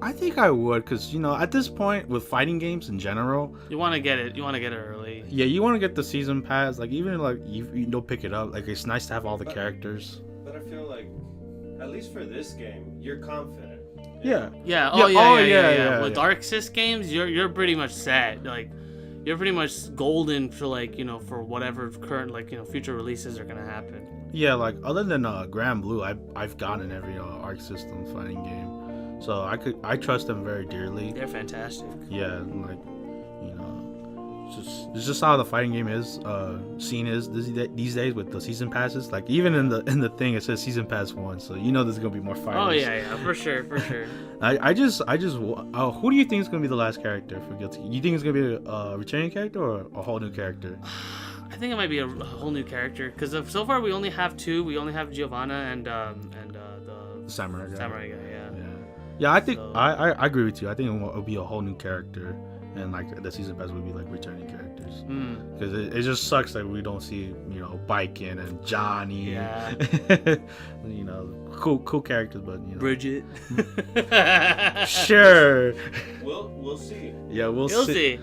I think I would, because at this point with fighting games in general, you want to get it early. Yeah, you want to get the season pass. Even you don't pick it up. It's nice to have all the characters. But I feel like, at least for this game, you're confident. Yeah. Yeah. With Dark Sys games, you're pretty much set. You're pretty much golden for for whatever current future releases are gonna happen. Yeah, other than Grand Blue, I've gotten every Arc System fighting game. So I trust them very dearly. They're fantastic. Yeah, it's just how the fighting game scene is these days with the season passes. Even in the thing it says season pass 1, so there's gonna be more fighters. Oh yeah, for sure. I just who do you think is gonna be the last character for Guilty? You think it's gonna be a returning character or a whole new character? I think it might be a whole new character because so far we only have 2. We only have Giovanna and the Samurai guy. Samurai guy. Yeah, I think I agree with you. I think it will be a whole new character, and the season pass would be returning characters. Because it just sucks that we don't see Biken and Johnny. Yeah. Cool characters, but Bridget. Sure. We'll see. Yeah, we'll see.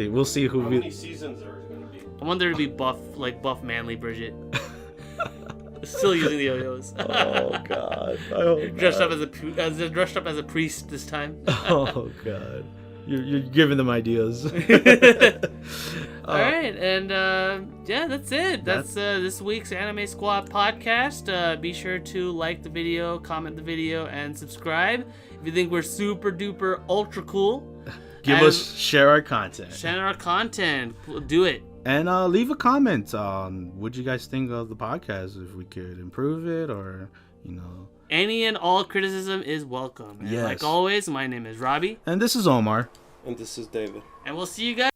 We'll see who. How many seasons are it gonna be? I want there to be buff manly Bridget. Still using the yo-yos. Oh God! Dressed up as a priest this time. Oh God! You're giving them ideas. All right, and that's it. That's this week's Anime Squad podcast. Be sure to like the video, comment the video, and subscribe if you think we're super duper ultra cool. Share our content. Do it. And leave a comment on what you guys think of the podcast, if we could improve it, or any and all criticism is welcome. And yes. Like always, my name is Robbie. And this is Omar. And this is David. And we'll see you guys.